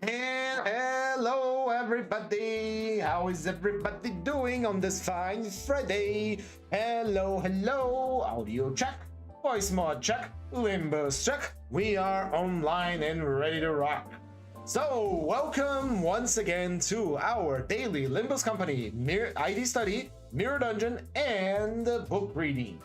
And hello everybody! How is everybody doing on this fine Friday? Hello, audio check, voice mod check, Limbus check. We are online and ready to rock. So, welcome once again to our daily Limbus Company ID study, mirror dungeon, and book reading.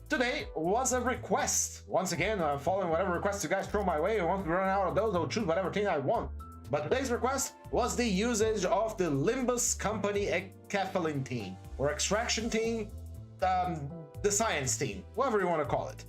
Today was a request. Once again, following whatever requests you guys throw my way, and once we run out of those, I'll choose whatever thing I want. But today's request was the usage of the Limbus Company Ecaphalin team, or extraction team, the science team, whatever you want to call it.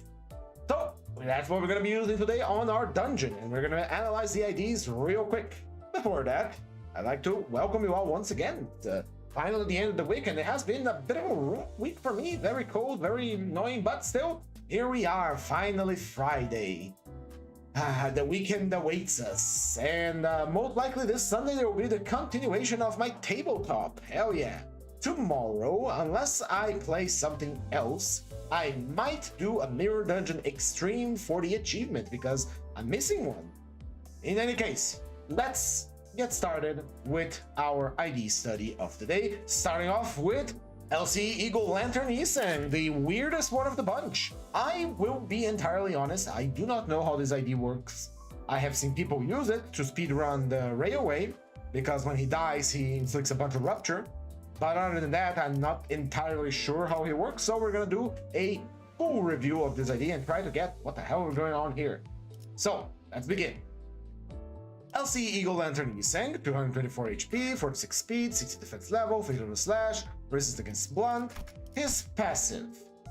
So that's what we're going to be using today on our dungeon, and we're going to analyze the IDs real quick. Before that, I'd like to welcome you all once again to finally the end of the week, and it has been a bit of a rough week for me. Very cold, very annoying, but still, here we are, finally Friday. The weekend awaits us, and most likely this Sunday there will be the continuation of my tabletop. Hell yeah. Tomorrow, unless I play something else, I might do a Mirror Dungeon Extreme for the achievement, because I'm missing one. In any case, let's get started with our ID study of the day, starting off with LCE Eagle Lantern Iseng, the weirdest one of the bunch. I will be entirely honest, I do not know how this ID works. I have seen people use it to speedrun the railway, because when he dies, he inflicts a bunch of rupture. But other than that, I'm not entirely sure how he works, so we're gonna do a full review of this ID and try to get what the hell is going on here. So, let's begin. LCE Eagle Lantern Iseng, 224 HP, 46 speed, 60 defense level, 50 slash, resist against blunt. His passive.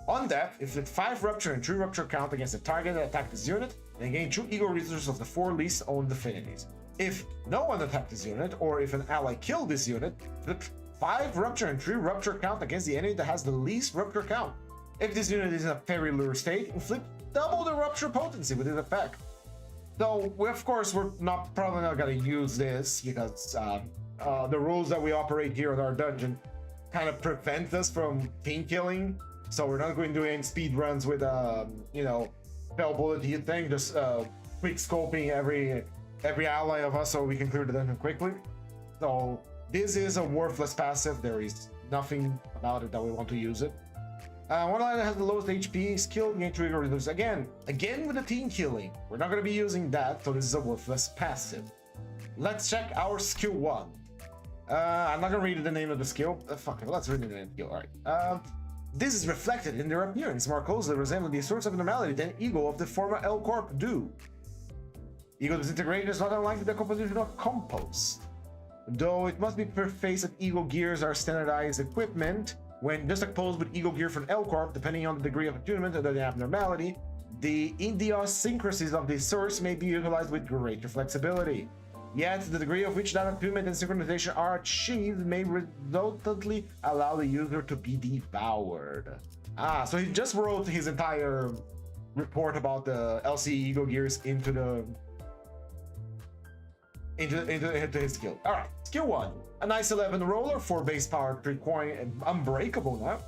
On death, inflict 5 rupture and 3 rupture count against the target that attacked this unit, and gain 2 ego resources of the 4 least owned affinities. If no one attacked this unit, or if an ally killed this unit, inflict 5 rupture and 3 rupture count against the enemy that has the least rupture count. If this unit is in a fairy lure state, inflict double the rupture potency with this effect. So, of course, we're probably not going to use this, because the rules that we operate here in our dungeon kind of prevent us from team killing. So we're not going to do any speed runs with, spell bullet heat thing, just quick scoping every ally of us so we can clear the dungeon quickly. So this is a worthless passive. There is nothing about it that we want to use it. One ally that has the lowest HP, skill, gain 3 reduce. Again with the team killing. We're not going to be using that, so this is a worthless passive. Let's check our skill 1. I'm not going to read the name of the skill. Fuck it, let's read the name of the skill. Alright. This is reflected in their appearance, more closely resembling the source of normality than Ego of the former L Corp do. Ego disintegration is not unlike the decomposition of compost. Though it must be prefaced that Ego gears are standardized equipment, when juxtaposed with Ego gear from L Corp, depending on the degree of attunement and the abnormality, the idiosyncrasies of the source may be utilized with greater flexibility. Yet, the degree of which that attunement and synchronization are achieved may resultantly allow the user to be devoured. So he just wrote his entire report about the LCE Ego gears into his skill. Alright, skill 1. A nice 11 roller, 4 base power, 3 coin, and unbreakable now.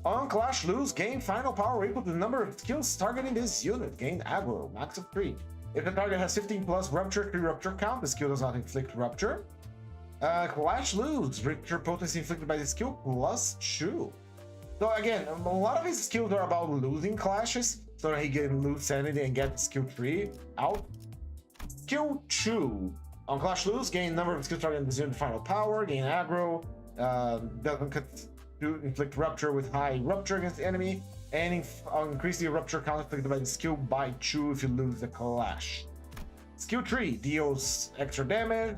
On Clash Lose, gain final power equal to the number of skills targeting this unit. Gain aggro, max of 3. If the target has 15 plus rupture, 3 rupture count, the skill does not inflict rupture. Clash Lose, rupture potency inflicted by the skill plus 2. So again, a lot of his skills are about losing clashes, so that he can lose sanity and get skill 3 out. Skill 2. On Clash Lose, gain number of skills targeting this unit final power, gain aggro, doesn't inflict rupture with high rupture against the enemy, and increase the rupture count inflicted by the skill by 2 if you lose the clash. Skill 3 deals extra damage,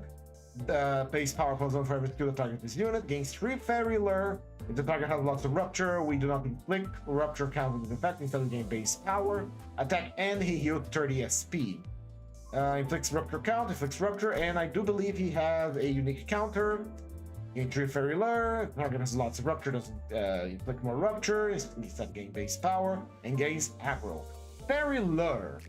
base power plus 1 for every skill that targets this unit, gains 3 fairy lure. If the target has lots of rupture, we do not inflict rupture count with effect, instead we gain base power, attack, and he healed 30 SP. Inflicts rupture count, inflicts rupture, and I do believe he has a unique counter. Gain 3 fairy lure, target has lots of rupture, doesn't inflict more rupture, instead gain base power, and gains aggro. Fairy lure.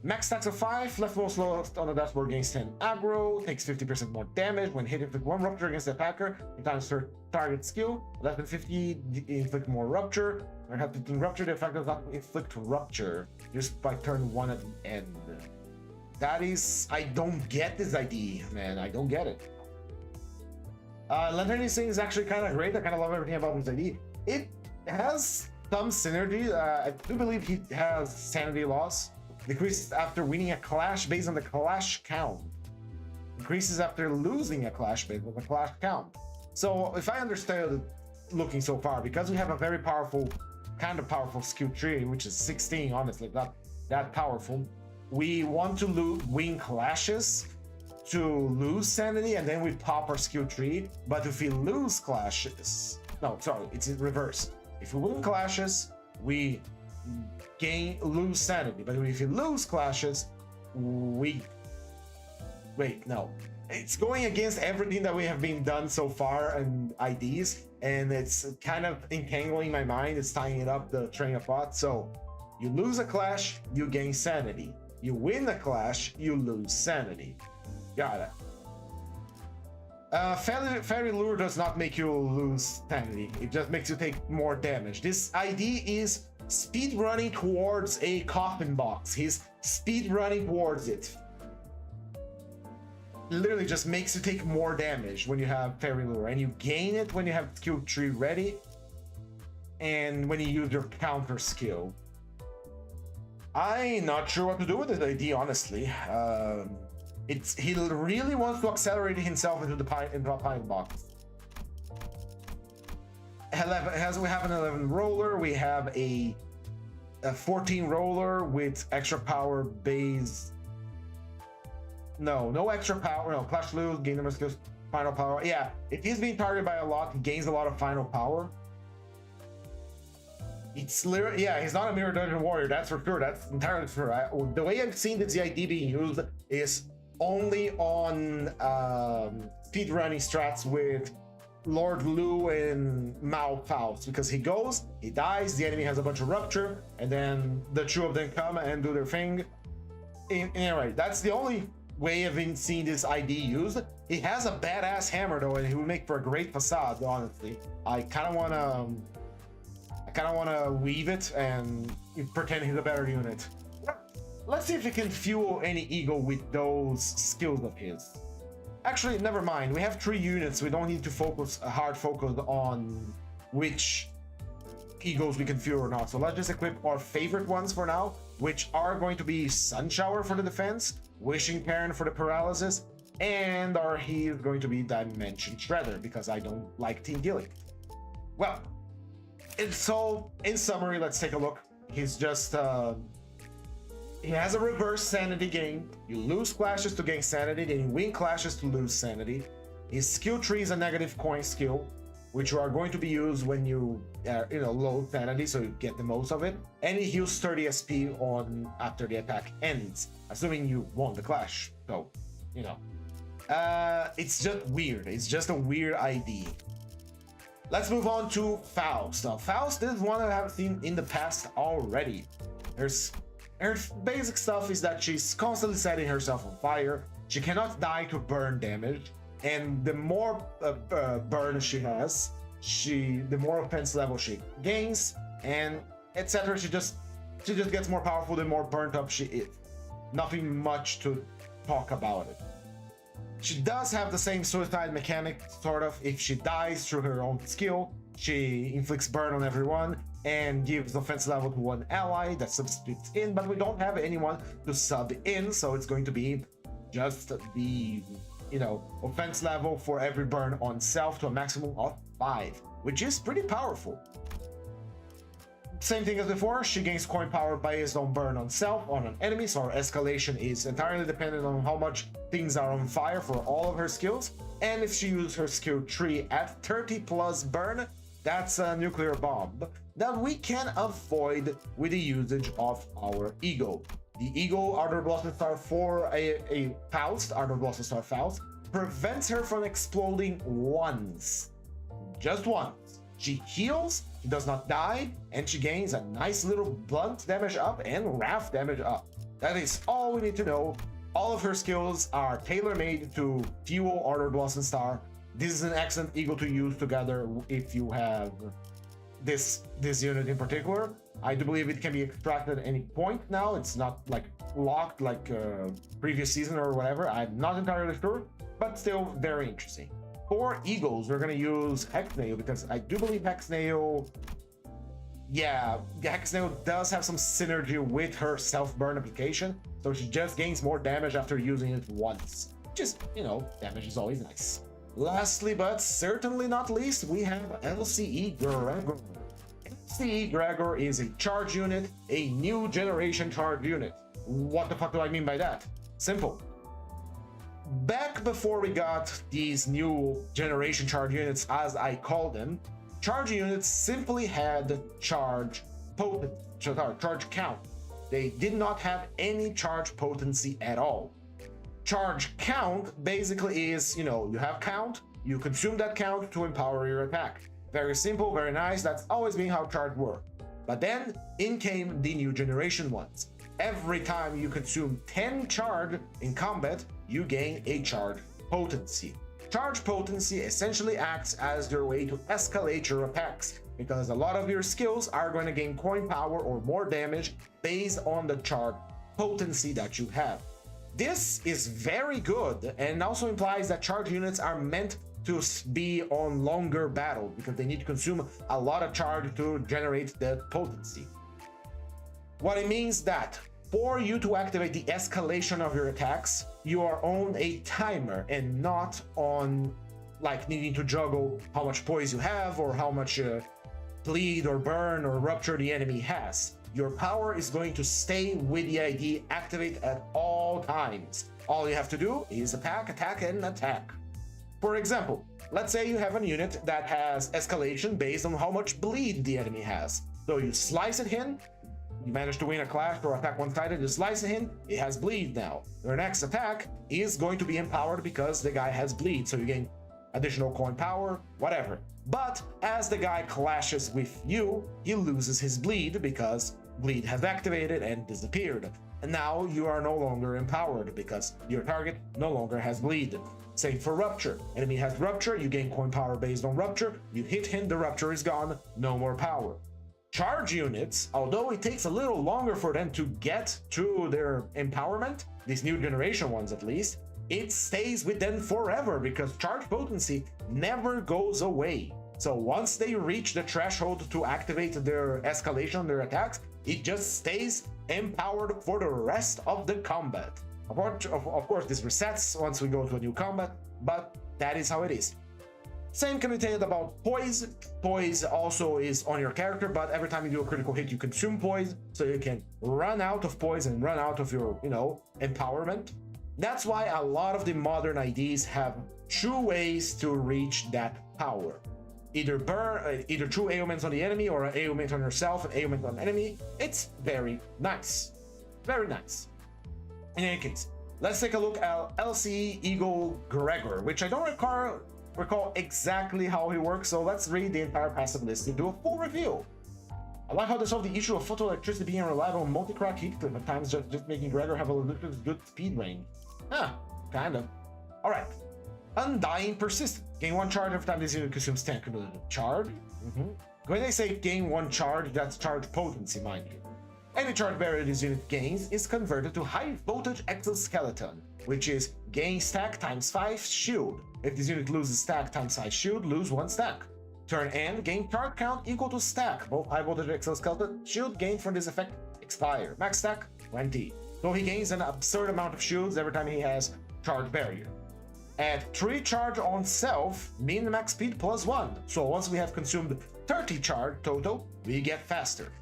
Max stacks of 5, leftmost lowest on the dashboard gains 10 aggro, takes 50% more damage when hit, inflict 1 rupture against the attacker, times her target skill, less than 50, inflict more rupture, or have 15 rupture, the effect does not inflict rupture, just by turn 1 at the end. That is, I don't get this idea, man. I don't get it. Lantern Instinct is actually kind of great. I kind of love everything about this idea. It has some synergy. I do believe he has sanity loss. Decreases after winning a clash based on the clash count. Increases after losing a clash based on the clash count. So if I understand it looking so far, because we have a very powerful, kind of powerful skill tree, which is 16, honestly, not that powerful. We want to win clashes to lose sanity, and then we pop our skill tree. But if we lose clashes, no, sorry, it's in reverse. If we win clashes, we lose sanity. But if we lose clashes, we wait, no. It's going against everything that we have been done so far and IDs, and it's kind of entangling my mind. It's tying it up, the train of thought. So you lose a clash, you gain sanity. You win a clash, you lose sanity. Got it. Fairy Lure does not make you lose sanity. It just makes you take more damage. This ID is speed running towards a coffin box. He's speed running towards it. Literally just makes you take more damage when you have Fairy Lure, and you gain it when you have skill tree ready and when you use your counter skill. I'm not sure what to do with this ID, honestly. He really wants to accelerate himself into the pine box. We have an 11 roller. We have a 14 roller with extra power base. No extra power. No, clash lose, gain number skills, final power. Yeah, if he's being targeted by a lot, he gains a lot of final power. It's literally, yeah, he's not a mirror dungeon warrior, that's for sure. That's entirely true. The way I've seen this ID being used is only on speedrunning strats with Lord Lu and Mao Faust, because he goes, he dies, the enemy has a bunch of rupture, and then the two of them come and do their thing. Anyway, that's the only way I've been seeing this ID used. He has a badass hammer though, and he would make for a great facade, honestly. I kind of want to weave it and pretend he's a better unit. Let's see if he can fuel any ego with those skills of his. Actually, never mind. We have 3 units. We don't need to focus on which egos we can fuel or not. So let's just equip our favorite ones for now, which are going to be Sun Shower for the defense, Wishing Parent for the paralysis, and our heal is going to be Dimension Shredder, because I don't like Teambuilding. Well, so in summary, let's take a look. He's just he has a reverse sanity gain. You lose clashes to gain sanity, then you win clashes to lose sanity. His skill tree is a negative coin skill, which are going to be used when you low sanity, so you get the most of it. And he heals 30 SP on after the attack ends, assuming you won the clash. So, it's just weird. It's just a weird ID. Let's move on to Faust. Now, Faust is one that I have seen in the past already. Her basic stuff is that she's constantly setting herself on fire. She cannot die to burn damage, and the more burn she has, the more offense level she gains, and etc. She just gets more powerful the more burnt up she is. Nothing much to talk about it. She does have the same suicide mechanic, sort of. If she dies through her own skill, she inflicts burn on everyone and gives offense level to one ally that substitutes in, but we don't have anyone to sub in, so it's going to be just the offense level for every burn on self to a maximum of 5, which is pretty powerful. Same thing as before, she gains coin power based on burn on self on an enemy, so her escalation is entirely dependent on how much things are on fire for all of her skills. And if she uses her skill tree at 30 plus burn, that's a nuclear bomb that we can avoid with the usage of our ego. The ego, Ardor Blossom Star for a Faust, Ardor Blossom Star Faust, prevents her from exploding once. Just once. She heals, she does not die, and she gains a nice little blunt damage up and wrath damage up. That is all we need to know. All of her skills are tailor-made to fuel Ardor Blossom Star. This is an excellent ego to use together if you have this unit in particular. I do believe it can be extracted at any point now. It's not like locked like previous season or whatever. I'm not entirely sure, but still very interesting. For Eagles, we're gonna use Hexnail because I do believe Hexnail, yeah, Hexnail does have some synergy with her self-burn application, so she just gains more damage after using it once. Just, you know, damage is always nice. Lastly, but certainly not least, we have LCE Gregor. LCE Gregor is a charge unit, a new generation charge unit. What the fuck do I mean by that? Simple. Back before we got these new generation charge units, as I call them, charge units simply had charge count. They did not have any charge potency at all. Charge count basically is, you know, you have count, you consume that count to empower your attack. Very simple, very nice, that's always been how charge worked. But then, in came the new generation ones. Every time you consume 10 charge in combat, you gain a charge potency. Charge potency essentially acts as your way to escalate your attacks, because a lot of your skills are going to gain coin power or more damage based on the charge potency that you have. This is very good and also implies that charge units are meant to be on longer battle because they need to consume a lot of charge to generate that potency. What it means that for you to activate the escalation of your attacks, you are on a timer and not on like needing to juggle how much poise you have or how much bleed or burn or rupture the enemy has. Your power is going to stay with the ID activate at all times. All you have to do is attack, and attack. For example, let's say you have a unit that has escalation based on how much bleed the enemy has. So you slice it in, you manage to win a clash or attack one-sided, you slice it in, it has bleed now. Your next attack is going to be empowered because the guy has bleed, so you gain additional coin power, whatever. But as the guy clashes with you, he loses his bleed because bleed has activated and disappeared. And now you are no longer empowered because your target no longer has bleed. Same for rupture. Enemy has rupture, you gain coin power based on rupture, you hit him, the rupture is gone, no more power. Charge units, although it takes a little longer for them to get to their empowerment, these new generation ones at least, it stays with them forever because charge potency never goes away. So once they reach the threshold to activate their escalation, their attacks, it just stays empowered for the rest of the combat. Of course, this resets once we go to a new combat, but that is how it is. Same can be said about poise. Poise also is on your character, but every time you do a critical hit, you consume poise, so you can run out of poise and run out of your, empowerment. That's why a lot of the modern IDs have two ways to reach that power. Either true ailments on the enemy or an ailment on yourself, an ailment on the enemy. It's very nice. Very nice. In any case, let's take a look at LCE Eagle Gregor, which I don't recall exactly how he works, so let's read the entire passive list to do a full review. I like how they solve the issue of photoelectricity being reliable on multi-crack heat clip at times, just making Gregor have a good speed range. Huh, kind of. Alright. Undying Persistent. Gain 1 charge every time this unit consumes 10 cumulative charge. When they say gain 1 charge, that's charge potency, mind you. Any charge barrier this unit gains is converted to high voltage exoskeleton, which is gain stack times 5 shield. If this unit loses stack times 5 shield, lose 1 stack. Turn end, gain charge count equal to stack. Both high voltage exoskeleton shield gained from this effect expire. Max stack 20. So he gains an absurd amount of shields every time he has charge barrier. Add 3 charge on self, min max speed plus 1. So once we have consumed 30 charge total, we get faster.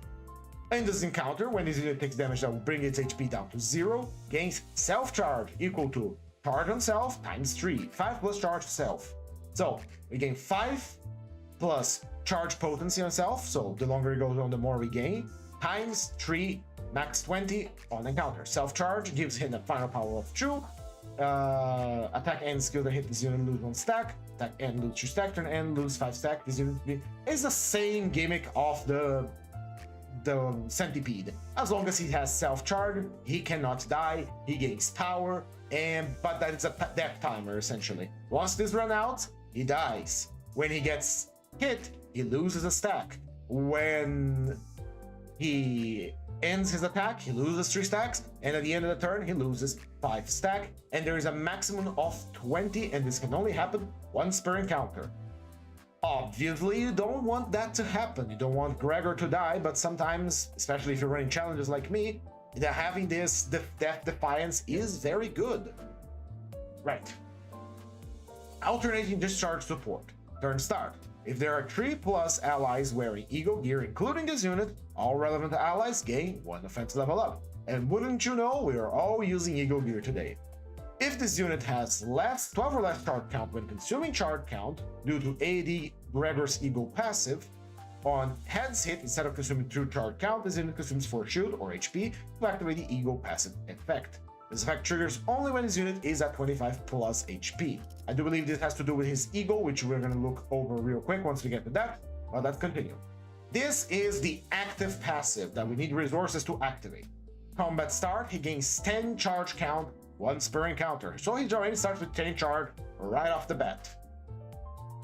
In this encounter, when this unit takes damage that will bring its HP down to 0, gains self-charge equal to charge on self times 3. 5 plus charge self. So we gain 5 plus charge potency on self, so the longer it goes on, the more we gain, times 3, max 20 on encounter. Self-charge gives him a final power of 2. Attack end skill that hit this unit, lose 1 stack. Attack end, lose 2 stack. Turn end, lose 5 stack. This unit is the same gimmick of the centipede. As long as he has self-charge, he cannot die, he gains power, but that is a death timer essentially. Once this runs out, he dies. When he gets hit, he loses a stack. When he ends his attack, he loses 3 stacks, and at the end of the turn, he loses 5 stack, and there is a maximum of 20, and this can only happen once per encounter. Obviously, you don't want that to happen. You don't want Gregor to die, but sometimes, especially if you're running challenges like me, having this Death Defiance is very good. Right. Alternating discharge support. Turn start. If there are 3+ allies wearing Eagle gear, including this unit, all relevant allies gain 1 offense level up. And wouldn't you know, we are all using Eagle gear today. If this unit has 12 or less charge count when consuming charge count due to AD Gregor's Eagle passive, on heads hit, instead of consuming 2 charge count, this unit consumes 4 shield or HP to activate the Eagle passive effect. This effect triggers only when his unit is at 25+ HP. I do believe this has to do with his Eagle, which we're going to look over real quick once we get to that, but let's continue. This is the active passive that we need resources to activate. Combat start, he gains 10 charge count once per encounter, so he already starts with 10 charge right off the bat.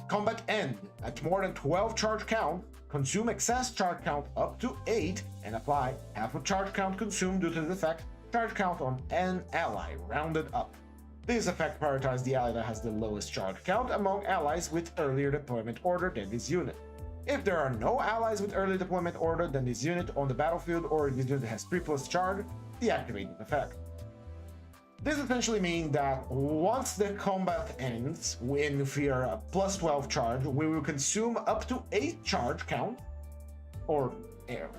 Combat end, at more than 12 charge count, consume excess charge count up to 8 and apply half of charge count consumed due to the effect charge count on an ally, rounded up. This effect prioritizes the ally that has the lowest charge count among allies with earlier deployment order than this unit. If there are no allies with early deployment order than this unit on the battlefield, or if this unit has 3+ charge, deactivate the effect. This essentially means that once the combat ends, if we are a +12 charge, we will consume up to 8 charge count, or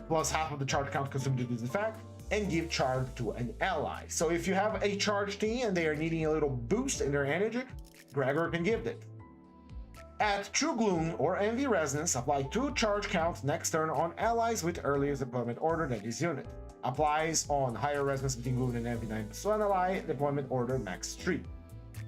plus half of the charge count consumed due to this effect, and give charge to an ally. So if you have a charge team and they are needing a little boost in their energy, Gregor can give it. At True Gloom or Envy Resonance, apply 2 charge counts next turn on allies with earlier deployment order than this unit. Applies on higher resonance between Gloom and Envy 9+1 ally, deployment order max 3.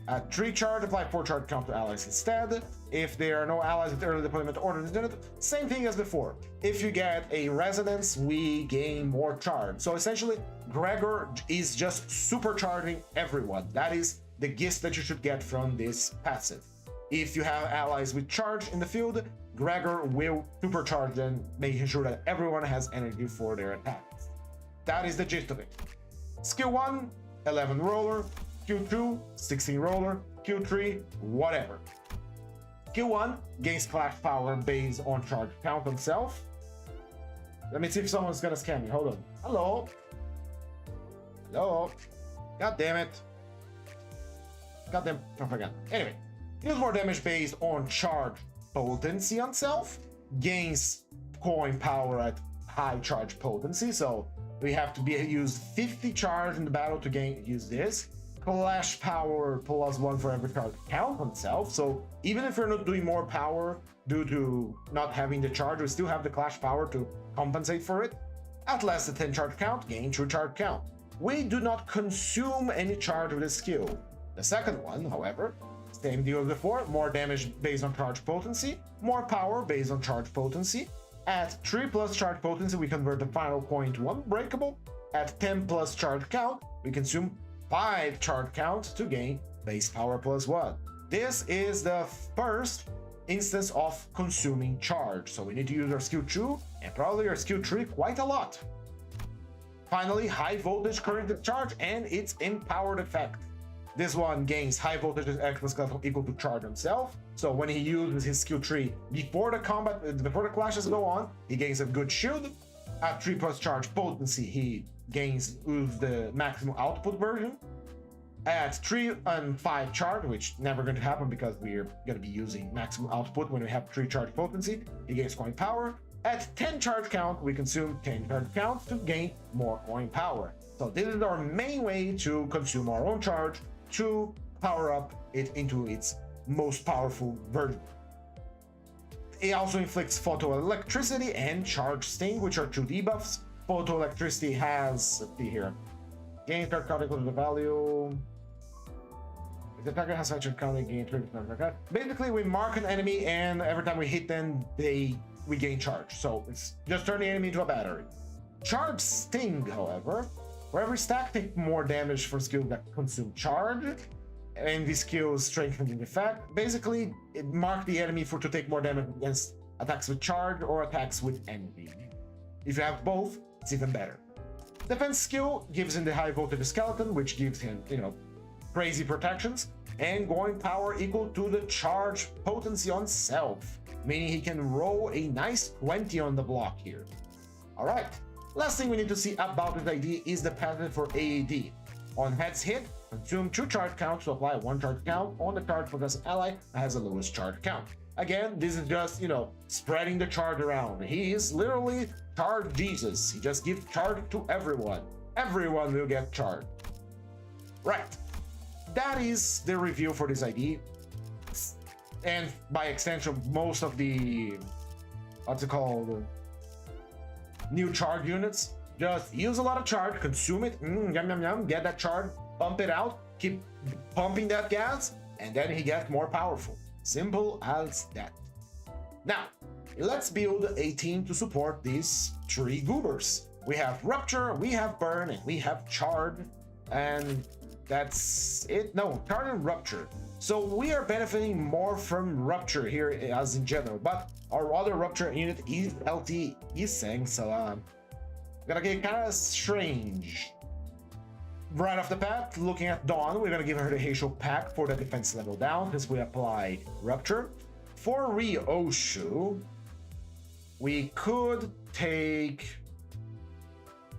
At 3 charge, apply 4 charge count to allies instead. If there are no allies with early deployment order in this unit, same thing as before. If you get a resonance, we gain more charge. So essentially, Gregor is just supercharging everyone. That is the gist that you should get from this passive. If you have allies with charge in the field, Gregor will supercharge them, making sure that everyone has energy for their attacks. That is the gist of it. Skill 1, 11 roller. Skill 2, 16 roller. Skill 3, whatever. Skill 1 gains clash power based on charge count on self. Let me see if someone's gonna scam me. Hold on. Hello? Hello? God damn it. Goddamn propaganda. Anyway, deals more damage based on charge potency on self. Gains coin power at high charge potency, so we have to use 50 charge in the battle to use this. Clash power +1 for every charge count on self, so even if we're not doing more power due to not having the charge, we still have the clash power to compensate for it. At less than 10 charge count, gain true charge count. We do not consume any charge with this skill. The second one, however, same deal as before, more damage based on charge potency, more power based on charge potency. At 3+ charge potency, we convert the final coin to unbreakable. At 10+ charge count, we consume 5 charge count to gain base power +1. This is the first instance of consuming charge, so we need to use our skill 2 and probably our skill 3 quite a lot. Finally, high voltage current discharge and its empowered effect. This one gains high voltage equal to charge himself, so when he uses his skill 3 before the clashes go on, he gains a good shield. At 3+ charge potency, he gains the maximum output version. At 3 and 5 charge, which never going to happen because we're going to be using maximum output when we have 3 charge potency, he gains coin power. At 10 charge count, we consume 10 charge count to gain more coin power. So this is our main way to consume our own charge to power up it into its most powerful version. It also inflicts photoelectricity and charge sting, which are 2 debuffs. Photoelectricity has, let's see here, gain charge count equal to the value. If the attacker has high charge count, they gain 3%. Basically, we mark an enemy, and every time we hit them, we gain charge. So it's just turn the enemy into a battery. Charge sting, however, for every stack, take more damage for skills that consume charge, and the skill's strengthening effect. Basically, it marks the enemy to take more damage against attacks with charge or attacks with envy. If you have both, it's even better. Defense skill gives him the high voltage skeleton, which gives him, crazy protections, and going power equal to the charge potency on self, meaning he can roll a nice 20 on the block here. Alright, last thing we need to see about this ID is the pattern for AAD. On heads hit, consume 2 charge counts to apply 1 charge count on the charge possessed ally that has the lowest charge count. Again, this is just, spreading the charge around. He is literally charge Jesus. He just gives charge to everyone. Everyone will get charged. Right. That is the review for this ID. And by extension, most of the, what's it called, new charge units. Just use a lot of charge, consume it, yum yum yum, get that charge, pump it out, keep pumping that gas, and then he gets more powerful. Simple as that. Now, let's build a team to support these 3 goobers. We have Rupture, we have Burn, and we have Charred, and that's it. No, Charred and Rupture. So we are benefiting more from Rupture here as in general, but our other Rupture unit is LCE, so gonna get kind of strange. Right off the bat, looking at Dawn, we're gonna give her the Haitial Pack for the defense level down because we applied Rupture. For Ryoshu, we could take,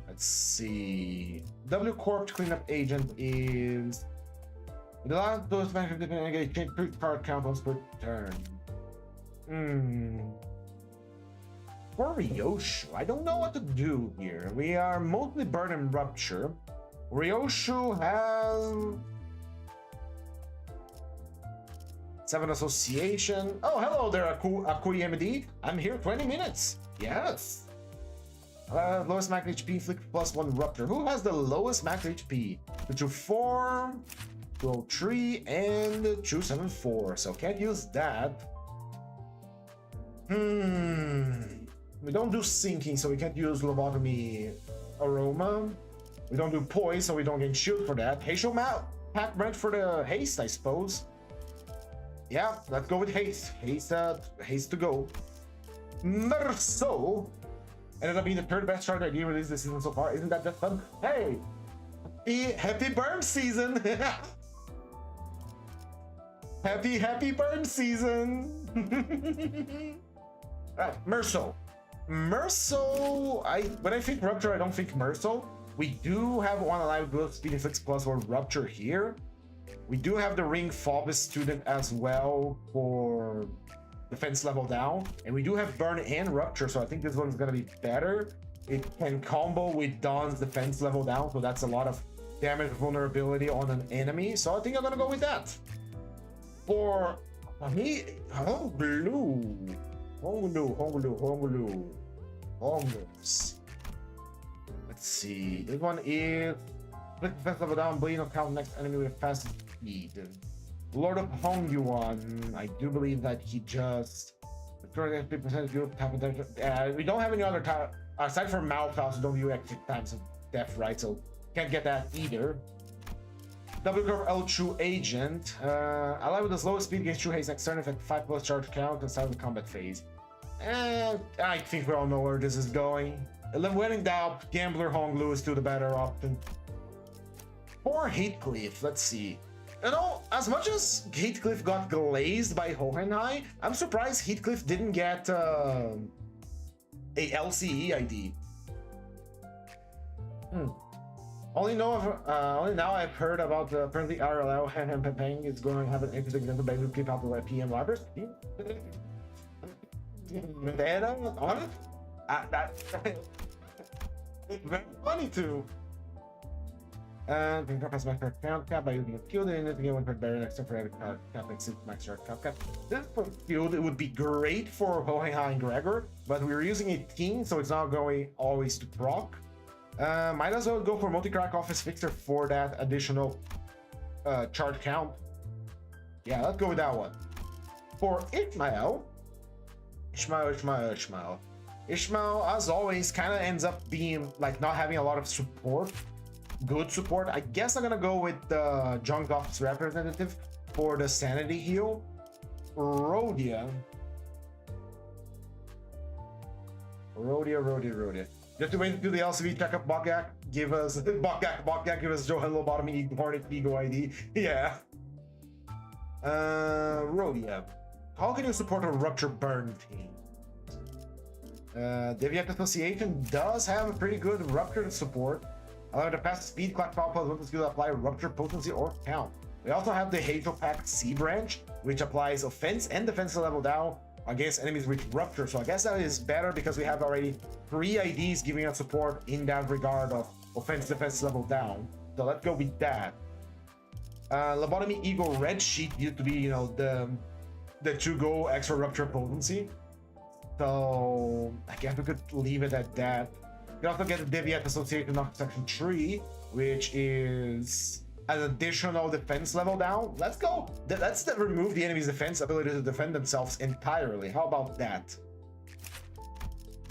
let's see, W Corp Cleanup Agent is the last those change 3 card counters per turn. For Ryoshu, I don't know what to do here. We are mostly Burn and Rupture. Ryoshu has 7 association. Oh, hello there, Akui MD. I'm here 20 minutes. Yes. Lowest max HP, flick +1 Rupture. Who has the lowest max HP? 224, 203, and 274. So can't use that. We don't do sinking, so we can't use lobotomy aroma. We don't do poise, so we don't get shield for that. Haitial pack rent for the haste, I suppose. Yeah, let's go with haste. Haste to go. Merso ended up being the 3rd best card idea released this season so far. Isn't that just fun? Hey, happy burn season! happy burn season! Alright, Merso. When I think Rupture, I don't think Merso. We do have one alive with Speed Inflicts plus or Rupture here. We do have the Ring Phobos student as well for defense level down. And we do have Burn and Rupture, so I think this one's gonna be better. It can combo with Dawn's defense level down, so that's a lot of damage vulnerability on an enemy. So I think I'm gonna go with that. For me, Hongulus. Let's see. This one is click defense level down, bleed on count next enemy with fast speed. Lord of Hongyuan, I do believe that he just 30% view tap attention. We don't have any other type aside from Malphite, so don't view exit times of death, right? So can't get that either. W curve L2 agent. Ally with the slowest speed gains true haste next turn effect 5+ charge count and start the combat phase. I think we all know where this is going. When in doubt, Gambler Honglu is still the better option. For Heathcliff, let's see. As much as Heathcliff got glazed by Hohenheim, I'm surprised Heathcliff didn't get a LCE ID. Only now I've heard about apparently RLL and Pepeng is going to have an interesting event to keep out the PM libraries. On it? That's very funny too. And can pass my card count cap by using a field unit to get 1 card better next turn for every card cap like super max card count cap. This field it would be great for Hohenheim and Gregor, but we're using a team, so it's not going always to proc. Might as well go for multi-crack office fixer for that additional charge count. Yeah, let's go with that one. For Ishmael, Ishmael, as always, kind of ends up being like not having a lot of support. Good support. I guess I'm gonna go with the Junk Office representative for the sanity heal. Rhodia. Just to wait to do the LCV checkup give us Bokgak give us Johan Lobotomy Hornet Ego ID. Yeah. Rodia. How can you support a Rupture Burn team? Deviant Association does have a pretty good Rupture support. Allow the fast speed, clack power plus weapon skill apply Rupture potency or count. We also have the Hazel Pack C branch, which applies offense and defense level down against enemies with Rupture. So I guess that is better because we have already 3 IDs giving us support in that regard of offense, defense level down. So let's go with that. Lobotomy Eagle Red Sheet used to be, you know, the to-go extra Rupture potency. So I guess we could leave it at that. We also get the Deviant Association of Section 3, which is an additional defense level down. Let's go. Let's remove the enemy's defense ability to defend themselves entirely. How about that?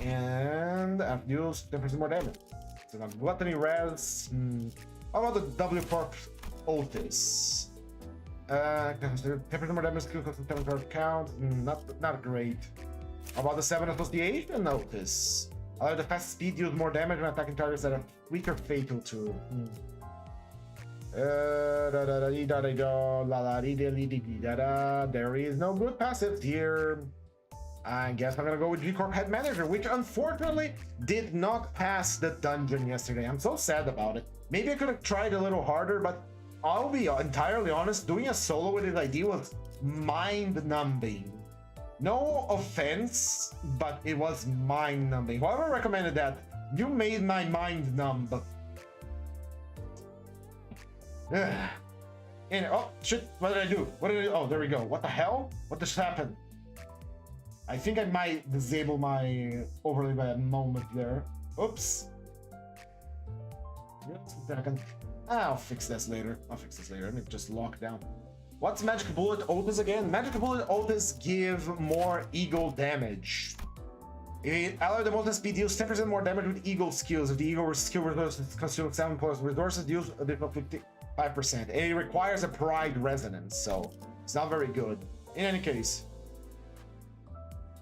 And I've used 10% more damage. So now Gluttony Res. How about the W Corp Otis? 10% more damage, skill cost 7 count. Not great. How about the 7 Association Otis? The fast speed deals more damage when attacking targets that are weaker fatal to. There is no good passive here. I guess I'm gonna go with G Corp Head Manager, which unfortunately did not pass the dungeon yesterday. I'm so sad about it. Maybe I could have tried a little harder, but I'll be entirely honest, doing a solo with this idea was mind-numbing. No offense, but it was mind-numbing. Whoever recommended that, you made my mind numb. And oh shit, what did I do? What did I do? Oh, there we go. What the hell? What just happened? I think I might disable my overlay by a moment there. Oops. Just a second. I'll fix this later. Let me just lock down. What's Magic Bullet Otis again? Magic Bullet Otis give more Eagle damage. It allows the Molten Speed deals 10% more damage with Eagle skills. If the Eagle skill resources consume 7 plus resources, deals additional 55%. And it requires a Pride Resonance, so it's not very good. In any case.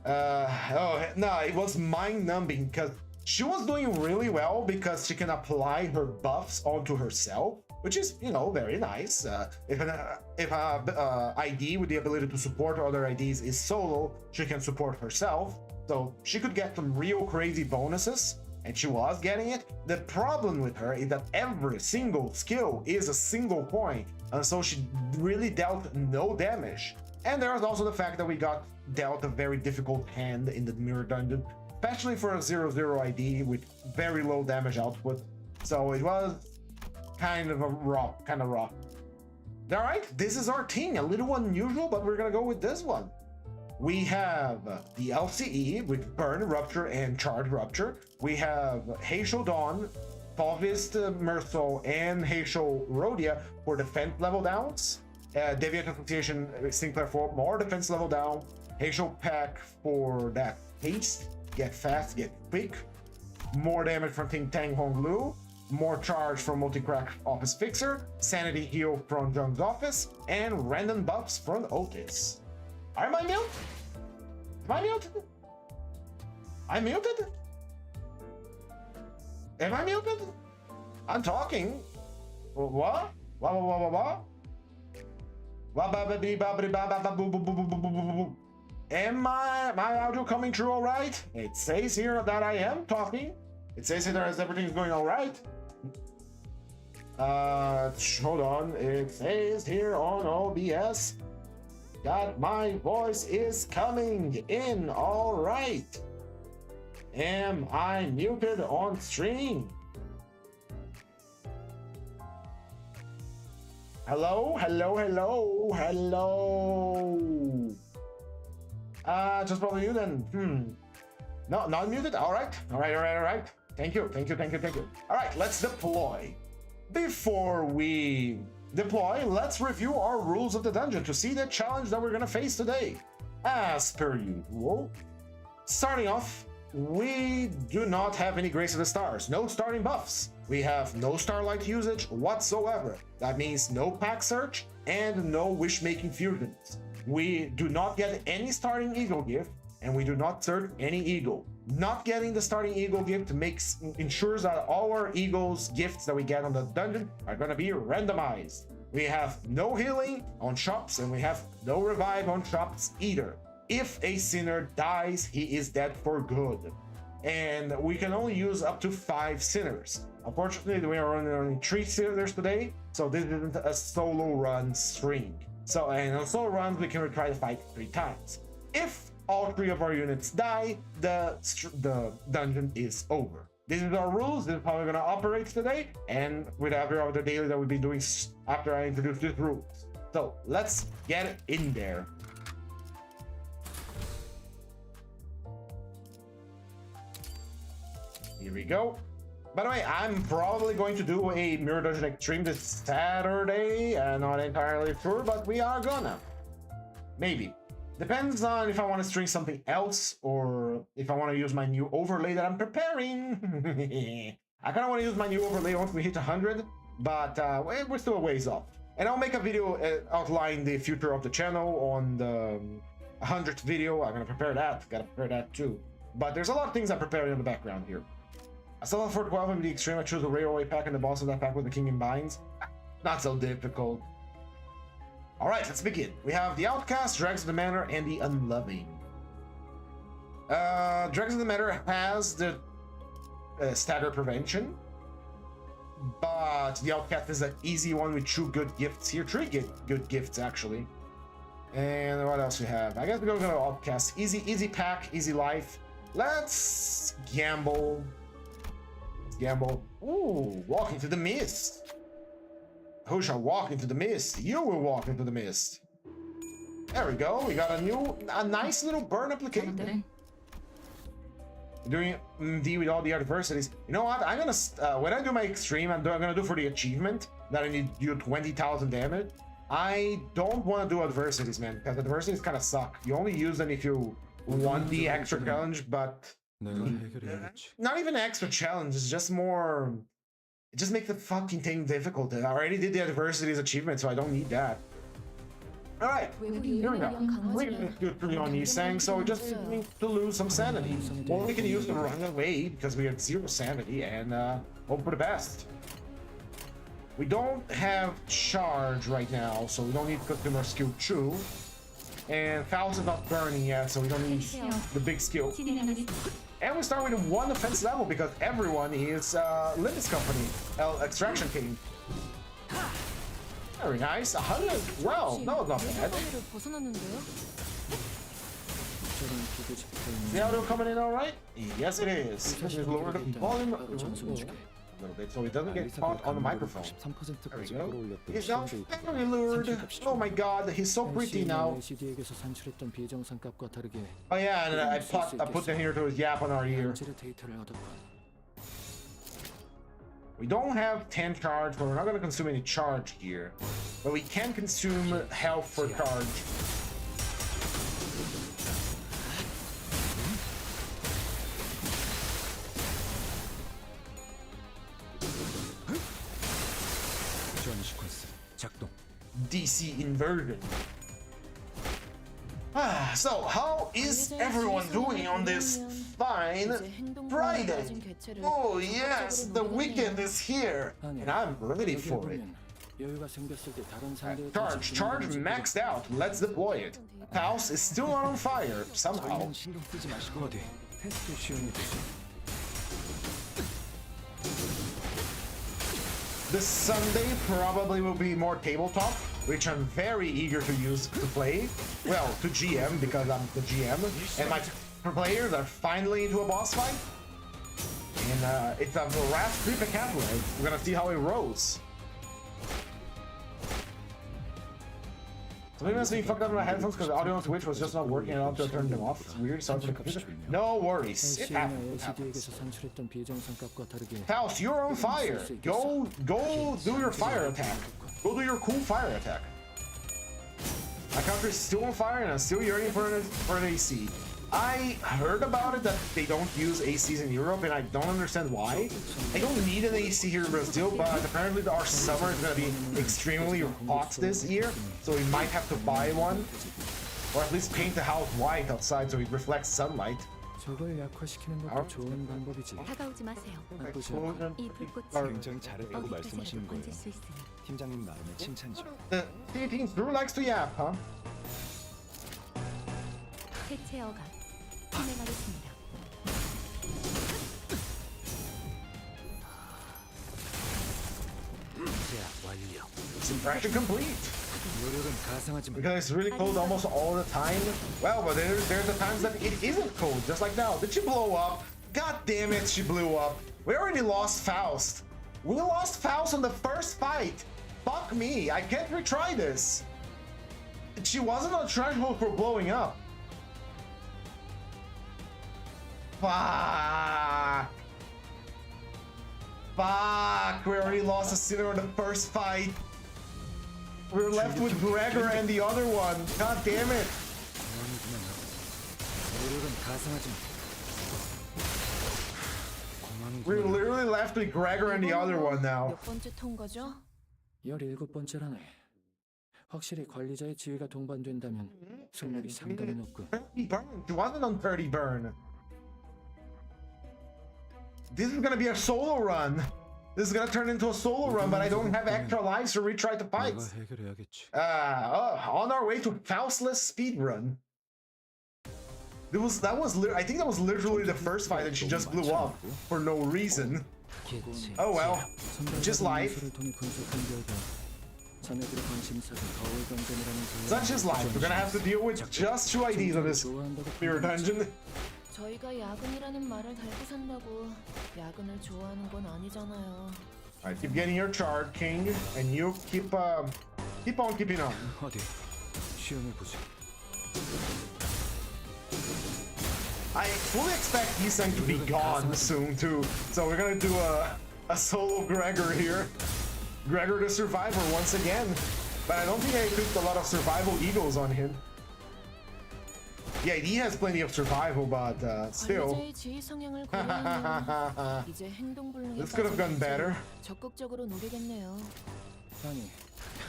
Oh, no, it was mind-numbing because she was doing really well because she can apply her buffs onto herself, which is, you know, very nice. If a ID with the ability to support other IDs is solo, she can support herself. So she could get some real crazy bonuses, and she was getting it. The problem with her is that every single skill is a single point, and so she really dealt no damage. And there was also the fact that we got dealt a very difficult hand in the Mirror Dungeon, especially for a 0-0 ID with very low damage output. So it was kind of rough. All right, this is our team. A little unusual, but we're gonna go with this one. We have the LCE with Burn, Rupture, and Charge Rupture. We have Hazel Dawn, Fovist, Mercel, and Hazel Rodia for defense level downs. Deviant Association Sinclair for more defense level down. Hazel Pack for that haste, get fast, get quick. More damage from Ting Tang Hong Lu. More charge from Multi-Crack Office Fixer. Sanity Heal from Jung's Office. And random buffs from Otis. Am I muted? Am I muted? I'm muted? Am I muted? I'm talking. What? Am my audio coming through all right? It says here that I am talking. It says here that everything's going all right. Hold on. It says here on OBS that my voice is coming in all right. Am I muted on stream? Hello. Just probably you then. No, not muted. All right. Thank you. All right, let's deploy. Before we deploy, let's review our rules of the dungeon to see the challenge that we're gonna face today. As per usual, starting off, we do not have any Grace of the Stars, no starting buffs. We have no Starlight usage whatsoever. That means no pack search and no wishmaking fusions. We do not get any starting Eagle gift, and we do not search any eagle. Not getting the starting eagle gift ensures that all our eagles gifts that we get on the dungeon are going to be randomized. We have no healing on shops, and we have no revive on shops either. If a sinner dies, he is dead for good. And we can only use up to 5 sinners. Unfortunately, we are running only 3 sinners today, so this isn't a solo run stream. So, and on solo runs, we can retry the fight 3 times. If all 3 of our units die, the dungeon is over. This is our rules. This is how we're going to operate today, and with every other daily that we've been doing after I introduced these rules. So let's get in there. Here we go. By the way, I'm probably going to do a Mirror Dungeon Extreme this Saturday. I'm not entirely sure, but we are gonna. Maybe. Depends on if I want to string something else or if I want to use my new overlay that I'm preparing. I kind of want to use my new overlay once we hit 100, but we're still a ways off. And I'll make a video outlining the future of the channel on the 100th video. I'm gonna prepare that. Gotta prepare that too. But there's a lot of things I'm preparing in the background here. I still have for 12 in the extreme. I choose a railway pack, and the boss of that pack with the king in binds. Not so difficult. Alright, let's begin. We have the Outcast, Dregs of the Manor, and the Unloving. Dregs of the Manor has the stagger prevention, but the Outcast is an easy one with 2 good gifts here. 3 good gifts, actually. And what else we have? I guess we're going to Outcast. Easy pack, easy life. Let's gamble. Gamble. Ooh, walk into the mist. Who shall walk into the mist? You will walk into the mist. There we go. We got a nice little burn application. Doing MD with all the adversities. You know what? I'm gonna when I do my extreme, I'm gonna do for the achievement that I need to do 20,000 damage. I don't want to do adversities, man, because adversities kind of suck. You only use them if you want the extra challenge, but not even an extra challenge. It's just more. It just makes the fucking thing difficult. I already did the adversities achievement, so I don't need that. All right, here we go. We can do 3 on these things, so we just need to lose some sanity. Well, we can use the run away because we have 0 sanity and hope for the best. We don't have charge right now, so we don't need to consume our skill 2. And Faust is not burning yet, so we don't need the big skill. And we start with 1 offense level because everyone is Limbus company, Extraction King. Very nice. 100. Well, no, not bad. The audio coming in all right? Yes, it is. Just lower the volume a little bit so it doesn't get caught on the microphone. There we go. He's now very lured. Oh my god, he's so pretty now. Oh yeah, and I put them here to yap on our ear. We don't have 10 charge, but we're not going to consume any charge here. But we can consume health for charge. DC inversion. So how is everyone doing on this fine Friday? Oh yes, the weekend is here, and I'm ready for it. Charge maxed out. Let's deploy it. House is still not on fire somehow. This Sunday probably will be more tabletop, which I'm very eager to use to play. Well, to GM, because I'm the GM, and my players are finally into a boss fight. And it's a Wrath Creep Catalyst. We're gonna see how it rolls. Something that's being fucked up in my headphones because the audio on Twitch was just not working at all until I turned them off. It's weird. Sorry for the confusion. No worries. It happens. Faust, you're on fire. Go do your fire attack. Go do your cool fire attack. My country is still on fire and I'm still yearning for an AC. I heard about it that they don't use ACs in Europe and I don't understand why. I don't need an AC here in Brazil, but apparently our summer is going to be extremely hot this year, so we might have to buy one. Or at least paint the house white outside so it reflects sunlight. 저걸 약화시키는 것도 좋은 방법이지. 다가오지 마세요. 나쁘지 않고. Explosion. 이 불꽃이 굉장히 잘했다고 어디까지라도 말씀하시는 거예요. 번질 수 있으니 팀장님 마음의 칭찬이죠. The team Drew likes to yap, huh? 해체어가 진행하겠습니다. 제압 완료. Impression complete. 노력은 가상하지만 Because it's really cold almost all the time. Well, but there's the times that it isn't cold, just like now. Did she blow up? God damn it, she blew up. We already lost Faust. We lost Faust on the first fight. Fuck me, I can't retry this. She wasn't on threshold for blowing up. Fuck. Fuck, we already lost a sinner in the first fight. We're left with Gregor and the other one. God damn it. 노력은 가상하지만 We're literally left with Gregor and the other one now. 몇 번째 통과죠? 17번째라네. 확실히 관리자의 지위가 동반된다면 승률이 상당히 높고 30 burn. It wasn't on 30 burn. This is gonna be a solo run. This is gonna turn into a solo run, but I don't have extra lives to retry the 내가 fights. 해결해야겠지. On our way to Faustless speedrun. I think that was literally the first fight that she just blew up for no reason. Oh well, just life. Such is life. We're gonna have to deal with just 2 IDs on this mirror dungeon. 저희가 야근이라는 말을 달고 산다고 야근을 좋아하는 건 아니잖아요. Alright, keep getting your charge, King, and you keep on keeping on. 어디 시험해 보지. I fully expect Isang to be gone soon too, so we're gonna do a solo Gregor here. Gregor the Survivor once again, but I don't think I equipped a lot of survival eagles on him. Yeah, he has plenty of survival, but still. 관리자의 지휘 성향을 고려하면 이제 행동 불능에 This could have gone better. 적극적으로 노리겠네요. 아니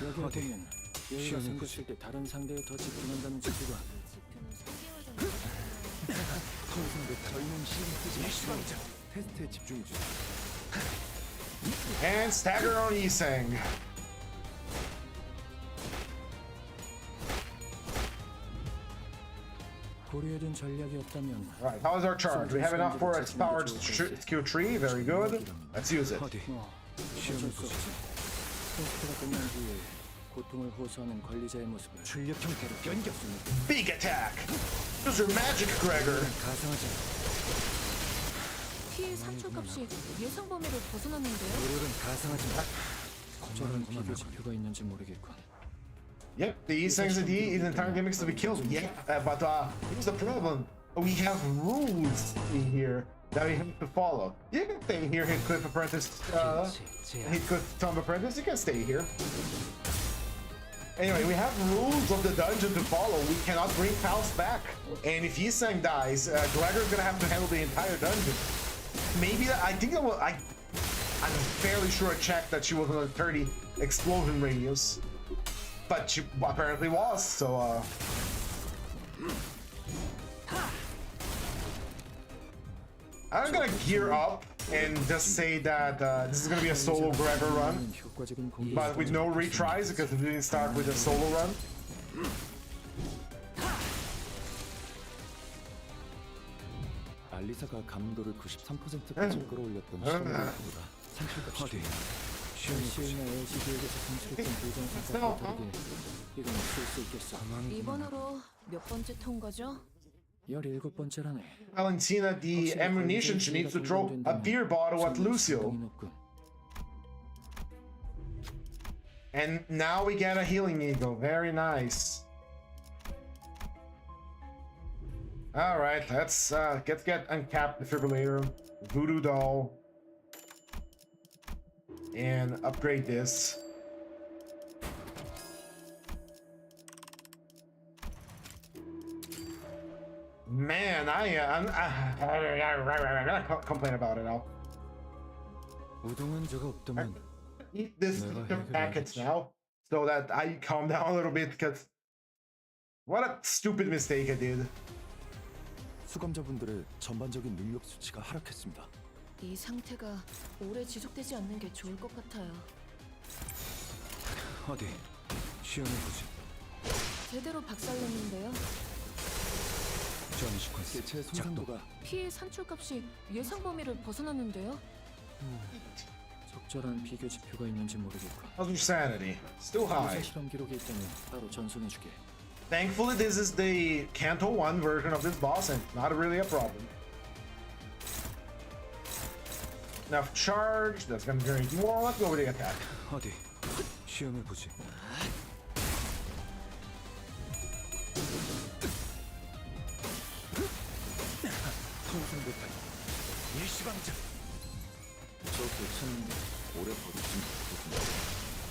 여기 보면 여유가 생겼을 때 다른 상대에 더 집중한다는 지표가 지표는 3개월전 평소에 저희는 신경 쓰지 마시죠. 테스트에 집중해 주세요. And stagger on Isang. 고려해둔 전략이었다면 Right, how is our charge? We have enough for a powered skill tree. Very good. Let's use it. 어디 시험해 보지. 테스트가 끝난 뒤에 고통을 호소하는 관리자의 모습을 출력 형태로 변겼습니다. Big attack. Use your magic, Gregor. 가상하지 않아. 피해 산출값이 예상 범위를 벗어났는데요. 노력은 가상하지만 저런 비교 지표가 있는지 모르겠군. Yep, the Isang's ID is entire gimmicks to be killed. Yeah, but here's the problem. We have rules in here that we have to follow. You can stay here, hit Cliff Apprentice, hit Cliff Tomb Apprentice. You can stay here. Anyway, we have rules of the dungeon to follow. We cannot bring Faust back. And if Isang dies, Gregor's gonna have to handle the entire dungeon. Maybe I think that was I'm fairly sure I checked that she was on a 30 explosion radius. But she apparently was, so I'm gonna gear up and just say that this is gonna be a solo Gregor run, but with no retries because we didn't start with a solo run. 알리사가 감도를 93%까지 끌어올렸던 시험보다 산출값이 시험이나 LCE에서 산출했던 불정상과 다르게 이건 쓸 수 있겠어. 이번으로 몇 번째 통과죠? 17번째라네. Valentina, the ammunition, she needs to throw a beer bottle at Lucio. And now we get a healing eagle. Very nice. Alright, let's get uncapped defibrillator, voodoo doll, and upgrade this. Man, I'm gonna complain about it now. 우동은 저거 없더만. Eat this packets now so that I calm down a little bit because What a stupid mistake I did. 수감자분들의 전반적인 능력 수치가 하락했습니다. 이 상태가 오래 지속되지 않는 게 좋을 것 같아요. 어디 시험해보지. 제대로 박살냈는데요. 전 시퀀스 개체 손상도가 피해 산출값이 예상 범위를 벗어났는데요. 적절한 비교 지표가 있는지 모르겠고. How's your sanity? Still 의사 high. 실험 기록이 있다면 바로 전송해주게. Thankfully, this is the Kanto 1 version of this boss, and not really a problem. Enough charge. That's gonna generate more. Let's go with the attack. 어디 시험해보지. 일시방자. 저 교차는 오래 버티진 못했군요.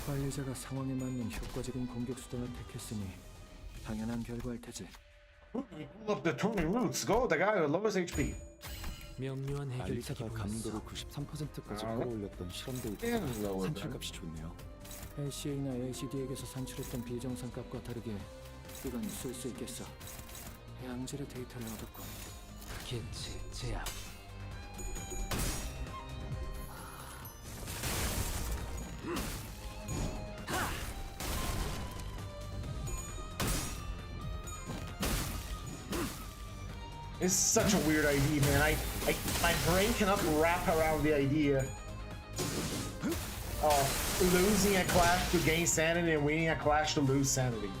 관리자가 상황에 맞는 효과적인 공격 수단을 택했으니 당연한 결과일 테지. Pull up the turning roots. Go, the guy with lowest HP. 명료한 해결책이 감도를 93%까지 끌어올렸던 실험도 있고 산출값이 좋네요. LCE나 LCD에게서 산출했던 비정상 값과 다르게 이건 쓸 수 있겠어. 양질의 데이터를 얻었고. 겠지 제압. It's such a weird idea, man. My brain cannot wrap around the idea of losing a clash to gain sanity and winning a clash to lose sanity.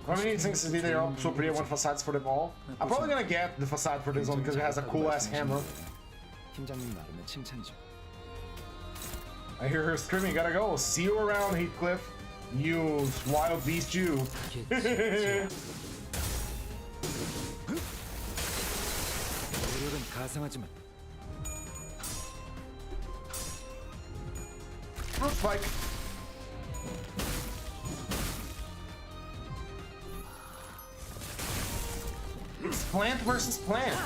How many things is there up so pretty one facades for them all? I'm probably gonna get the facade for this one because it has a cool ass hammer. 팀장님 나름의 칭찬이죠. I hear her screaming, gotta go. See you around, Heathcliff. You wild beast, you. 오늘은 가상하지만 Oh, spike. It's plant versus plant.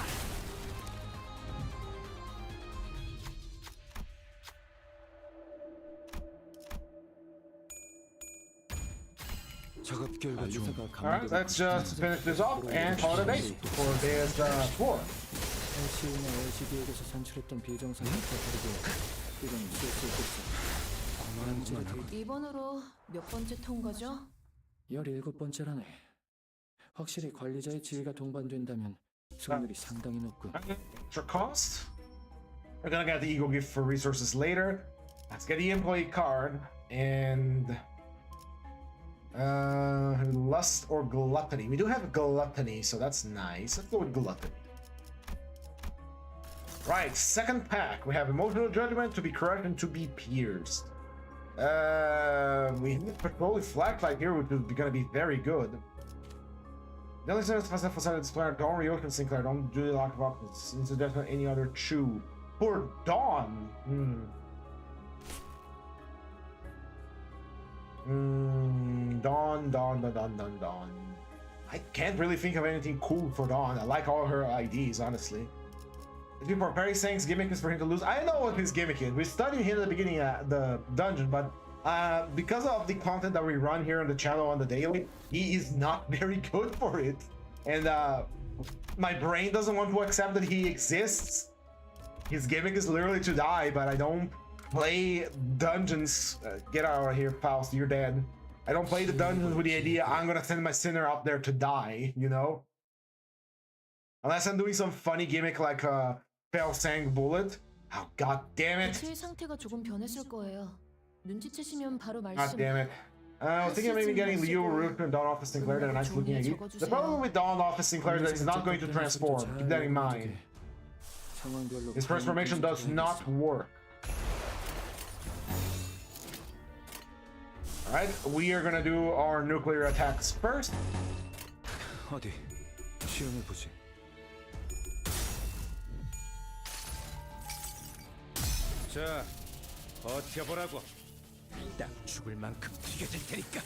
작업 결과 중. Alright, let's just finish this off and call it a day for this 4. LCE나 LCD에게서 산출했던 비정상과 다르게 이건 쓸 수 있겠어. 이번으로 몇 번째 통과죠? 17번째라네. 확실히 관리자의 지위가 동반된다면 승률이 상당히 높고. Extra cost. We're gonna get the ego gift for resources later. Let's get the employee card and lust or gluttony. We do have gluttony, so that's nice. Let's go with gluttony. Right, second pack. We have emotional judgment, to be correct and to be pierced. We have patrol with flashlight here, which is gonna be very good. The only thing that's facade display, don't reopen Sinclair, don't do the lock of options. Into definitely any other chew. For Dawn. Dawn. I can't really think of anything cool for Dawn. I like all her IDs, honestly. People are very saying his gimmick is for him to lose. I know what his gimmick is. We studied him at the beginning of the dungeon, but because of the content that we run here on the channel on the daily, he is not very good for it. And my brain doesn't want to accept that he exists. His gimmick is literally to die, but I don't play dungeons. Get out of here, Faust, you're dead. I don't play the dungeons with the idea I'm gonna send my sinner up there to die, you know? Unless I'm doing some funny gimmick like Fell Sang Bullet. Oh, god damn it. 대체의 상태가 조금 변했을 거예요. 눈치채시면 바로 God 말씀. damn it. I was thinking of maybe getting Leo Root and Dawn Office Sinclair that are nice looking at you. The problem with Dawn Office Sinclair is that he's not going to transform. Keep that in mind. His transformation does not work. Alright, we are gonna do our nuclear attacks first. 어디 시험해 보지. 자, 버텨보라고. 딱 죽을 만큼 튀겨질 테니까.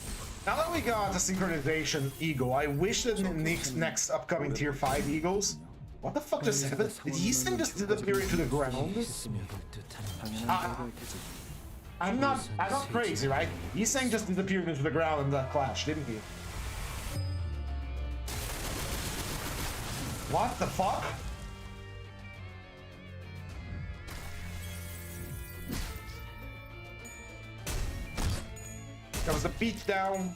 Now that we got the synchronization eagle, I wish that in the next upcoming tier 5 eagles. What the fuck just happened? Did Easton just disappear into the ground? I'm not crazy, right? Easton just disappeared into the ground in that clash, didn't he? What the fuck? That was the beatdown.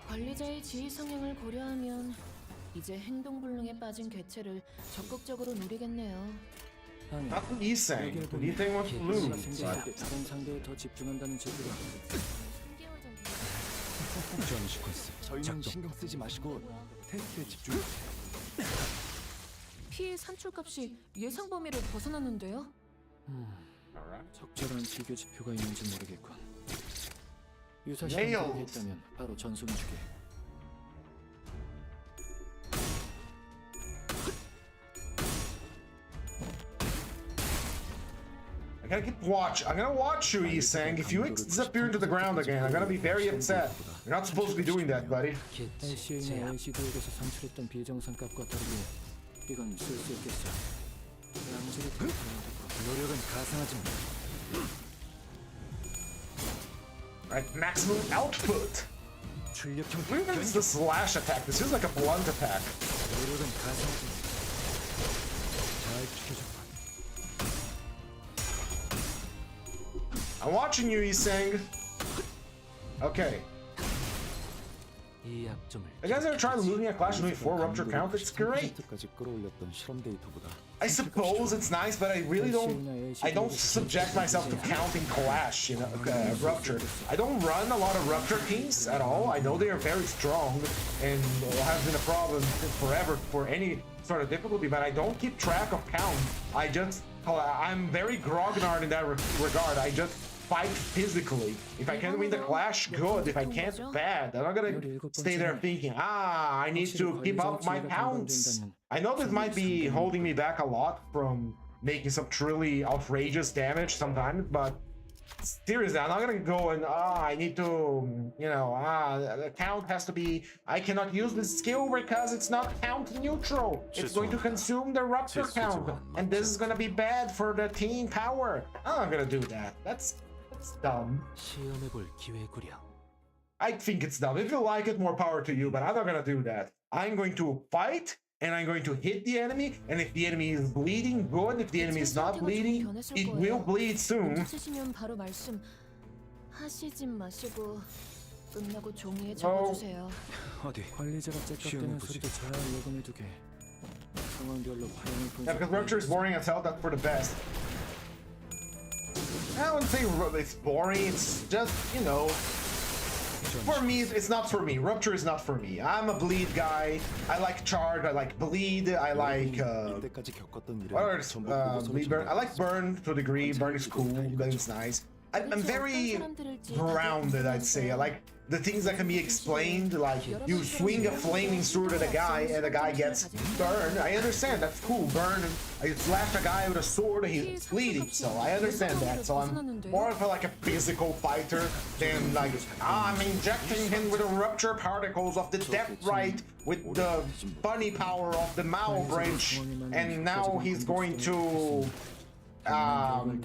관리자의 지휘 성향을 고려하면 이제 행동불능에 빠진 개체를 적극적으로 노리겠네요. 아니, Not what he's saying. What do you think wants to lose? 생각할 때 다른 상대에 더 집중한다는 제도가 3개월 전부터 전 시퀀스 저희는 작동. 신경 쓰지 마시고 테스트에 집중. 피해 산출값이 예상 범위를 벗어났는데요? 적절한 비교 지표가 있는지 모르겠군. 유사시 Nailed. 한다고 했다면 바로 전송해주게. I gotta keep watch. I'm gonna watch you, Isang. If you disappear into the ground again, I'm gonna be very upset. You're not supposed to be doing that, buddy. LCE나 LCD에게서 산출했던 비정상 값과 다르게 이건 쓸 수 있겠어. 양질의 노력은 가상하지만 Right, maximum output. 출력형 Even it's the slash attack. This is like a blunt attack. 노력은 가상하지만 잘 지켜줘. I'm watching you, Isang. Okay. 이 약점을 You guys ever tried looting at Clash of 24 Rupture Count? It's great. 까지 끌어올렸던 실험 데이터보다 I suppose it's nice, but I really don't subject myself to counting Clash, you know, Rupture. I don't run a lot of Rupture teams at all. I know they are very strong and have been a problem forever for any sort of difficulty, but I don't keep track of count. I'm very grognard in that regard. I just fight physically. If I can win the clash, good. If I can't, bad. I'm not gonna stay there thinking, I need to keep up my counts. I know this might be holding me back a lot from making some truly outrageous damage sometimes, but seriously, I'm not gonna go and I need to, the count has to be, I cannot use this skill because it's not count neutral. It's going to consume the rupture count, and this is gonna be bad for the team power. I'm not gonna do that. That's dumb. 시험해볼 기회구려. I think it's dumb. If you like it, more power to you, but I'm not gonna do that. I'm going to fight, and I'm going to hit the enemy, and if the enemy is bleeding, good. If the enemy is not bleeding, it will bleed soon. 치시면 바로 말씀하시지 마시고 끝나고 종이에 적어주세요. 어디? 관리자가 째깍대는 소리도 잘 녹음해두게. 상황별로 화형을 Yeah, because Rupture is boring as hell, that's for the best. I wouldn't say it's boring, it's just, for me, it's not for me. Rupture is not for me. I'm a bleed guy. I like charge, I like bleed, I like, 이때까지 겪었던 일은 what are 전부 bleed burn? I like burn to a degree, burn is cool, burn is nice. I'm very grounded, I'd say. I like the things that can be explained, like you swing a flaming sword at a guy and the guy gets burned. I understand, that's cool. Burn, I slash a guy with a sword and he's bleeding, so I understand that. So I'm more of a physical fighter than like, I'm injecting him with the rupture particles of the depth right with the bunny power of the Mao branch, and now he's going to I'm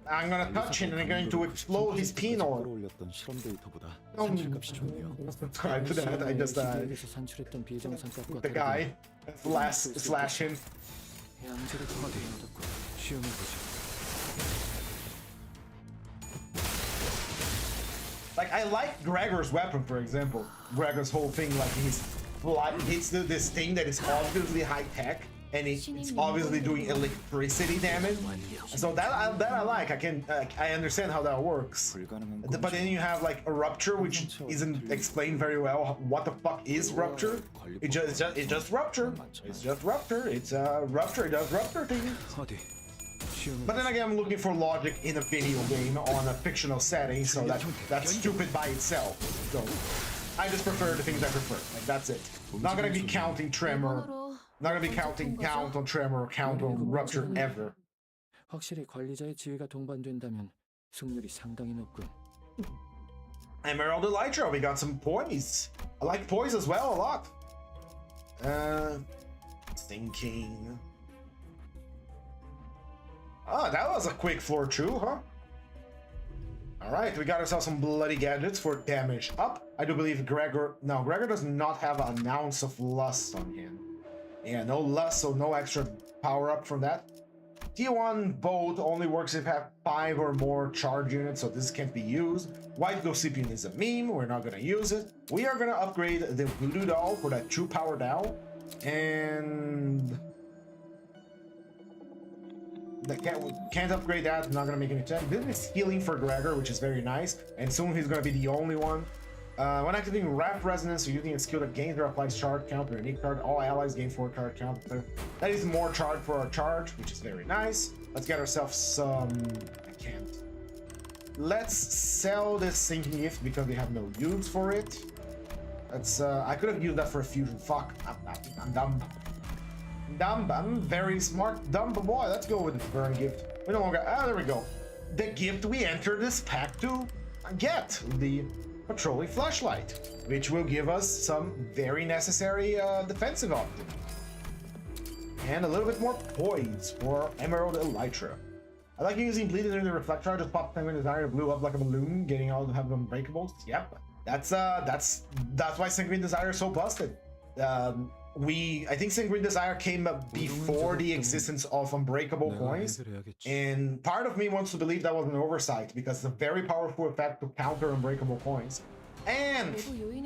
gonna touch him and I'm going to explode his penile. 끌어올렸던 실험 데이터보다 Don't 산출값이 좋네요. subscribe to that. I just LCD에게서 산출했던 비정상 값과 the guy slash him. 양질의 어디 얻었고 시험해보지. Like I like Gregor's weapon, for example. Gregor's whole thing, like hits this thing that is obviously high tech. And it's obviously doing electricity damage, so that I like. I understand how that works. But then you have like a rupture, which isn't explained very well. What the fuck is rupture? It's just rupture. It's just rupture. It's rupture. It does rupture things. 어디? But then again, I'm looking for logic in a video game on a fictional setting, so that's stupid by itself. So I just prefer the things I prefer. Like that's it. Not gonna be counting tremor. Not gonna be counting count on tremor or count on rupture ever. 확실히 관리자의 지위가 동반된다면 승률이 상당히 높군. Emerald Elytra, we got some poise. I like poise as well a lot. Thinking. Oh, that was a quick floor 2, huh? Alright, we got ourselves some bloody gadgets for damage up. I do believe Gregor... No, Gregor does not have an ounce of lust on him. Yeah, no lust, so no extra power up from that. T1 boat only works if you have 5 or more charge units, so this can't be used. White Gossipian is a meme, we're not gonna use it. We are gonna upgrade the Voodoo Doll for that 2 power down. And... we can't upgrade that, not gonna make any sense. This is healing for Gregor, which is very nice, and soon he's gonna be the only one. When activating Wrath Resonance or using a skill that gains or applies charge count or unique card, all allies gain 4 card count. That is more charge for our charge, which is very nice. Let's get ourselves some... I can't. Let's sell this Sinking Gift because we have no use for it. That's I could have used that for a fusion. Fuck, I'm dumb. I'm very smart, dumb boy. Let's go with the Burn Gift. We no longer... there we go. The gift we enter this pack to get. The Patrolling Flashlight, which will give us some very necessary defensive optic. And a little bit more poise for Emerald Elytra. I like using Bleed during the Reflector, just pop Sanguine Desire, blew up like a balloon, getting all to have unbreakables. Yep, that's why Sanguine Desire is so busted. I think Sanguine Desire came up before the existence of unbreakable coins, and part of me wants to believe that was an oversight because it's a very powerful effect to counter unbreakable coins. And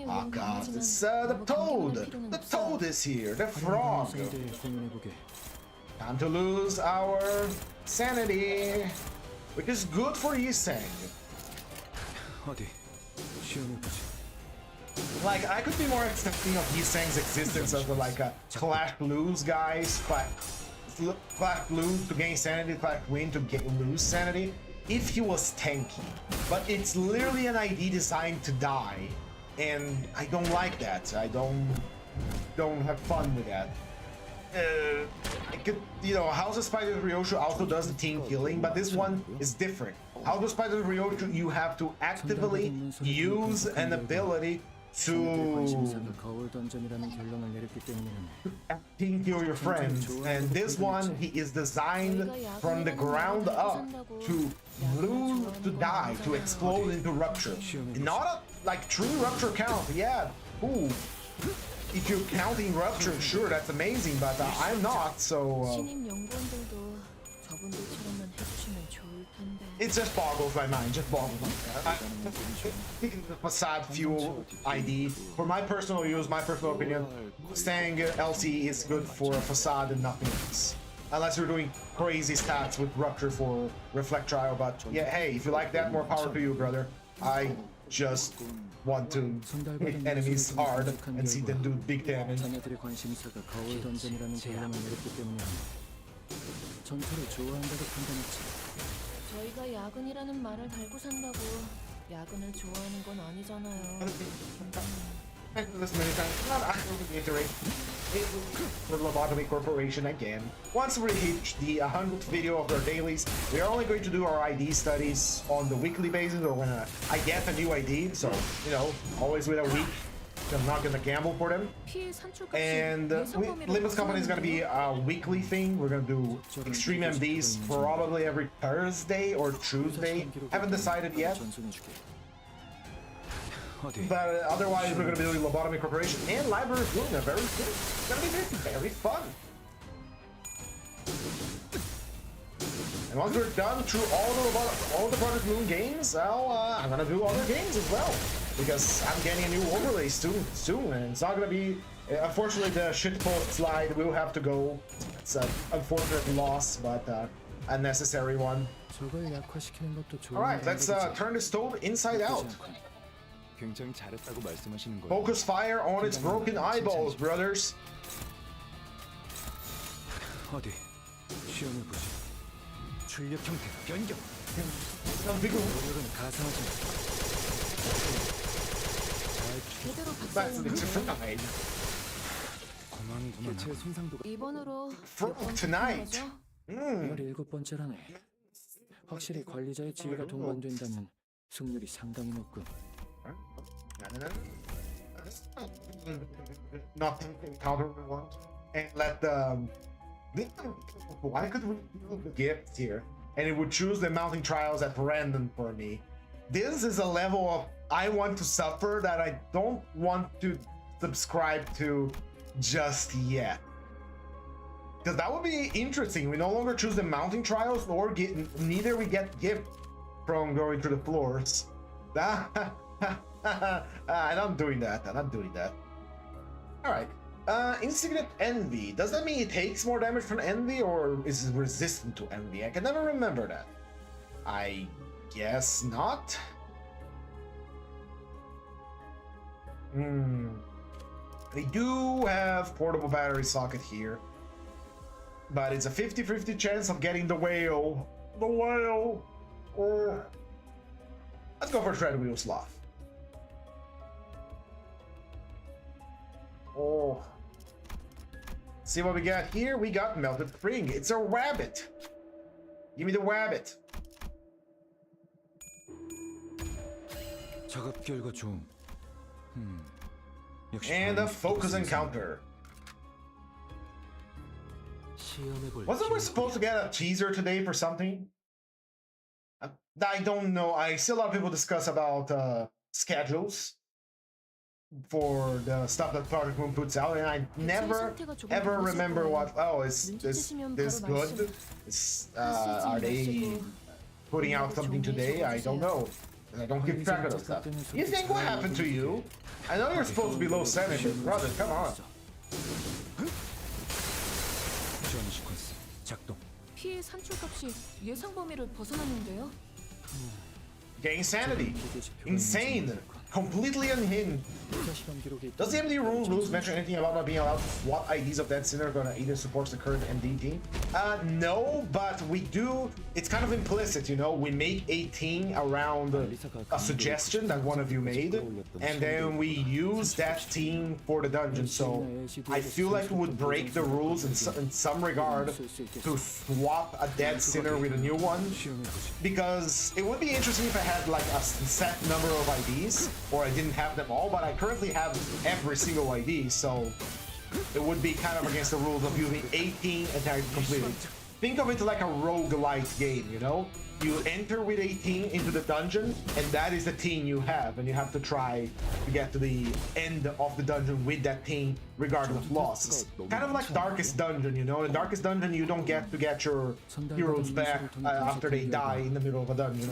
oh god, it's the toad! The toad is here, the frog! Time to lose our sanity, which is good for Yiseng. Like, I could be more accepting of Yiseng's existence as like a Clash Blues guy, Clash Blues to gain sanity, Clash Win to lose sanity, if he was tanky. But it's literally an ID designed to die, and I don't like that. I don't have fun with that. I could, you know, House of Spiders Ryoshu also does the team killing, but this one is different. House of Spiders Ryoshu, you have to actively use an ability to team kill your friends, and this one he is designed from the ground up to lose, to die, to explode into rupture. Not a like true rupture count, yeah. Ooh, if you're counting rupture, sure, that's amazing, but I'm not, so it just boggles my mind, just boggles my mind. I think it's the facade fuel ID. For my personal use, my personal opinion, saying LCE is good for a facade and nothing else. Unless you're doing crazy stats with Rupture for Reflect Trial, but yeah, hey, if you like that, more power to you, brother. I just want to hit enemies hard and see them do big damage. 저희가 야근이라는 말을 달고 산다고 야근을 좋아하는 건 아니잖아요. The Lobotomy Corporation again. Once we hit the 100th video of our dailies, we are only going to do our ID studies on the weekly basis, or when I get a new ID, so, you know, always with a week. I'm not gonna gamble for them. And Limbus Company is gonna be a weekly thing. We're gonna do Extreme MDs probably every Thursday or Tuesday. Haven't decided yet. But otherwise, we're gonna be doing Lobotomy Corporation and Library of Luna very soon. It's gonna be very fun. And once we're done through all the Project Moon games, I'm gonna do other games as well. Because I'm getting a new overlay soon, and it's not gonna be... unfortunately, the shitpost slide will have to go. It's an unfortunate loss, but a necessary one. Alright, let's turn this toad inside out. Focus fire on its broken eyeballs, brothers. 이번으로 tonight. 17번째라네. 확실히 관리자의 지위가 동반된다면 승률이 상당히 높군. Not encounter one and let the why could we do the gifts here and it would choose the mounting trials at random for me. this is a level of I want to suffer that I don't want to subscribe to just yet. Because that would be interesting. We no longer choose the mounting trials, nor neither we get gift from going through the floors. I'm not doing that. I'm not doing that. All right. Insignificant envy. Does that mean it takes more damage from envy, or is it resistant to envy? I can never remember that. I guess not. We do have portable battery socket here, but it's a 50-50 chance of getting the whale. The whale. Let's go for treadwheel sloth. Oh. See what we got here? We got melted spring. It's a rabbit. Give me the rabbit. 작업 결과 좀. And a focus encounter. Wasn't we supposed to get a teaser today for something? I don't know. I see a lot of people discuss about schedules for the stuff that Project Moon puts out, and I never ever remember what. Oh, is this good? Are they putting out something today? I don't know. I don't keep track of those stuff. You think what happened to you? I know you're supposed to be low sanity, brother. Come on. 피해 산출값이 예상 범위를 벗어났는데요. Getting sanity. Insane. Completely unhinged. Does the MD rules mention anything about not being allowed to swap IDs of dead sinner gonna either supports the current MD team? No, but we do. It's kind of implicit, you know. We make a team around a suggestion that one of you made, and then we use that team for the dungeon. So I feel like it would break the rules in some regard to swap a dead sinner with a new one, because it would be interesting if I had like a set number of IDs, or I didn't have them all, but I currently have every single ID, so it would be kind of against the rules of using 18 entirely completely. Think of it like a roguelite game, you know? You enter with 18 into the dungeon, and that is the team you have, and you have to try to get to the end of the dungeon with that team, regardless of losses. Kind of like Darkest Dungeon, you know? In Darkest Dungeon, you don't get to get your heroes back after they die in the middle of a dungeon.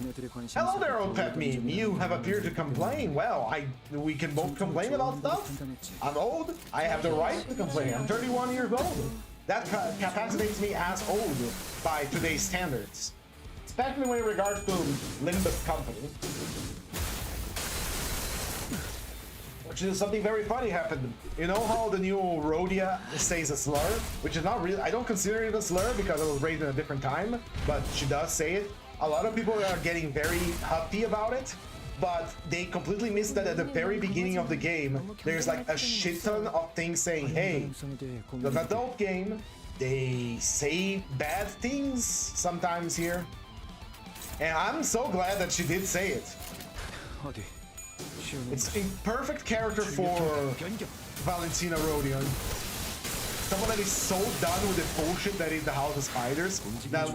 Hello there, old pet meme. You have appeared to complain. Well, we can both complain about stuff. I'm old. I have the right to complain. I'm 31 years old. That capacitates me as old by today's standards. Especially when in regards to Limbus company. Which is something very funny happened. You know how the new Rhodia says a slur? Which is not really, I don't consider it a slur because it was raised in a different time, but she does say it. A lot of people are getting very huffy about it, but they completely missed that at the very beginning of the game, there's like a shit ton of things saying, hey, it's an adult game, they say bad things sometimes here. And I'm so glad that she did say it. It's a perfect character for Valentina Rodion. Someone that is so done with the bullshit that is the House of Spiders, that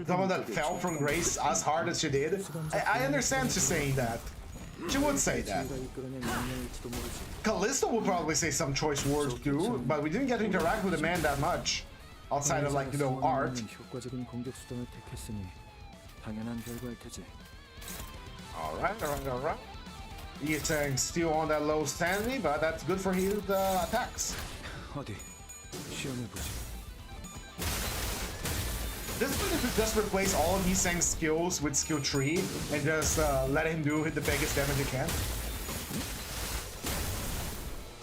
someone that fell from grace as hard as she did. I understand she's saying that. She would say that. Callisto would probably say some choice words too, but we didn't get to interact with the man that much. Outside of, like, you know, art. Alright. He's saying still on that low sanity, but that's good for his attacks. This is if we just replace all of Yiseng's skills with skill 3 and just let him do the biggest damage he can.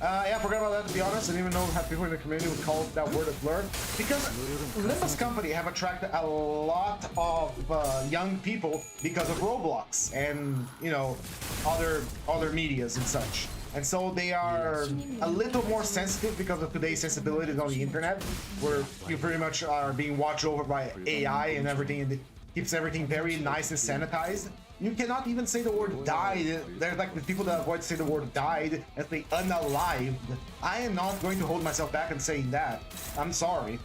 Yeah, I forgot about that, to be honest. I didn't even know how people in the community would call that word a blur. Because Limbus Company have attracted a lot of young people because of Roblox and, you know, other medias and such. And so they are a little more sensitive because of today's sensibilities on the internet, where you pretty much are being watched over by AI and everything, and it keeps everything very nice and sanitized. You cannot even say the word died. There's like the people that avoid to say the word died and say unalived. I am not going to hold myself back and saying that. I'm sorry.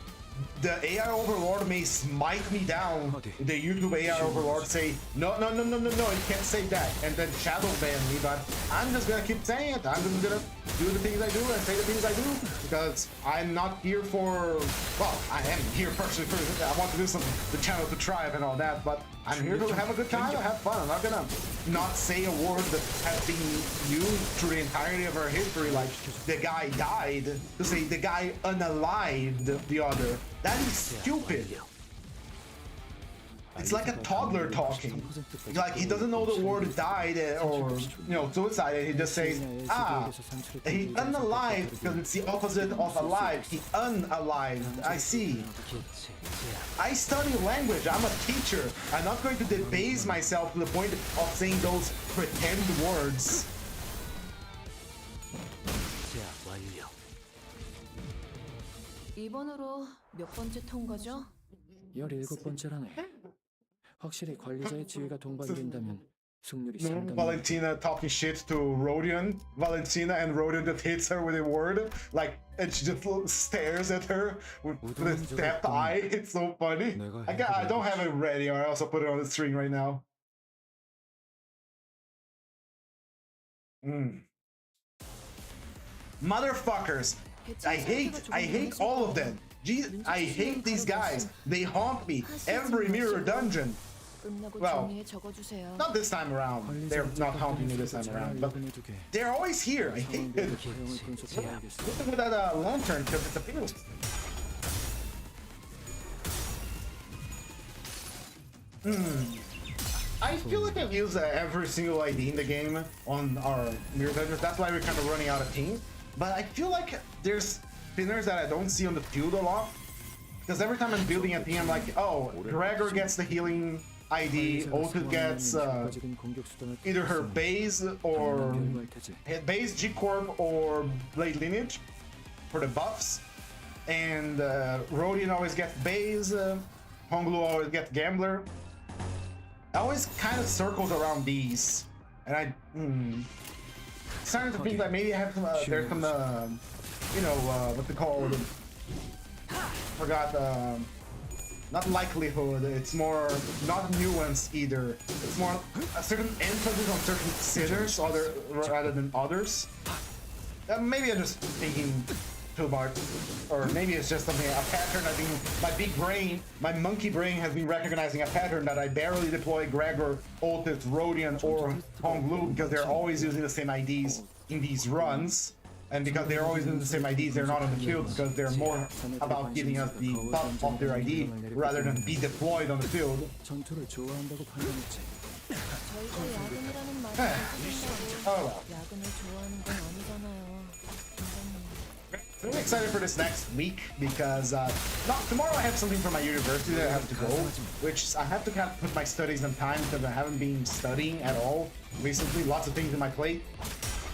the AI overlord may smite me down. The YouTube AI overlord say, no, you can't say that, and then shadow ban me, but I'm just gonna keep saying it. I'm just gonna do the things I do and say the things I do, because I'm not here for, well, I am here personally for, I want to do something, the channel to thrive and all that, but I'm here to have a good time and have fun. I'm not gonna not say a word that has been used through the entirety of our history, like the guy died, to say the guy unalived the other. That is stupid. It's like a toddler talking. Like, he doesn't know the word died or, you know, suicide, and he just says, ah, he unalived, because it's the opposite of alive. He unalived. I see. I study language. I'm a teacher. I'm not going to debase myself to the point of saying those pretend words. 이번으로 몇 번째 통과죠? 17번째라네. 확실히 관리자의 지위가 동반된다면 승률이 상당히 Valentina talking shit to Rodion. Valentina, and Rodion just hits her with a word, like, and she just stares at her with a stabbed eye. It's so funny. I don't have it ready, or I also put it on the screen right now. Motherfuckers. I hate all of them. Jesus, I hate these guys. They haunt me every mirror dungeon. Well, not this time around. They're not haunting me this time around, but they're always here. I hate it. Look at that lantern, because it's a field. I feel like I've used every single ID in the game on our mirror dungeons. That's why we're kind of running out of teams. But I feel like there's spinners that I don't see on the field a lot. Because every time I'm building a team, I'm like, oh, Gregor gets the healing ID, Otis gets either her base or base, G-Corp, or Blade Lineage for the buffs. And Rodion always gets base, Honglu always gets Gambler. It always kind of circles around these. And I... starting to think that maybe I have some, there's some, you know, what's it called? Forgot, not likelihood, it's more, not nuance either. It's more a certain emphasis on certain sinners rather than others. Maybe I'm just thinking too much, or maybe it's just something, a pattern. I think my big brain, my monkey brain has been recognizing a pattern that I barely deploy Gregor, Otis, Rodion, or Honglu, because they're always using the same IDs in these runs. And because they're always using the same IDs, they're not on the field, because they're more about giving us the buff of their ID rather than be deployed on the field. Oh well. I'm excited for this next week because tomorrow I have something for my university that I have to go, which I have to kind of put my studies on time because I haven't been studying at all recently. Lots of things in my plate.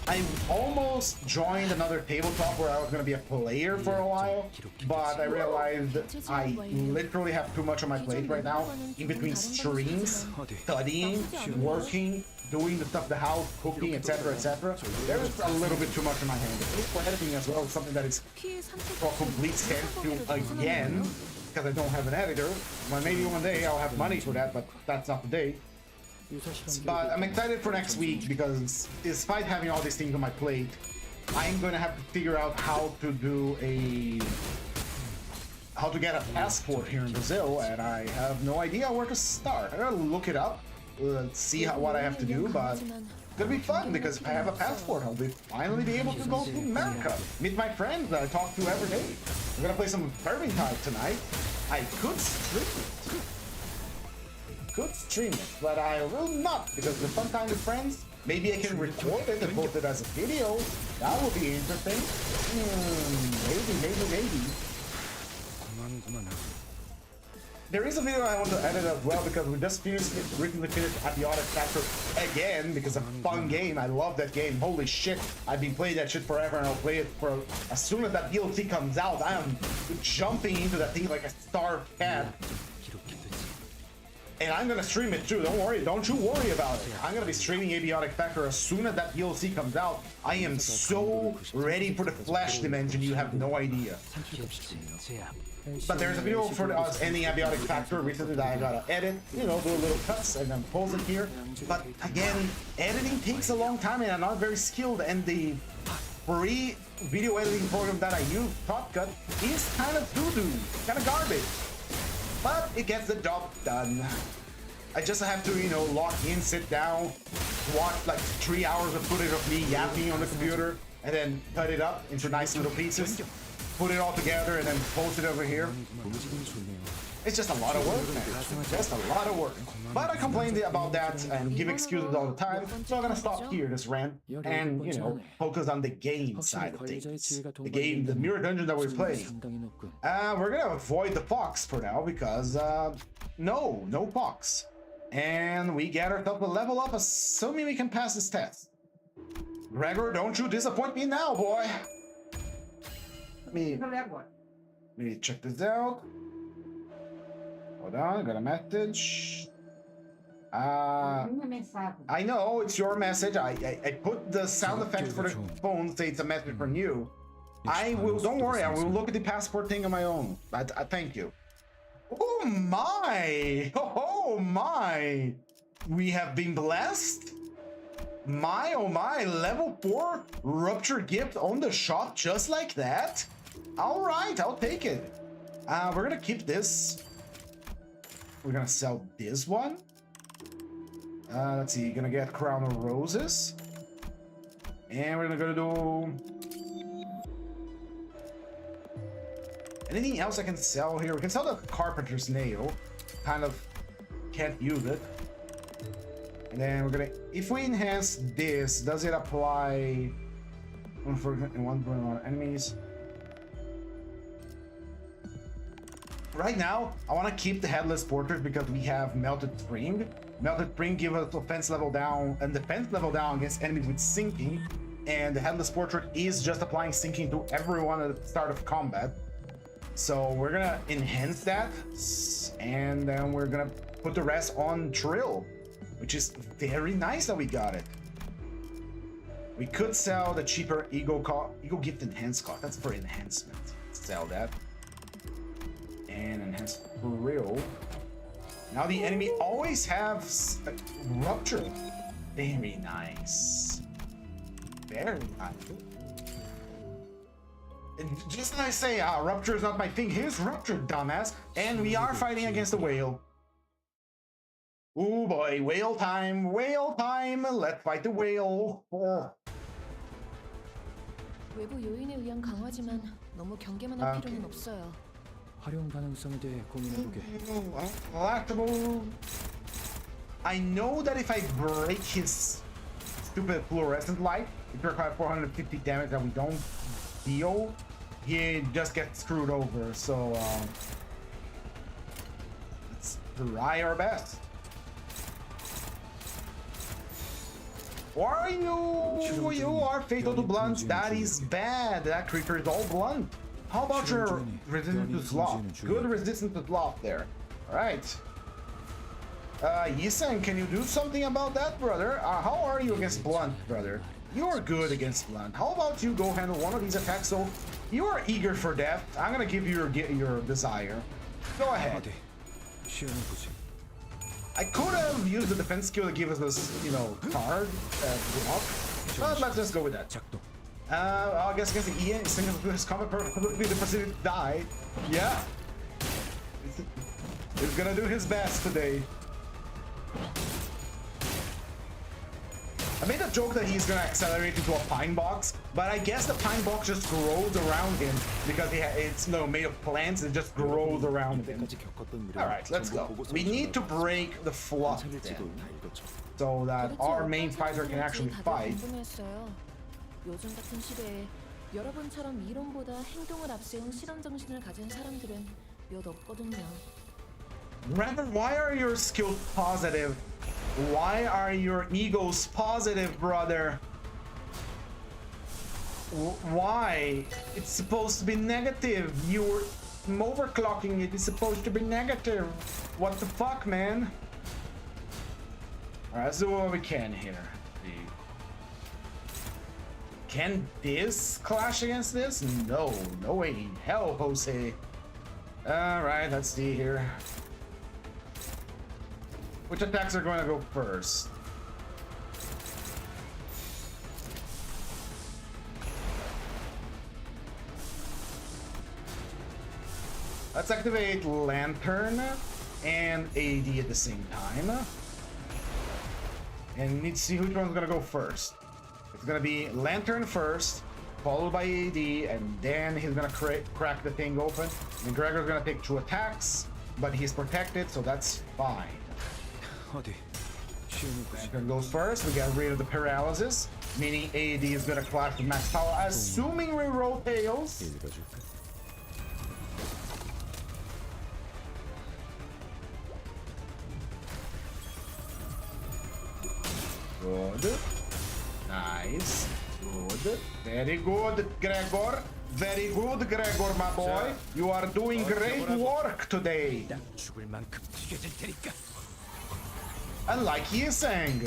I almost joined another tabletop where I was going to be a player for a while, but I realized I literally have too much on my plate right now, in between streams, studying, working, doing the stuff, the house, cooking, etc., etc. There's a little bit too much in my hand. For editing as well, something that is for complete standstill again, because I don't have an editor. Well, maybe one day I'll have money for that, but that's not the day. But I'm excited for next week because despite having all these things on my plate, I'm going to have to figure out how to get a passport here in Brazil, and I have no idea where to start. I gotta look it up, see what I have to do, but it's gonna be fun because if I have a passport, I'll finally be able to go to America, meet my friends that I talk to every day. I'm gonna play some Vermintide tonight. I could stream it, but I will not because the fun time with friends. Maybe I can record it and post it as a video. That would be interesting. Maybe. There is a video I want to edit as well because we just recently finished Idiotic Chapter again because it's a fun game. I love that game. Holy shit. I've been playing that shit forever and I'll play it for as soon as that DLC comes out. I am jumping into that thing like a starved cat. And I'm gonna stream it too, don't worry, don't you worry about it. I'm gonna be streaming Abiotic Factor as soon as that DLC comes out. I am so ready for the Flash Dimension, you have no idea. But there's a video for us ending Abiotic Factor recently that I gotta edit, you know, do a little cuts and then post it here. But again, editing takes a long time and I'm not very skilled, and the free video editing program that I use, Top Cut, is kind of doo-doo, kind of garbage. But it gets the job done. I just have to, you know, log in, sit down, watch like 3 hours of footage of me yapping on the computer, and then cut it up into nice little pieces, put it all together, and then post it over here. It's just a lot of work, man. Just a lot of work. But I complained about that and give excuses all the time, so I'm gonna stop here, this rant, and, you know, focus on the game side of things. The game, the mirror dungeon that we're playing. We're gonna avoid the fox for now, because, no fox. And we get ourselves a level up, assuming we can pass this test. Gregor, don't you disappoint me now, boy. Let me check this out. Hold on, I got a message. I know it's your message. I put the sound effects for the phone, say it's a message from you. I will, don't worry, I will look at the passport thing on my own. I thank you. Oh my! Oh my! We have been blessed? My oh my, level 4 rupture gift on the shop just like that? Alright, I'll take it. We're gonna keep this. We're gonna sell this one. Let's see, gonna get Crown of Roses. And we're gonna do... anything else I can sell here? We can sell the Carpenter's Nail. Kind of can't use it. And then we're gonna... if we enhance this, does it apply... one enemies? Right now, I want to keep the Headless Portrait because we have Melted Spring. Melted Spring gives us offense level down and defense level down against enemies with sinking. And the Headless Portrait is just applying sinking to everyone at the start of combat. So we're gonna enhance that, and then we're gonna put the rest on Trill, which is very nice that we got it. We could sell the cheaper Ego Gift Enhanced cost. That's for enhancement. Sell that. And enhance Trill. Now the enemy always has Rupture. Very nice. Very nice. And just like I say, Rupture is not my thing. Here's Rupture, dumbass. And we are fighting against the whale. Oh boy, whale time, whale time. Let's fight the whale. 외부 요인에 의한 강화지만 너무 경계만 할 필요는 없어요. 활용 가능성에 대해 고민해보게. I know that if I break his stupid fluorescent light, it requires 450 damage that we don't deal. He just gets screwed over. So let's try our best. Why are you? You are fatal to blunts. That is bad. That creature is all blunt. How about your resistance to sloth? Good resistance to sloth there. Alright. Yisan, can you do something about that, brother? How are you against blunt, brother? You're good against blunt. How about you go handle one of these attacks? So you are eager for death. I'm gonna give you your desire. Go ahead. I could have used the defense skill to give us this, you know, card block, but let's just go with that. I guess against the Ian, his combat perfectly the facility died. Yeah. He's gonna do his best today. I made a joke that he's gonna accelerate into a pine box, but I guess the pine box just grows around him because it's made of plants. It just grows around him. All right, let's go. We need to break the fluff then, so that our main fighter can actually fight. 요즘 같은 시대에 여러분처럼 이론보다 행동을 앞세운 실험 정신을 가진 사람들은 몇 없거든요. Rather, why are your skills positive? Why are your egos positive, brother? Why? It's supposed to be negative. You're overclocking it. It's supposed to be negative. What the fuck, man? Alright, let's do what we can here. Can this clash against this? No, no way. Hell, Jose. Alright, let's see here. Which attacks are going to go first? Let's activate Lantern and AD at the same time. And need to see which one's gonna go first. It's gonna be Lantern first, followed by AD, and then he's gonna crack the thing open. And Gregor's gonna take 2 attacks, but he's protected, so that's fine. Lantern goes first, we get rid of the paralysis, meaning AD is gonna clash with max power, assuming we roll tails. Good. Nice. Good. Very good, Gregor. Very good, Gregor, my boy. You are doing great work today. And like he is saying.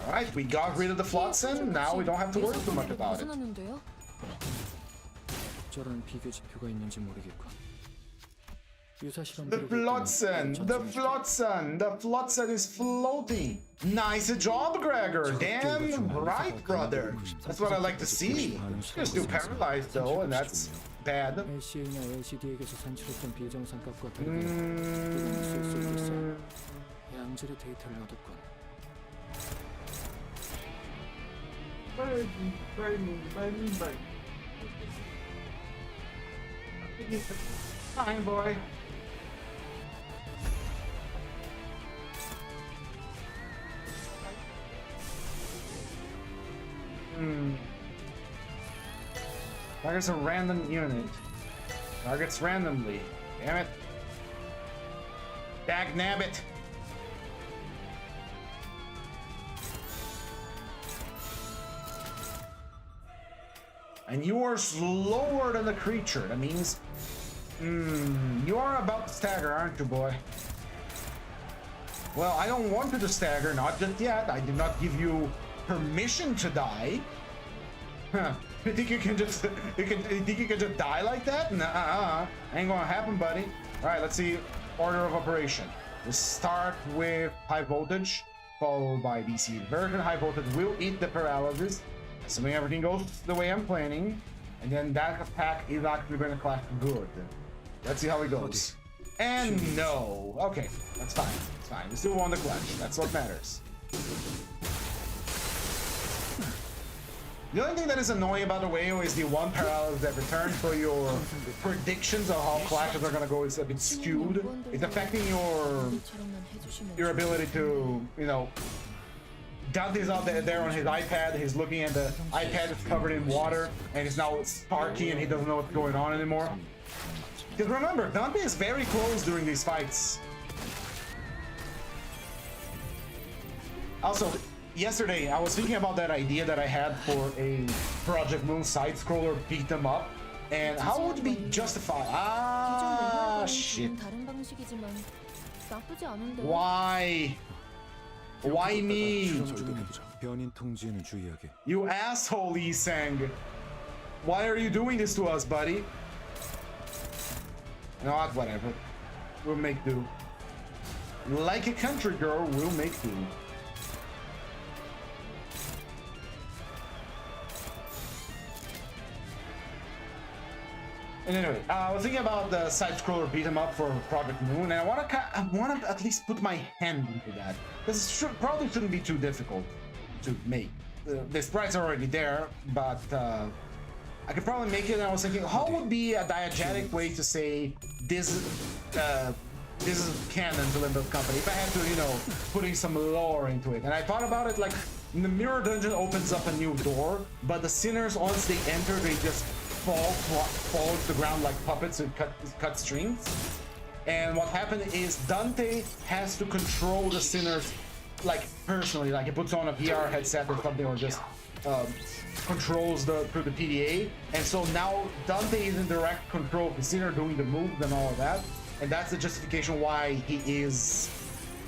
Alright, we got rid of the Flotsam. Now we don't have to worry too much about it. The Flotsam is floating. Nice job, Gregor. Damn right, brother. That's what I like to see. You're still paralyzed though, and that's bad. LCE나 산출했던 비정상값과 다르게 양질의 데이터를 얻었군. Fine, boy. Targets a random unit. Targets randomly. Damn it. Dag nabbit. And you are slower than the creature. That means you are about to stagger, aren't you, boy? Well, I don't want you to stagger, not just yet. I did not give you permission to die. Huh. You think you can just die like that? Nah, ain't gonna happen, buddy. All right, let's see order of operation. We start with high voltage, followed by DC inversion. High voltage will eat the paralysis, assuming everything goes the way I'm planning, and then that attack is actually going to clash good. Let's see how it goes. And no. Okay, that's fine. It's fine. We still won the clutch. That's what matters. The only thing that is annoying about the whale is the 1 paralysis that returns, so your predictions of how clashes are gonna go is a bit skewed. It's affecting your ability to, you know, Dante's out there on his iPad, he's looking at the iPad is covered in water, and it's now sparky and he doesn't know what's going on anymore. Because remember, Dante is very close during these fights. Also, yesterday, I was thinking about that idea that I had for a Project Moon side-scroller beat them up, and how would it be justified? Ah, shit. Why? Why me? You asshole, Lee Sang. Why are you doing this to us, buddy? You know what, whatever. We'll make do. Like a country girl, we'll make do. And anyway, I was thinking about the side-scroller beat 'em up for Project Moon, and I want to at least put my hand into that, because it probably shouldn't be too difficult to make. The sprites are already there, but I could probably make it. And I was thinking, how would be a diegetic way to say this is canon to Limbus Company if I had to, you know, putting some lore into it. And I thought about it like the mirror dungeon opens up a new door, but the sinners, once they enter, they just fall to the ground like puppets and cut strings. And what happened is Dante has to control the sinners like personally, like he puts on a VR headset or something, or just controls through the PDA, and so now Dante is in direct control because they're doing the moves and all of that, and that's the justification why he is,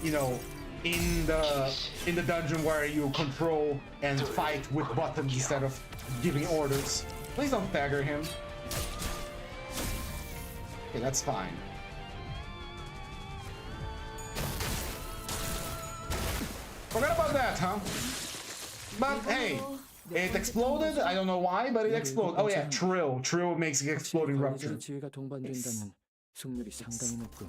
you know, in the dungeon where you control and fight with buttons instead of giving orders. Please don't stagger him. Okay, that's fine. Forgot about that, huh? But hey, it exploded. I don't know why, but it exploded. Oh yeah, Trill. Trill makes an exploding rupture. 지혜가 동반된다면 승률이 상당히 높고.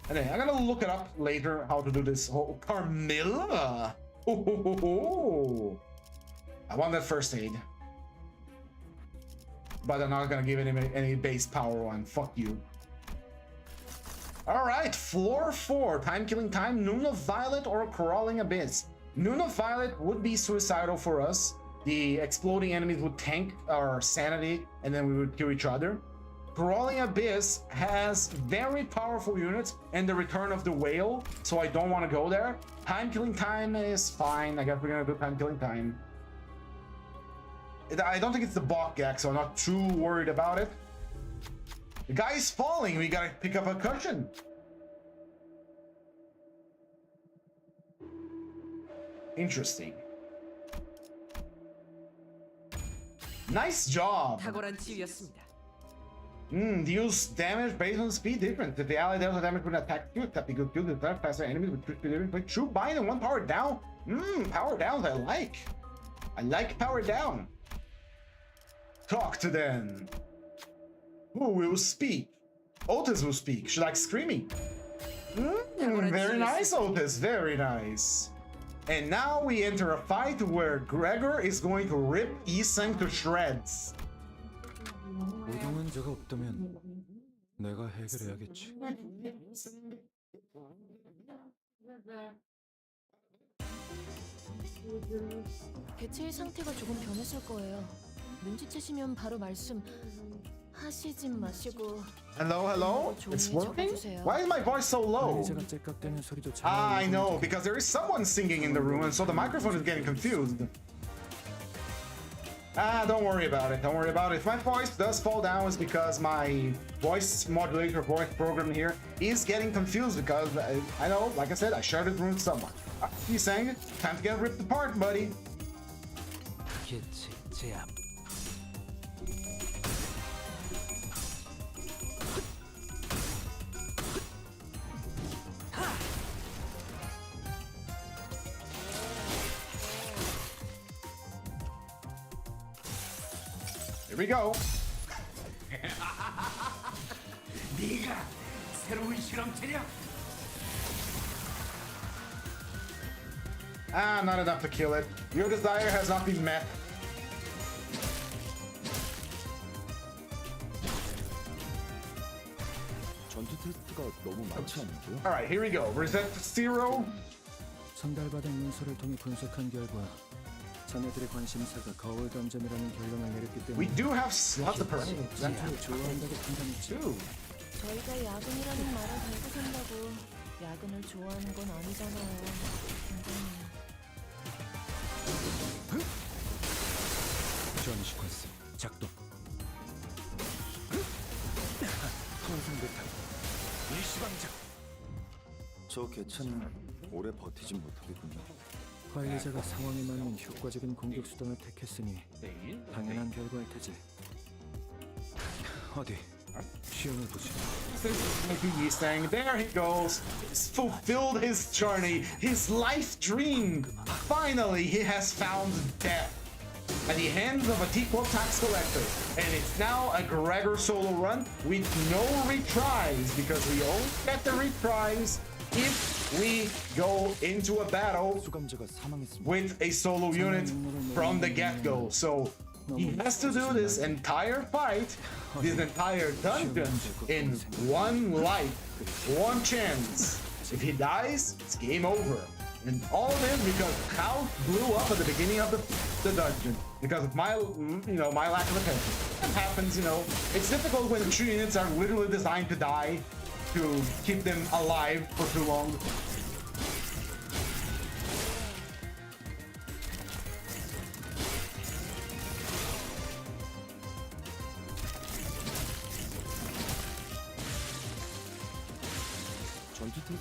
Anyway, I'm gonna look it up later how to do this whole Carmilla. Oh. I want that first aid, but I'm not gonna give any base power one. Fuck you. All right, floor 4, time killing time, Noon of Violet or Crawling Abyss. Noon of Violet would be suicidal for us. The exploding enemies would tank our sanity and then we would kill each other. Crawling Abyss has very powerful units and the return of the whale, so I don't want to go there. Time killing time is fine. I guess we're gonna do time killing time. I don't think it's the Bokgak, so I'm not too worried about it. The guy is falling. We gotta pick up a cushion. Interesting. Nice job. Deals damage based on speed difference. If the ally deals damage when attack you, tap the good kill the attack faster enemies with true speed difference. Like true bind and 1 power down. Power downs I like. I like power down. Talk to them. Who will speak? Otis will speak. She likes screaming. Very nice, Otis. Very nice. And now we enter a fight where Gregor is going to rip Isang to shreds. 오동은 제가 없다면 내가 해결해야겠지. 개체의 상태가 조금 변했을 거예요. 눈치채시면 바로 말씀하시지 마시고. Hello? It's working? Why is my voice so low? 제가 째깍대는 소리도 잘 I know, because there is someone singing in the room, and so the microphone is getting confused. Don't worry about it. Don't worry about it. If my voice does fall down, it's because my voice modulator, voice program here is getting confused because I know, like I said, I shared it with someone. You sang it? Time to get ripped apart, buddy. 개체 제압. Here we go. 네가 새로운 실험체냐? Not enough to kill it. Your desire has not been met. 전투 테스트가 너무 많지 않냐고요? All right, here we go. Reset to 0. 전달받은 문서를 통해 분석한 결과 자네들의 관심사가 거울 던전이라는 결론을 내렸기 때문에 We do have lots of parameters. 전투를 좋아한다고 판단했지. 저희가 야근이라는 말을 달고 산다고 야근을 좋아하는 건 아니잖아요. 굉장히. 지원 시퀀스 작동. 통상대탄 일시방작. 저 개체는 오래 버티진 못하겠군요. 관리자가 상황에 맞는 효과적인 공격 수단을 택했으니 당연한 결과일 테지. 어디 시험을 보지. He's saying, there he goes. He's fulfilled his journey, his life dream. Finally, he has found death at the hands of a T-Quote tax collector. And it's now a Gregor solo run with no retries, because we only get the retries if we go into a battle 수감자가 사망했습니다. with a solo unit from the get-go. So he has to do this entire fight, this entire dungeon, in one life, one chance. If he dies, it's game over. And all of this because House blew up at the beginning of the dungeon because of my, my lack of attention. That happens, It's difficult when 2 units are literally designed to die, to keep them alive for too long.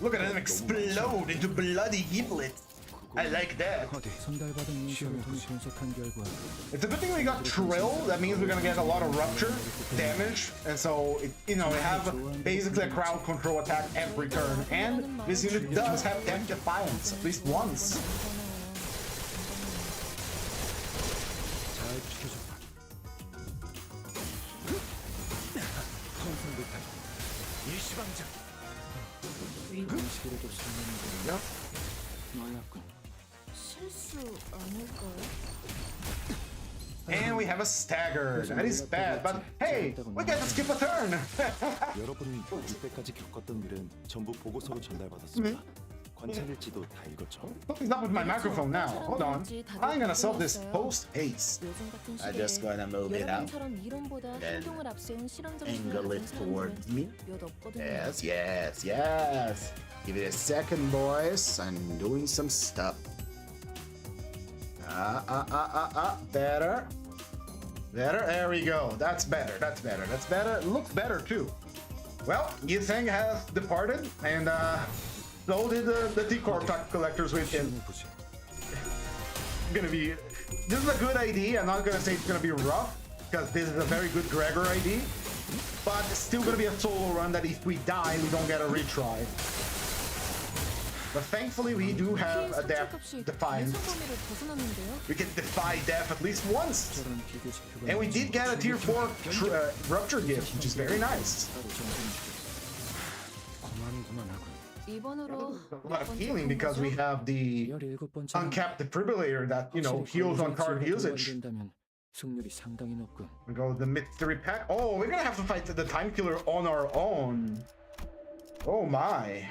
Look at him explode into bloody giblets. I like that. 전달받은 인식을 통해 분석한 결과 It's a good thing we got Trill. That means we're gonna get a lot of rupture damage, and so we have basically a crowd control attack every turn. And this unit does have Death Defiance at least once. 잘 지켜줬다. 일시방장. 인식이라도 설명해 너였군. 실수 아닐까요? And we have a stagger. That is bad, but hey, we get to skip a turn. 여러분이 이때까지 겪었던 일은 전부 보고서로 전달받았습니다. 관찰일지도 다 읽었죠. Something's up with my microphone now. Hold on. I'm gonna solve this post haste. 요즘 같은 I just 시대에 gonna move it out. 여러분처럼 이론보다 Then 행동을 앞세운 실험 Angle 정신을 it 가진 towards 사람들은 me. 몇 없거든요. Yes, yes, yes. Give it a second, boys. I'm doing some stuff. Better. Better. There we go. That's better. That's better. That's better. Looks better too. Well, Yitheng has departed, and so did the decor collectors with him. Gonna be. This is a good ID. I'm not gonna say it's gonna be rough because this is a very good Gregor ID, but it's still gonna be a solo run that if we die, we don't get a retry. But thankfully, we do have a death defiance. We can defy death at least once. And we did get a tier 4 rupture gift, which is very nice. 이번으로 A lot of healing because we have the uncapped defibrillator that, heals on card usage. 승률이 상당히 높군. We go with the mystery pack. Oh, we're gonna have to fight the time killer on our own. Oh my.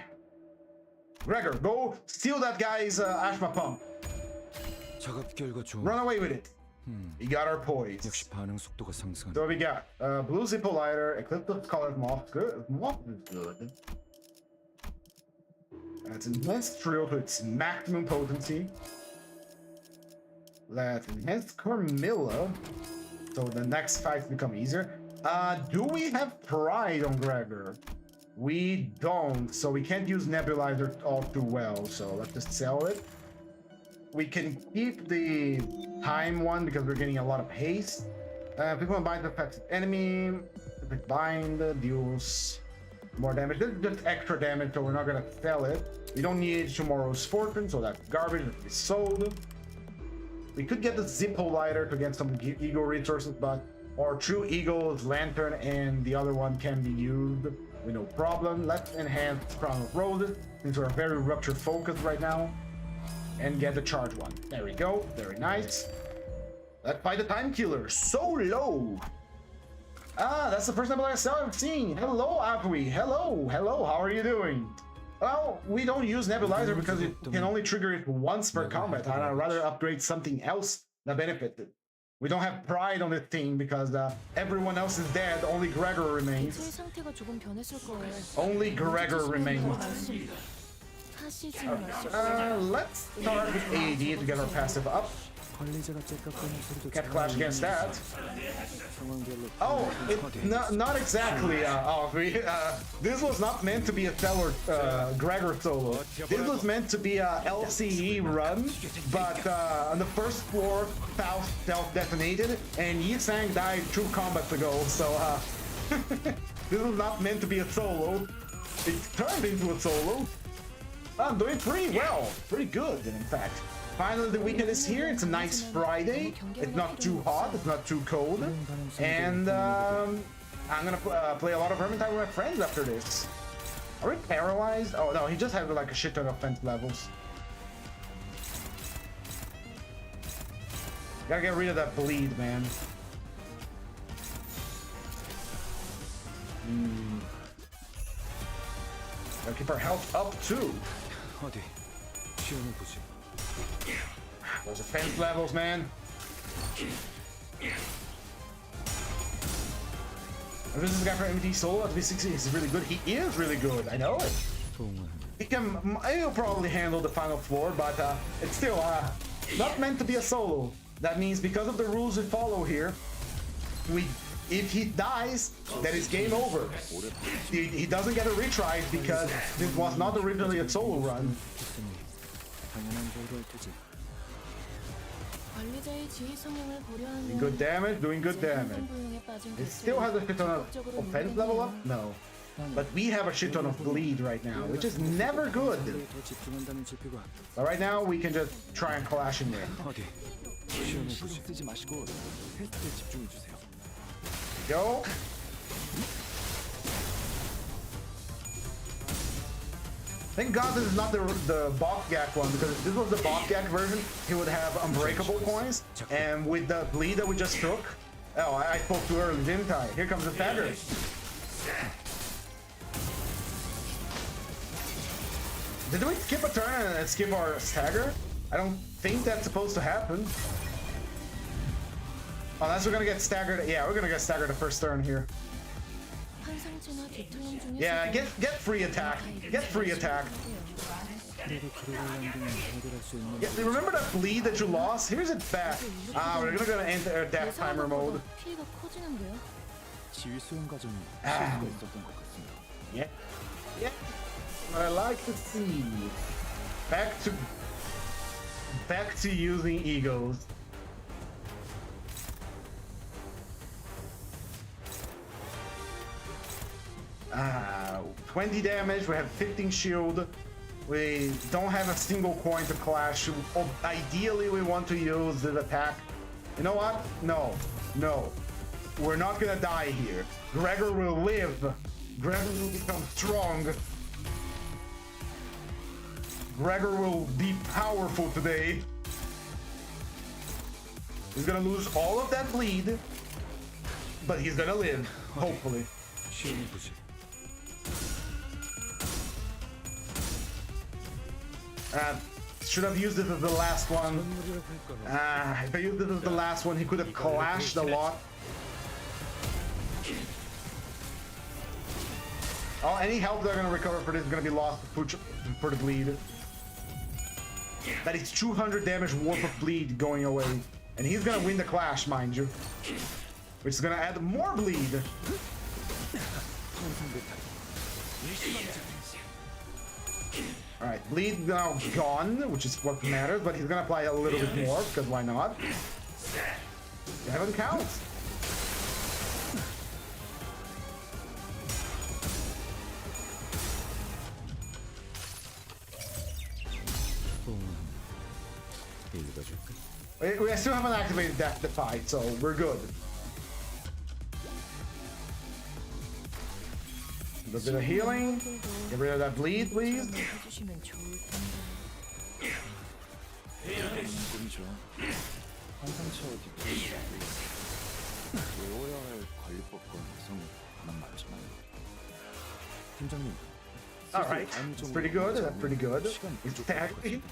Gregor, go steal that guy's asthma pump. 작업 결과 좋은. Run away with it. We got our poise. 역시 반응 속도가 상승한. So we got blue Zippo lighter, Eclipse of Colored Moth. Good. Moth is good. That's enhanced Trill to its maximum potency. Let's enhance Carmilla, so the next fights become easier. Do we have Pride on Gregor? We don't, so we can't use Nebulizer all too well, so let's just sell it. We can keep the time one because we're getting a lot of haste. People bind the affected enemy. Bind deals more damage. This is just extra damage, so we're not gonna sell it. We don't need tomorrow's fortune, so that's garbage that we sold. We could get the Zippo lighter to get some Eagle resources, but our True Eagle's lantern and the other one can be used with no problem. Let's enhance Crown of Roses since we're very rupture focused right now, and get the charge one. There we go. Very nice. Let's fight the time killer. So low. That's the first nebulizer I've seen. Hello, Apui. Hello. How are you doing? Well, we don't use nebulizer because it can only trigger it once per combat, and I'd rather upgrade something else that benefited. We don't have pride on this team because everyone else is dead. Only Gregor remains. Only Gregor remains. Let's start with AD to get our passive up. Can't clash against that. Oh, not exactly. This was not meant to be a Stellar Gregor solo. This was meant to be a LCE run, but on the first floor, Faust self-detonated, and Yi Sang died 2 combats ago, so this was not meant to be a solo. It turned into a solo. I'm doing pretty well. Pretty good, in fact. Finally, the weekend is here. It's a nice Friday. It's not too hot. It's not too cold. And I'm gonna play a lot of Vermintide with my friends after this. Are we paralyzed? Oh no, he just had like a shit ton of offense levels. Gotta get rid of that bleed, man. Gotta keep our health up too. 어디 시험을 보지. Those offense levels, man. This is the guy from MD Solo at V60. He's really good. He is really good. I know it. He'll probably handle the final floor, but it's still not meant to be a solo. That means because of the rules we follow here, we If he dies, then it's game over. He doesn't get a retry because this was not originally a solo run. 당연한 결과일 테지. 관리자의 지휘 성향을 고려하면 Good damage, doing good damage. 불능에 빠진 It still has a shit ton of offense level up? No. But we have a shit ton of bleed right now, which is never good. 더 집중한다는 지표가 But right now, we can just try and clash in there. 어디? 신경 쓰지 마시고 테스트에 집중해 주세요. Go. Thank God this is not the Bokgak one, because if this was the Bokgak version, he would have unbreakable coins, and with the bleed that we just took... Oh, I spoke too early, didn't I? Here comes the stagger. Did we skip a turn and skip our stagger? I don't think that's supposed to happen. Unless we're gonna get staggered. Yeah, we're gonna get staggered the first turn here. Yeah, get free attack. Get free attack. Yeah, remember that bleed that you lost? Here's it back. We're gonna enter death timer mode. 지휘 수행 과정이 시험가 있었던 것 같습니다. Yeah. Yeah. What I like to see. Back to using egos. 20 damage, we have 15 shield. We don't have a single coin to clash. Ideally, we want to use the attack. You know what? No. We're not gonna die here. Gregor will live. Gregor will become strong. Gregor will be powerful today. He's gonna lose all of that bleed, but he's gonna live, hopefully. Should have used it as the last one. If I used it as the last one, he could have clashed a lot. Oh, any health they're gonna recover for this is gonna be lost for the bleed. That is 200 damage worth of bleed going away. And he's gonna win the clash, mind you. Which is gonna add more bleed. Alright, bleed now gone, which is what matters, but he's gonna apply a little bit more, because why not? 7 counts. We still haven't activated Death Defy, so we're good. A little bit of healing. Get rid of that bleed, please. 외워야 할 관리법과 구성이 하나는 많지만 팀장님. Alright, that's pretty good, that's pretty good. Exactly.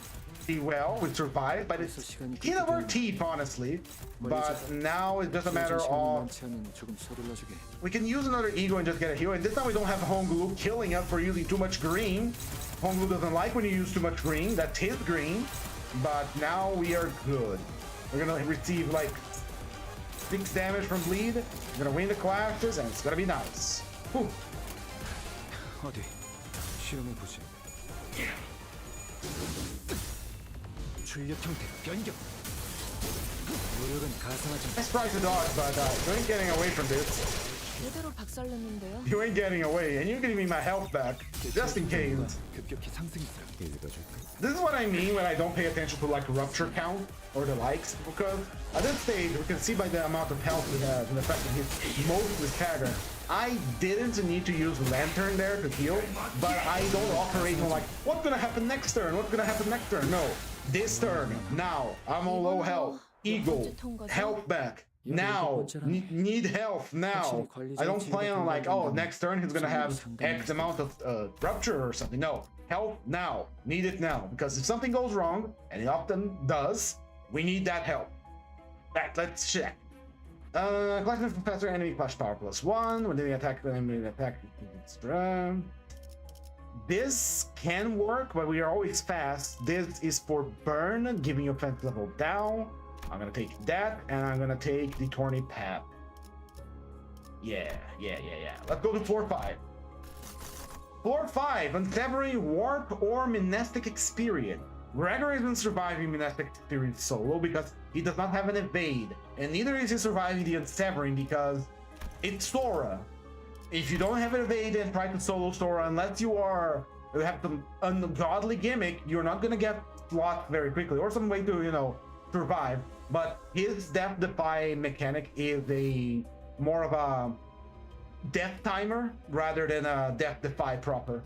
Well, we survived, but it's in our teeth, honestly. But now it's just a matter of we can use another ego and just get a heal. And this time we don't have Home Glue killing us for using too much green. Home Glue doesn't like when you use too much green. That's his green. But now we are good. We're gonna receive like 6 damage from bleed. We're gonna win the clashes, and it's gonna be nice. Whew. 어디 시험해 보지. 출력 형태 변경. 노력은 가상하지. Nice try to dodge, but you ain't getting away from this. 제대로 박살냈는데요. You ain't getting away, and you're giving me my health back, just in case. 급격히 상승했어요. This is what I mean when I don't pay attention to like rupture count or the likes, because at this stage we can see by the amount of health we have and the fact that he's mostly staggered. I didn't need to use Lantern there to heal, but I don't operate on like, what's gonna happen next turn? What's gonna happen next turn? No. This turn, now, I'm on low health. Eagle, health back. Now, need health now. I don't plan on like, oh, next turn he's gonna have X amount of rupture or something. No, help now. Need it now. Because if something goes wrong, and it often does, we need that help. Let's check. Collection of Professor enemy clash power +1. When they attack, this can work, but we are always fast. This is for burn, giving offense level down. I'm gonna take that, and I'm gonna take the Tourney Path. Yeah. Let's go to floor 5. Floor 5, Unsavory Warp or Monastic Experience. Gregor isn't surviving Monastic Experience solo because he does not have an evade, and neither is he surviving the Unsavoring because it's Sora. If you don't have an evade and try to solo Sora, unless you have some ungodly gimmick, you're not gonna get lost very quickly, or some way to, you know, survive. But his Death Defy mechanic is more of a death timer rather than a Death Defy proper.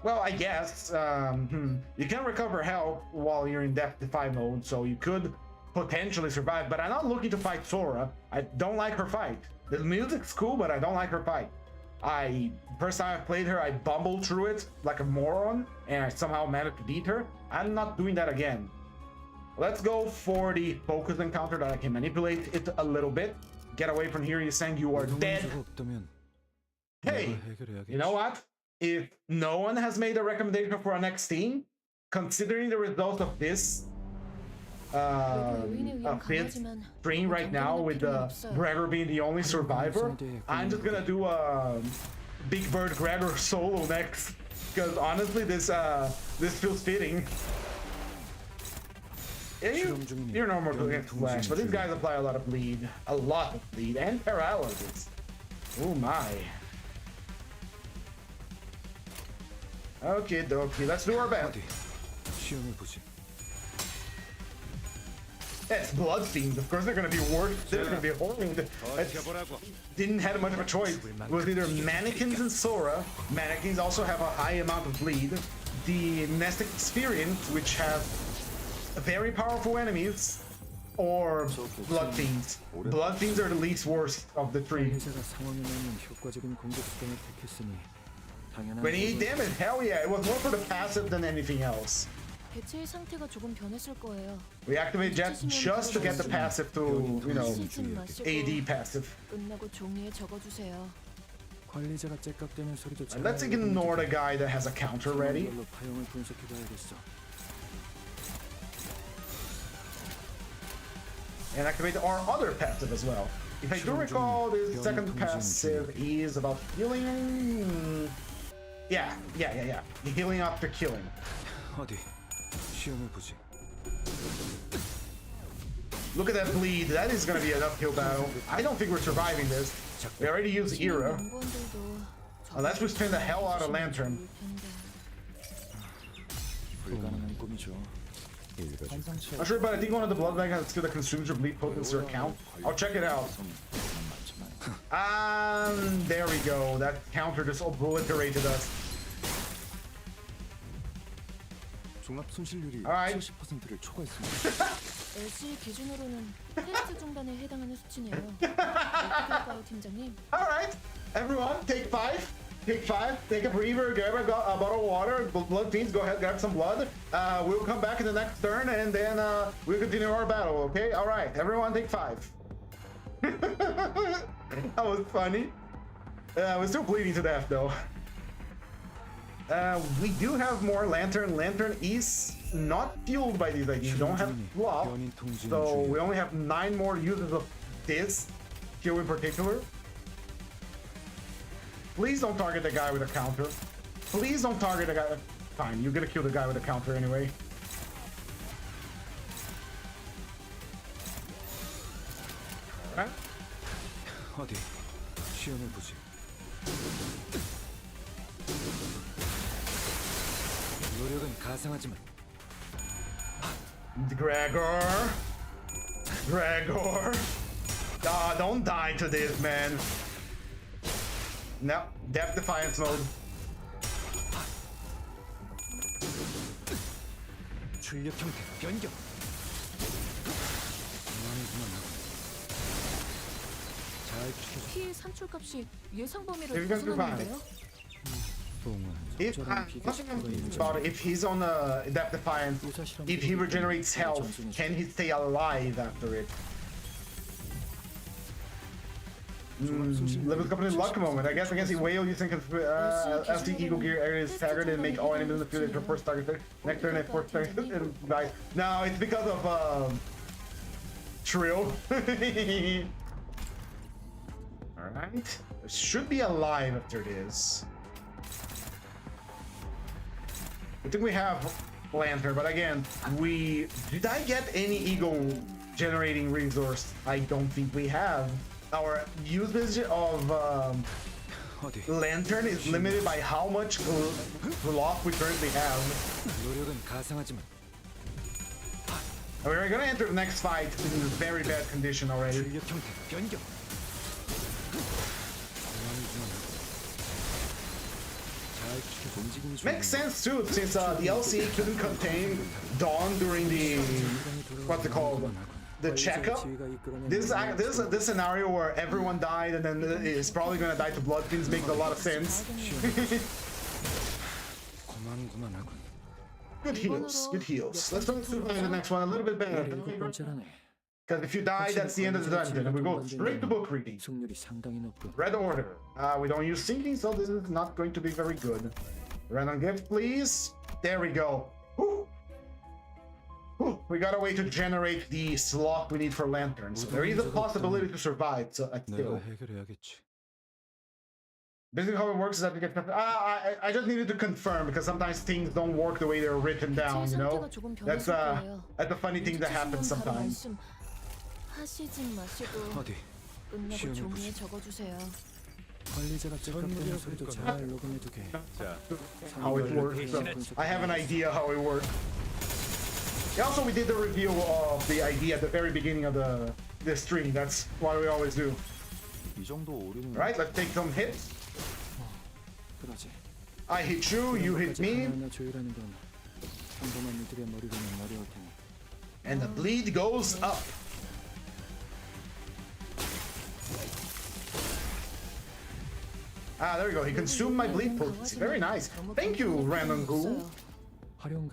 Well, I guess you can recover health while you're in Death Defy mode, so you could potentially survive. But I'm not looking to fight Sora. I don't like her fight. The music's cool, but I don't like her fight. First time I played her, I bumbled through it like a moron, and I somehow managed to beat her. I'm not doing that again. Let's go for the focus encounter that I can manipulate it a little bit. Get away from here, you saying you are dead. Hey, you know what? If no one has made a recommendation for our next team, considering the results of this stream right now with Gregor being the only survivor, I'm just gonna do a Big Bird Gregor solo next, because honestly this feels fitting. Yeah, you're normal against Flash, but these guys apply a lot of bleed. A lot of bleed and paralysis. Oh my. Okay, dokie, let's do our best. That's blood fiends. Of course, they're gonna be worse. They're gonna be horrible. Didn't have much of a choice. It was either mannequins and Sora. Mannequins also have a high amount of bleed. The Monastic Experience, which have very powerful enemies, or blood fiends. Blood fiends are the least worst of the three. 28 damage, hell yeah! It was more for the passive than anything else. 대체의 상태가 조금 변했을 거예요. We activate Jet just to get the passive to, you know, AD passive. 끝나고 종이에 적어주세요. 관리자가 째깍대는 소리도 And let's ignore the guy that has a counter ready. 파형을 분석해봐야겠어. And activate our other passive as well. If I do recall, the second passive is about healing. Yeah. Healing after killing. 어디 시험을 보지. Look at that bleed. That is gonna be an uphill battle. I don't think we're surviving this. We already used Era. Unless we spin the hell out of Lantern. 불가능한 꿈이죠. Not sure, but I think one of the blood bag has a skill that consumes your bleed potency or count. I'll check it out. There we go. That counter just obliterated us. 종합 손실률이 Alright. 70%를 초과했습니다. LCE 기준으로는 테스트 중단에 해당하는 수치네요. 어떻게 할까요, 팀장님? Alright, everyone, take 5. Take 5, take a breather, grab a bottle of water, blood fiends, go ahead, grab some blood. We'll come back in the next turn and then we'll continue our battle, okay? Alright, everyone take 5. That was funny. We're still bleeding to death though. We do have more Lantern. Lantern is not fueled by these ideas. You don't have fluff, so we only have 9 more uses of this skill in particular. Please don't target the guy with a counter. Please don't target the guy. Fine, you're gonna kill the guy with a counter anyway. Alright. 어디 시험을 보지. 노력은 가상하지만. Gregor. Ah, don't die to this, man. No, Death Defiance mode. 출력 형태 변경. 잘 지켜줘. 피해 산출값이 예상 범위를 If you can 벗어나는데요? If if he's on a Death Defiance, if he regenerates health, can he stay alive after it? Limbus company luck moment. I guess against the whale using LCE Eagle Gear area is staggered and make all enemies in the field your first target. Next turn, fourth target and die. No, it's because of Trill. Alright. It should be alive after this. I think we have Lantern, but again, did I get any ego generating resource? I don't think we have. Our usage of Lantern is limited by how much block we currently have. 노력은 가상하지만 We're gonna enter the next fight in very bad condition already. 출력 형태 변경. Makes sense too, since the LCE couldn't contain Dawn during the what's it called, the checkup. This scenario where everyone died and then is probably gonna die to blood fiends makes a lot of sense. Good heals, good heals. Let's go to the next one a little bit better. Because if you die, that's the end of the dungeon, and we go straight to book reading. 승률이 상당히 높고. Red order. We don't use sinking, so this is not going to be very good. Random gift, please. There we go. Whew. Whew. We got a way to generate the slot we need for lanterns. So there is a possibility to survive. So 내가 해결해야겠지. Basically, how it works is that you get. I just needed to confirm because sometimes things don't work the way they're written down. You know, that's the funny thing that happens sometimes. 하시진 마시고 어디? 끝나고 종이에 적어주세요. 관리자가 째깍대는 소리도 잘 녹음해두게. How it works. So I have an idea how it works. Also, we did the review of the idea at the very beginning of the stream. That's what we always do. 이 정도 오류는 Right? Let's take some hits. 그러지. I hit you, you hit me, 하나하나 조율하는 건 평범한 이들의 머리로는 어려울 테니. and the bleed goes up. There we go. He consumed my bleed potency. Very nice. Thank you, random ghoul.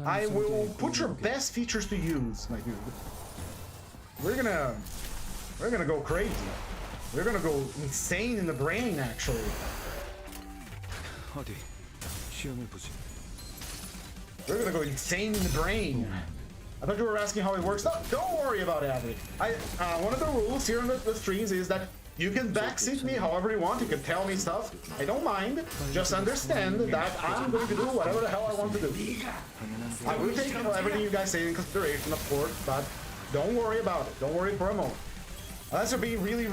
I will put your best features to use, my dude. We're gonna go crazy. We're gonna go insane in the brain, actually. 어디? 시험을 보지. We're gonna go insane in the brain. I thought you were asking how it works. No, don't worry about it. One of the rules here on the streams is that you can backseat me however you want. You can tell me stuff. I don't mind. Just understand that I'm going to do whatever the hell I want to do. I will take everything you guys say in consideration, of course, but don't worry about it. Don't worry for a moment. Unless you're being really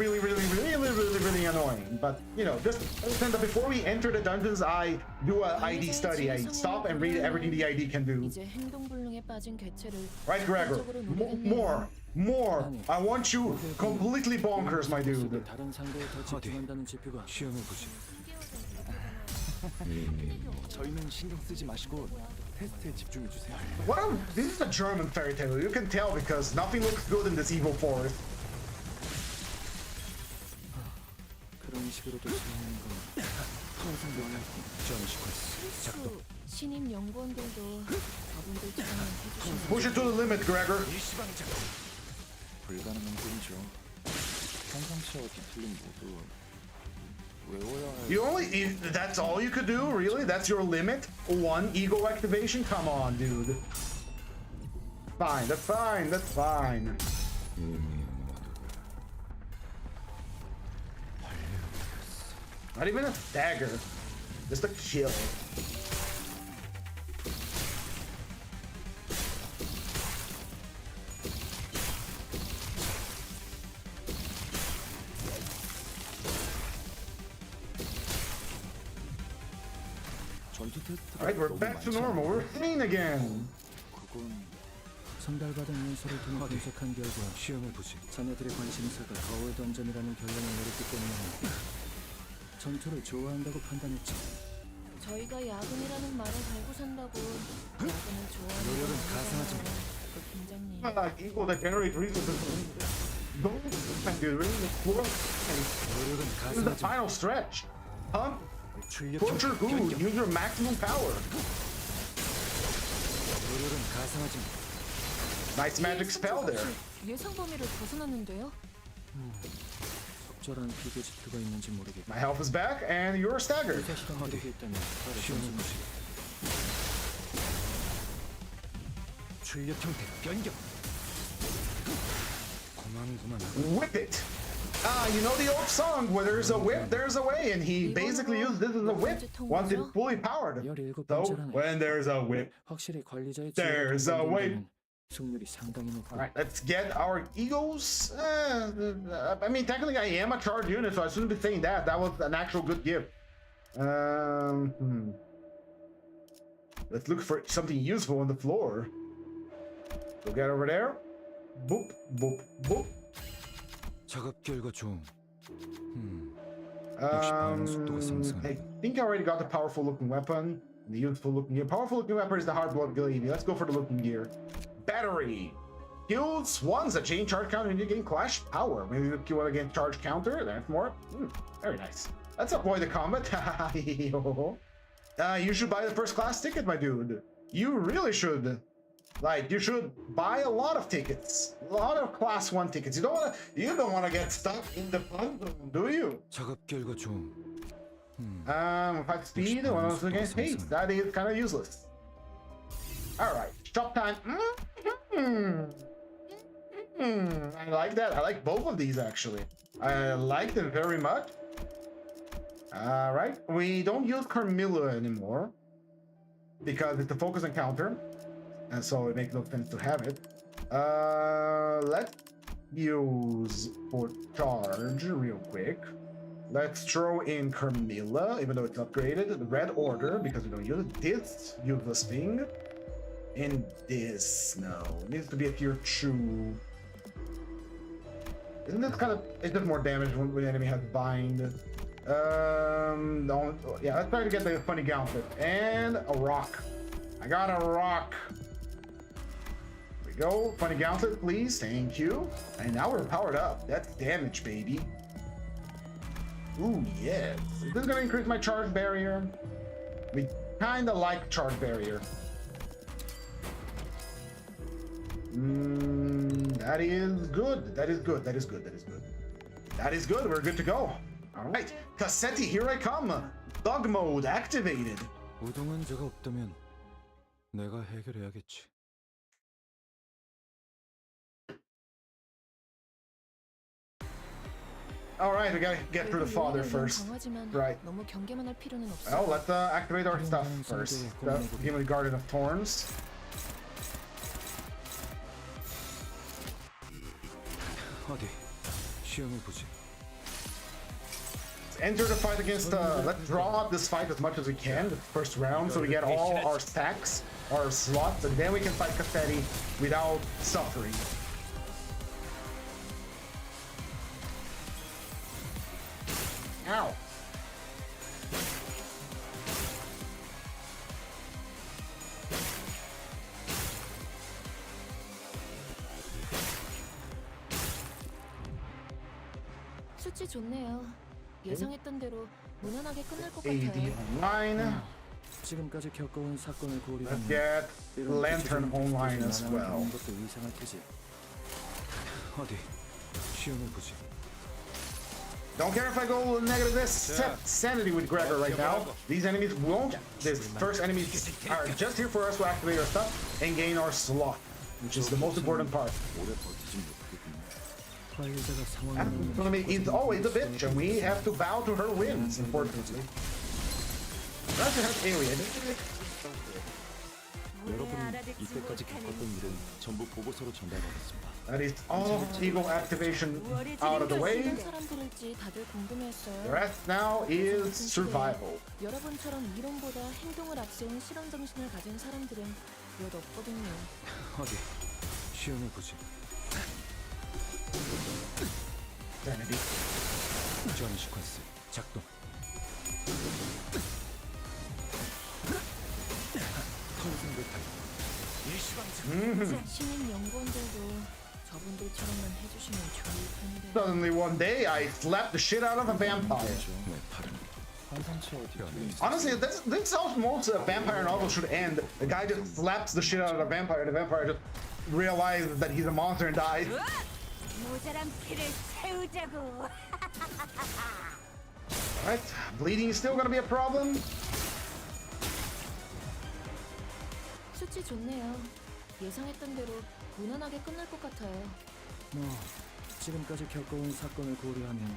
annoying. But, you know, just understand that before we enter the dungeons, I do an ID study. I stop and read everything the ID can do. 이제 행동불능에 빠진 개체를 Right, Gregor? More. I want you completely bonkers, my dude. 다른 상대에 더 집중한다는 지표가 시험을 보지. 저희는 신경 쓰지 마시고 테스트에 집중해 주세요. This is a German fairy tale. You can tell because nothing looks good in this evil forest. 그런 식으로도 시험하는 건 항상 명하고 실수 신임 연구원들도 저분들처럼 해주시면 Push it to the limit, Gregor. 불가능한 뿐이죠. 상상치와 뒤틀린 모두 외워야 할. That's all you could do? Really? That's your limit? One ego activation? Come on, dude. Fine, that's fine. Not even a dagger. Just a kill. 전투 테스트가 Alright, we're 너무 back to 많잖아요. normal. We're clean again. 그건 선달받은 문서를 통해 분석한 결과 시험을 보지. 자네들의 관심사가 거울 던전이라는 결론을 내렸기 때문에 전투를 좋아한다고 판단했지. 저희가 야근이라는 말을 달고 산다고 야근을 좋아하는 노력은 가상하지 마. 그 팀장님 Ego that generate resources. Don't dude. This 노력은 is the 가상하지 마. final stretch. Pump, 출력 put your goo, use your maximum power. 노력은 가상하지 마. Nice magic spell there. 예상 범위를 벗어났는데요? 적절한 비교 지표가 있는지 모르겠고. My health is back, and you're staggered. 실험 기록이 있다면 바로 시험을 보지. 출력 형태 변경. 고만고만하고. Whip it. You know the old song where there's a whip, there's a way, and he basically used this as a whip once it's fully powered. So when there's a whip, 확실히 관리자의 there's a way. 승률이 상당히 높고. All right, let's get our egos. I mean, technically, I am a charge unit, so I shouldn't be saying that. That was an actual good gift. Let's look for something useful on the floor. So get over there. Boop, boop, boop. 작업 결과 좀. I think I already got the powerful looking weapon, the useful looking gear. Powerful looking weapon is the hard blood glaive. Let's go for the looking gear. Battery. Kills once a chain charge counter and you gain clash power. Maybe you kill against charge counter. That's more. Very nice. Let's avoid the combat. You should buy the first class ticket, my dude. You really should. Like, you should buy a lot of tickets, a lot of class 1 tickets. You don't want to get stuck in the bundle, do you? 작업 결과 좀. 5 speed, one else against haste. That is kind of useless. All right, shop time. I like that. I like both of these actually. I like them very much. All right, we don't use Carmilla anymore because it's a focus encounter. And so it makes no sense to have it. Let's use for charge real quick. Let's throw in Carmilla, even though it's upgraded. The Red Order, because we don't use it. This useless thing. And this, no. It needs to be a tier 2. Isn't this kind of... It's just more damage when the enemy has bind. Yeah, let's try to get the funny gauntlet. And a rock. I got a rock. Go, funny gauntlet, please. Thank you. And now we're powered up. That's damage, baby. Ooh, yes. Is this gonna increase my charge barrier? We kinda like charge barrier. That is good. That is good. That is good. That is good. That is good. We're good to go. All right, Cassetti, here I come. Bug mode activated. 우동은 제가 없다면 내가 해결해야겠지. All right, we gotta get through the father first. Right. Oh, let's activate our stuff first. Give me the Garden of Thorns. 어디 시험을 보지. Let's enter the fight against. Let's draw out this fight as much as we can. The first round, so we get all our stacks, our slots, and then we can fight Cassetti without suffering. Ow. 수치 좋네요. 예상했던 대로 무난하게 끝날 것 AD 같아요. online. 지금까지 겪어온 사건을 Let's 고려하면 get Lantern online as well. 것도 이상할 테지. 어디 시험을 보지. Don't care if I go negative this sanity with Gregor right now. These enemies won't. This first enemies are just here for us to activate our stuff and gain our slot, which is the most important part. Enemy is always a bitch, and we have to bow to her whims, unfortunately. Russia has alien. 여러분이 이때까지 겪었던 일은 전부 보고서로 전달받았습니다. That is all ego activation out of the way. The rest now is survival. 여러분처럼 이론보다 행동을 앞세운 실험 정신을 가진 사람들은 몇 없거든요. 어디 시험을 보지. Sanity. 지원 시퀀스 작동. 신인 연구원들도 저분들처럼만 해주시면 좋을 텐데. Suddenly one day I slapped the shit out of a vampire. Honestly, this is how most vampire novels should end. The guy just slaps the shit out of the vampire, the vampire just realizes that he's a monster and dies. Alright, bleeding is still gonna be a problem. 수치 좋네요. 예상했던 대로 무난하게 끝날 것 같아요. 지금까지 겪어온 사건을 고려하면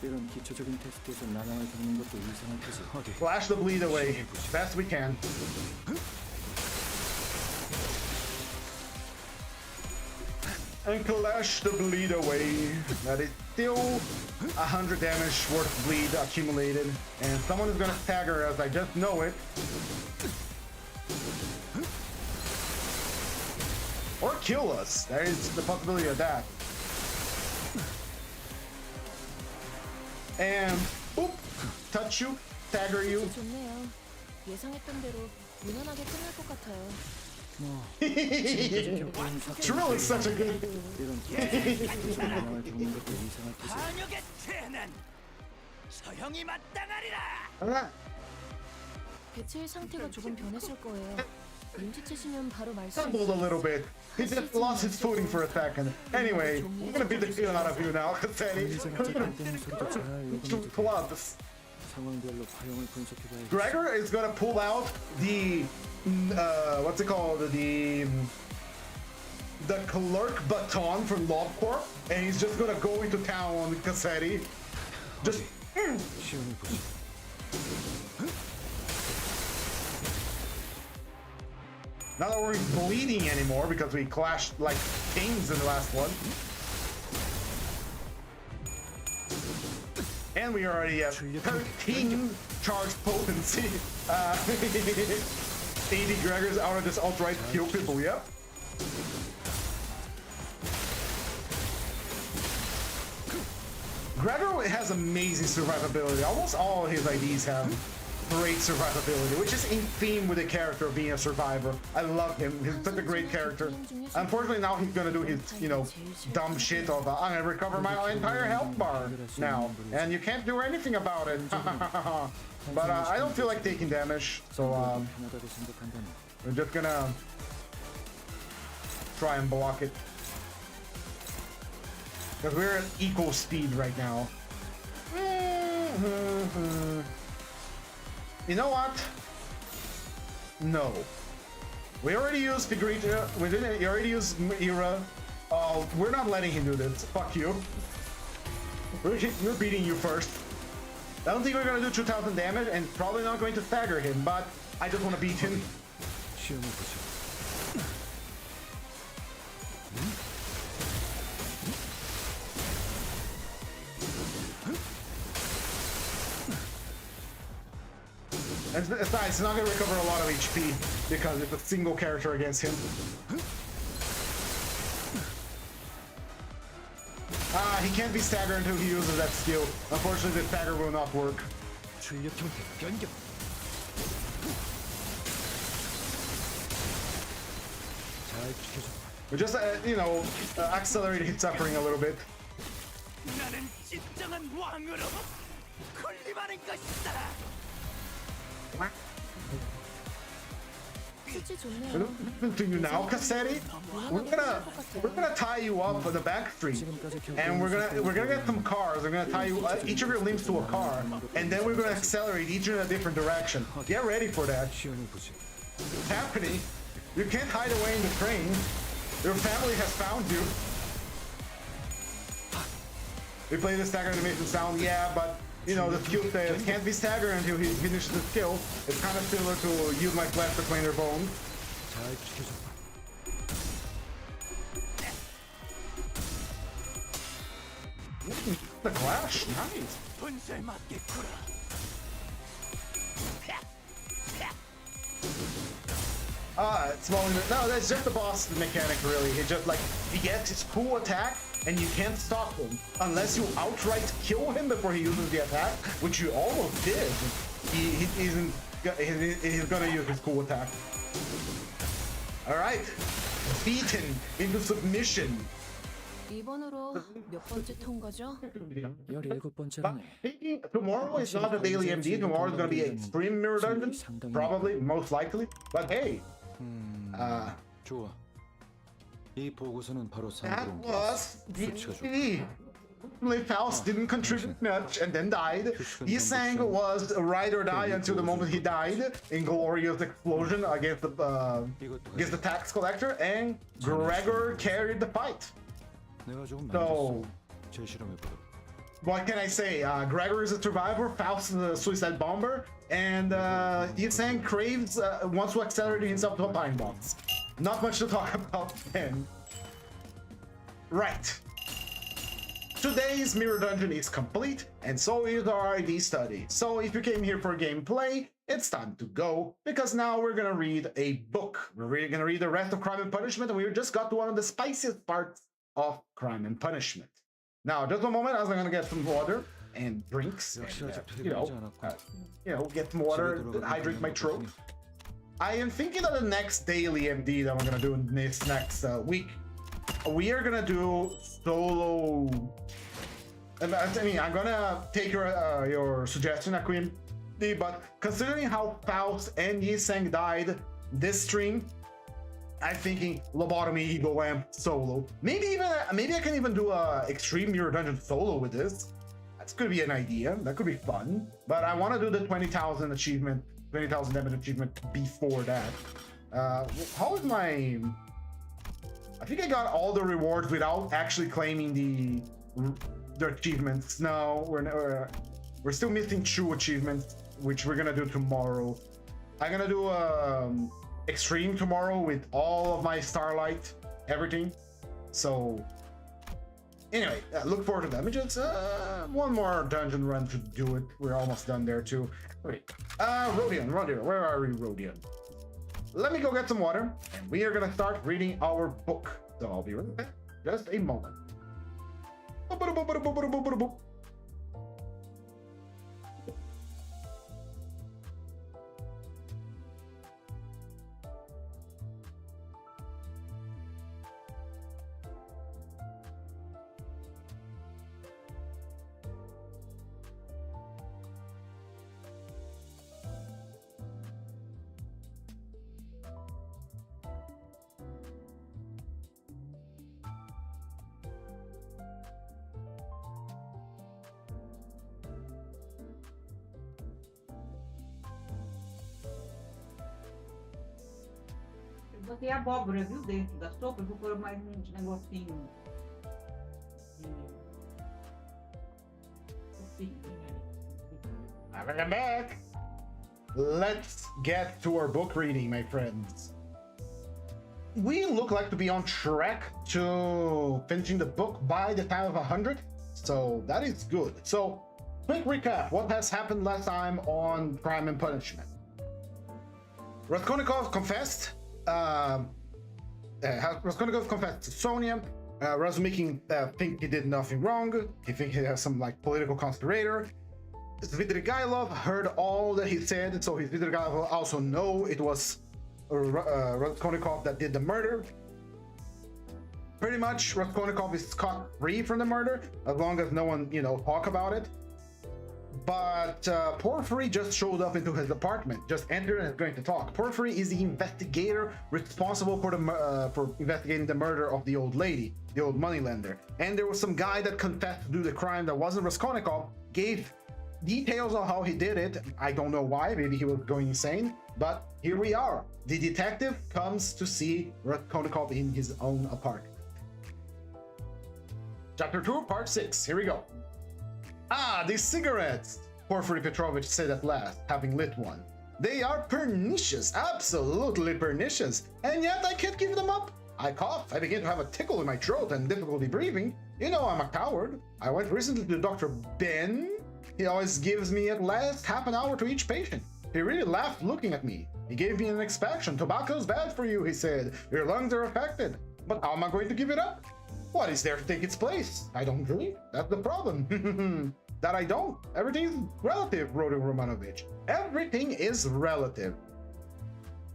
이런 기초적인 테스트에서 난항을 겪는 것도 이상할 테지. 어디? Flash the bleed away best we can. And clash the bleed away. That is still 100 damage worth of bleed accumulated. And someone is gonna stagger us, I just know it. Or kill us. There is the possibility of that. And oop, touch you, stagger you. 좋네요. 예상했던 대로 무난하게 끝날 것 같아요. Drill is such a good. 이런 기초적인 난항을 겪는 것도 이상할 테지. 반역의 죄는 서형이 마땅하리라. 개체의 상태가 조금 변했을 거예요. 눈치채시면 바로 Stumbled a little bit. He just lost his footing for a second. Anyway, we're gonna beat the shit out of you now, Cassetti. Clubs. 상황별로 파형을 분석해봐야겠어. Gregor is gonna pull out the what's it called? The clerk baton from Lobcorp, and he's just gonna go into town on Cassetti. Just 시험을 보지. not that we're bleeding anymore because we clashed like kings in the last one. And we already have 13 charge potency. 80 Gregors out of this outright kill people, yep. Gregor has amazing survivability. Almost all his IDs have great survivability, which is in theme with the character of being a survivor. I love him. He's such a great character. Unfortunately, now he's gonna do his, you know, dumb shit of I'm gonna recover my entire health bar now, and you can't do anything about it. But I don't feel like taking damage, so we're just gonna try and block it because we're at equal speed right now. You know what? No. We already used Figurita. We already used Mira. Oh, we're not letting him do this. Fuck you. We're beating you first. I don't think we're gonna do 2,000 damage, and probably not going to stagger him, but I just want to beat him. 시험을 보지. And besides, it's not going to recover a lot of HP because it's a single character against him. He can't be staggered until he uses that skill. Unfortunately, the stagger will not work. 출력 형태 변경. 잘 지켜줘. We just, you know, accelerate hit suffering a little bit. 나는 진정한 왕으로 군림하는 것이다. 실제 좋네요. Listen to you now, Cassetti. We're gonna tie you up on the back street, and we're gonna get some cars. We're gonna tie you each of your limbs to a car, and then we're gonna accelerate each in a different direction. Get ready for that. 시험을 보지. It's happening. You can't hide away in the train. Your family has found you. We play the stagger animation sound, yeah, but you know the skill says can't be staggered until he finishes the skill. It's kind of similar to use my flesh to clean their bones. 잘 지켜줘. The clash, nice. 분쇄 맞겠구나. It's small. No, that's just the boss mechanic, really. It just like he gets his cool attack, and you can't stop him unless you outright kill him before he uses the attack, which you almost did. He's gonna use his cool attack. All right, beaten into submission. 이번으로 몇 번째 통과죠? 17번째라네. Tomorrow is not a daily MD. Tomorrow is gonna be Extreme Mirror Dungeon, probably, most likely. But hey, 좋아. 이 보고서는 바로 that 상대로 was the Faust didn't contribute much and then died. Yisang was a ride or die until the moment he died in glorious explosion against the tax collector, and Gregor carried the fight. 내가 조금 So 재실험해보도록. What can I say? Gregor is a survivor, Faust is a suicide bomber, and Yisang craves wants to accelerate himself to a pine box. Not much to talk about then. Right. Today's mirror dungeon is complete, and so is our ID study. So if you came here for gameplay, it's time to go, because now we're gonna read a book. We're gonna read the rest of Crime and Punishment, and we just got to one of the spiciest parts of Crime and Punishment. Now, just a moment, I'm gonna get some water and drinks, and, get some water, hydrate my throat. I am thinking that the next daily MD that I'm gonna do in this next week, we are gonna do solo. I mean, I'm gonna take your suggestion, Aquim, but considering how Faust and Yisang died this stream, I'm thinking lobotomy, ego amp, solo. Maybe I can even do a extreme mirror dungeon solo with this. That's gonna be an idea. That could be fun. But I want to do the 20,000 achievement, 20,000 damage achievement before that. How is my? I think I got all the rewards without actually claiming the achievements. No, we're still missing 2 achievements, which we're gonna do tomorrow. I'm gonna do extreme tomorrow with all of my Starlight, everything. So anyway, look forward to them. Just one more dungeon run to do it. We're almost done there too. Wait, Rodion, where are we, Rodion? Let me go get some water, and we are gonna start reading our book. So I'll be right back. Just a moment. Botei abóbora, viu, dentro da sopa. Eu vou pôr mais uns negocinhos. I'm back. Let's get to our book reading, my friends. We look like to be on track to finishing the book by the time of 100, so that is good. So, quick recap: what has happened last time on Crime and Punishment? Raskolnikov confessed. Raskolnikov confessed to Sonia. Razumikin think he did nothing wrong. He thinks he has some political conspirator. Svidrigailov heard all that he said, so Svidrigailov also know it was Raskolnikov that did the murder. Pretty much, Raskolnikov is scot-free from the murder as long as no one, talk about it. But Porphyry just showed up into his apartment, just entered and is going to talk. Porphyry is the investigator responsible for investigating the murder of the old lady, the old moneylender. And there was some guy that confessed to do the crime that wasn't Raskolnikov, gave details on how he did it. I don't know why, maybe he was going insane, but here we are. The detective comes to see Raskolnikov in his own apartment. Chapter 2, Part 6, here we go. Ah, these cigarettes, Porphyry Petrovich said at last, having lit one. They are pernicious, absolutely pernicious, and yet I can't give them up. I cough, I begin to have a tickle in my throat and difficulty breathing. You know I'm a coward. I went recently to Dr. Ben. He always gives me at least half an hour to each patient. He really laughed looking at me. He gave me an inspection. Tobacco's bad for you, he said. Your lungs are affected. But how am I going to give it up? What is there to take its place? I don't drink. That's the problem. That I don't. Everything is relative, Rodion Romanovich. Everything is relative.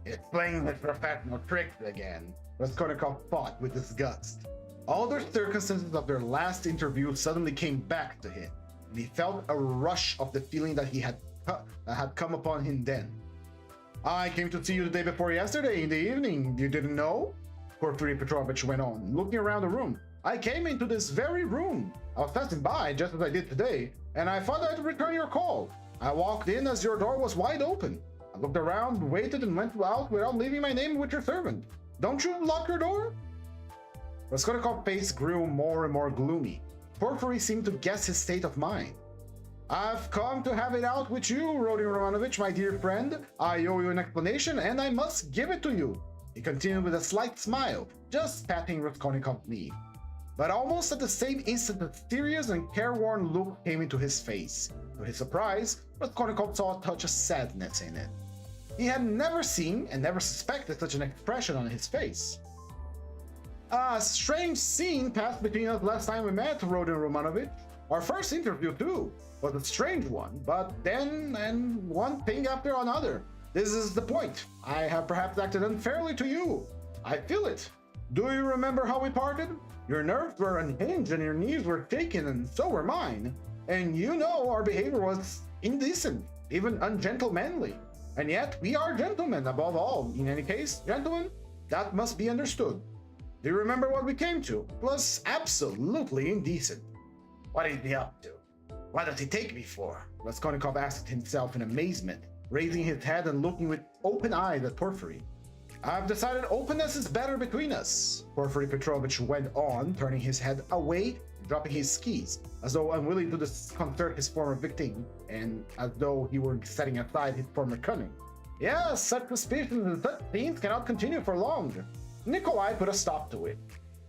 It's playing the professional tricks again. Raskolnikov thought with disgust. All the circumstances of their last interview suddenly came back to him, and he felt a rush of the feeling that had come upon him then. I came to see you the day before yesterday in the evening. You didn't know? Porphyry Petrovich went on, looking around the room. I came into this very room. I was passing by just as I did today, and I thought I'd return your call. I walked in as your door was wide open. I looked around, waited, and went out without leaving my name with your servant. Don't you lock your door? Raskolnikov's face grew more and more gloomy. Porphyry seemed to guess his state of mind. I've come to have it out with you, Rodion Romanovich, my dear friend. I owe you an explanation, and I must give it to you. He continued with a slight smile, just patting Raskolnikov's knee. But almost at the same instant, a serious and careworn look came into his face. To his surprise, Raskolnikov saw a touch of sadness in it. He had never seen and never suspected such an expression on his face. A strange scene passed between us last time we met, Rodion Romanovich. Our first interview, too, was a strange one, but then, and one thing after another. This is the point. I have perhaps acted unfairly to you. I feel it. Do you remember how we parted? Your nerves were unhinged and your knees were shaken, and so were mine. And you know our behavior was indecent, even ungentlemanly. And yet, we are gentlemen above all. In any case, gentlemen, that must be understood. Do you remember what we came to? It was absolutely indecent. What is he up to? What does he take me for? Raskolnikov asked himself in amazement, raising his head and looking with open eyes at Porphyry. I've decided openness is better between us, Porphyry Petrovich went on, turning his head away, dropping his skis, as though unwilling to disconcert his former victim, and as though he were setting aside his former cunning. Yes, such suspicions and such scenes cannot continue for long. Nikolai put a stop to it.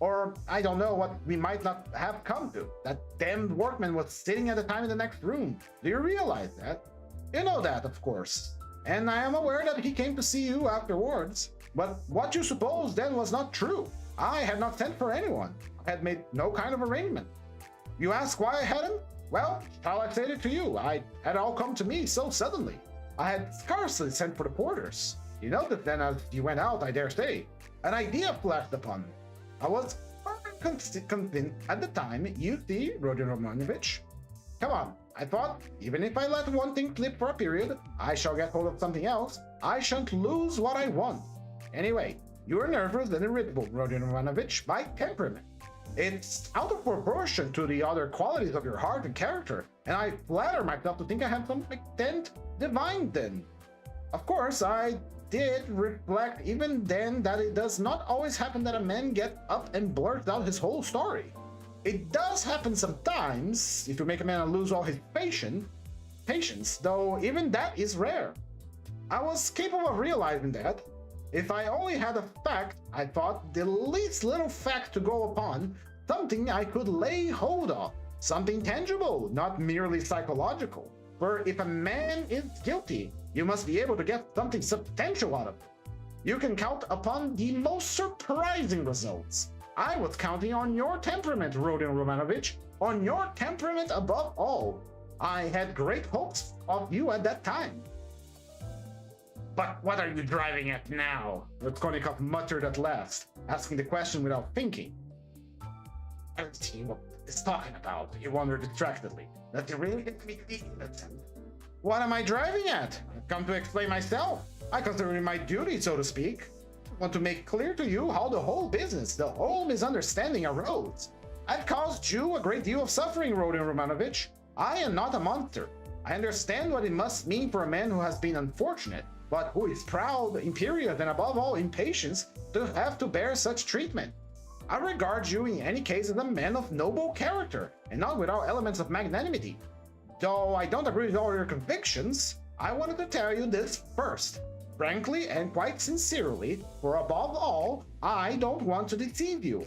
Or, I don't know what we might not have come to. That damned workman was sitting at the time in the next room. Do you realize that? You know that, of course. And I am aware that he came to see you afterwards. But what you supposed then was not true. I had not sent for anyone. I had made no kind of arrangement. You ask why I hadn't? Well, shall I say it to you? I had all come to me so suddenly. I had scarcely sent for the porters. You noticed then as you went out, I dare say. An idea flashed upon me. I was convinced at the time, you see, Rodion Romanovich. Come on, I thought, even if I let one thing slip for a period, I shall get hold of something else. I shan't lose what I want. Anyway, you are nervous and irritable, Rodion Romanovich, by temperament. It's out of proportion to the other qualities of your heart and character, and I flatter myself to think I have some extent divined then. Of course, I did reflect even then that it does not always happen that a man gets up and blurts out his whole story. It does happen sometimes, if you make a man lose all his patience, though even that is rare. I was capable of realizing that. If I only had a fact, I thought, the least little fact to go upon, something I could lay hold of, something tangible, not merely psychological. For if a man is guilty, you must be able to get something substantial out of it. You can count upon the most surprising results. I was counting on your temperament, Rodion Romanovich, on your temperament above all. I had great hopes of you at that time. But what are you driving at now? Raskolnikov muttered at last, asking the question without thinking. I don't see what he's talking about, he wondered distractedly. Does he really get me to be innocent? What am I driving at? I've come to explain myself. I consider it my duty, so to speak. I want to make clear to you how the whole business, the whole misunderstanding arose. I've caused you a great deal of suffering, Rodion Romanovich. I am not a monster. I understand what it must mean for a man who has been unfortunate, but who is proud, imperious, and above all impatient to have to bear such treatment. I regard you in any case as a man of noble character, and not without elements of magnanimity. Though I don't agree with all your convictions, I wanted to tell you this first, frankly and quite sincerely, for above all, I don't want to deceive you.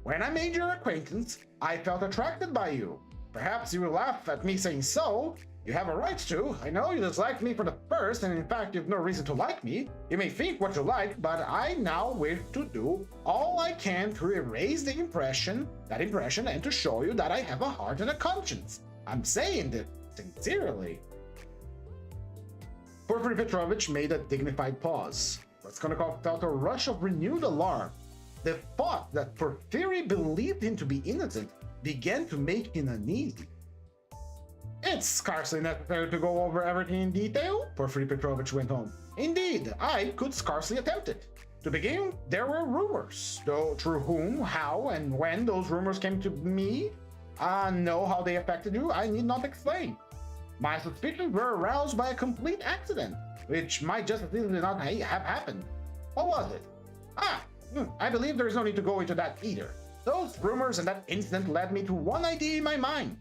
When I made your acquaintance, I felt attracted by you. Perhaps you will laugh at me saying so. You have a right to. I know you disliked me for the first, and in fact you have no reason to like me. You may think what you like, but I now wish to do all I can to erase that impression, and to show you that I have a heart and a conscience. I'm saying this sincerely. Porphyry Petrovich made a dignified pause. Raskolnikov felt a rush of renewed alarm. The thought that Porphyry believed him to be innocent began to make him uneasy. It's scarcely necessary to go over everything in detail, Porphyry Petrovich went on. Indeed, I could scarcely attempt it. To begin, there were rumors, though through whom, how, and when those rumors came to me, know how they affected you, I need not explain. My suspicions were aroused by a complete accident, which might just as easily not have happened. What was it? I believe there is no need to go into that either. Those rumors and that incident led me to one idea in my mind.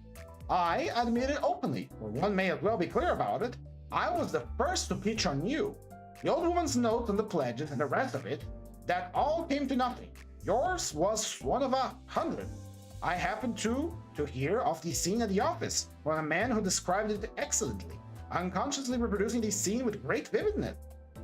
I admit it openly, or one may as well be clear about it. I was the first to pitch on you. The old woman's notes and the pledges and the rest of it, that all came to nothing. Yours was one of 100. I happened to hear of the scene at the office from a man who described it excellently, unconsciously reproducing the scene with great vividness.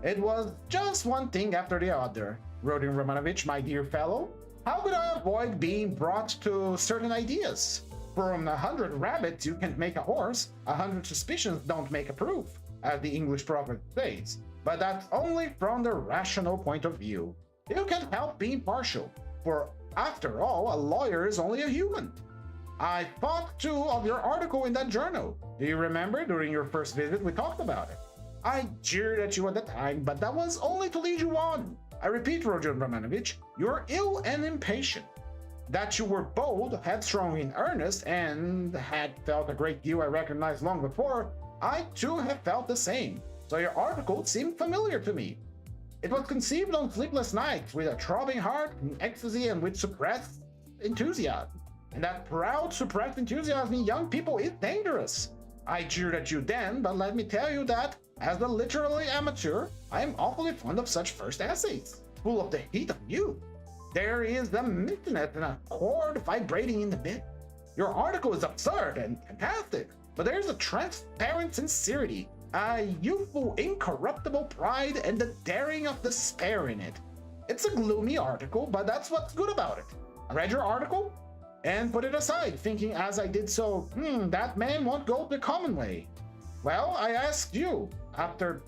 It was just one thing after the other. Rodin Romanovich, my dear fellow, how could I avoid being brought to certain ideas? From 100 rabbits you can't make a horse, 100 suspicions don't make a proof, as the English proverb says. But that's only from the rational point of view. You can't help being partial, for after all, a lawyer is only a human. I thought too of your article in that journal. Do you remember? During your first visit we talked about it. I jeered at you at the time, but that was only to lead you on. I repeat, Rodin Romanovich, you're ill and impatient. That you were bold, headstrong in earnest, and had felt a great deal I recognized long before, I too have felt the same. So your article seemed familiar to me. It was conceived on sleepless nights, with a throbbing heart, in ecstasy, and with suppressed enthusiasm. And that proud, suppressed enthusiasm in young people is dangerous. I jeered at you then, but let me tell you that, as a literary amateur, I am awfully fond of such first essays, full of the heat of youth. There is the mistiness and a chord vibrating in the bit. Your article is absurd and fantastic, but there's a transparent sincerity, a youthful, incorruptible pride, and the daring of despair in it. It's a gloomy article, but that's what's good about it. I read your article and put it aside, thinking as I did so, that man won't go the common way. Well, I asked you, after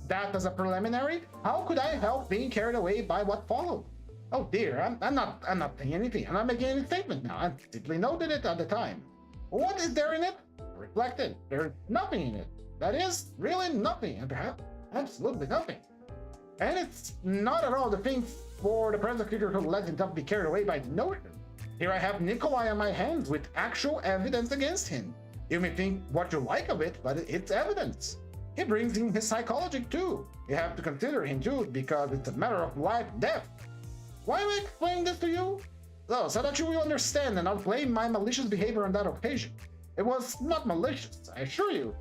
that as a preliminary, how could I help being carried away by what followed? Oh dear, I'm not saying anything. I'm not making any statement now. I simply noted it at the time. What is there in it? I reflected. There's nothing in it. That is, really nothing, and perhaps absolutely nothing. And it's not at all the thing for the prosecutor to let himself be carried away by the notion. Here I have Nikolai on my hands with actual evidence against him. You may think what you like of it, but it's evidence. He brings in his psychology too. You have to consider him too, because it's a matter of life and death. Why am I explaining this to you? So that you will understand and not blame my malicious behavior on that occasion. It was not malicious, I assure you.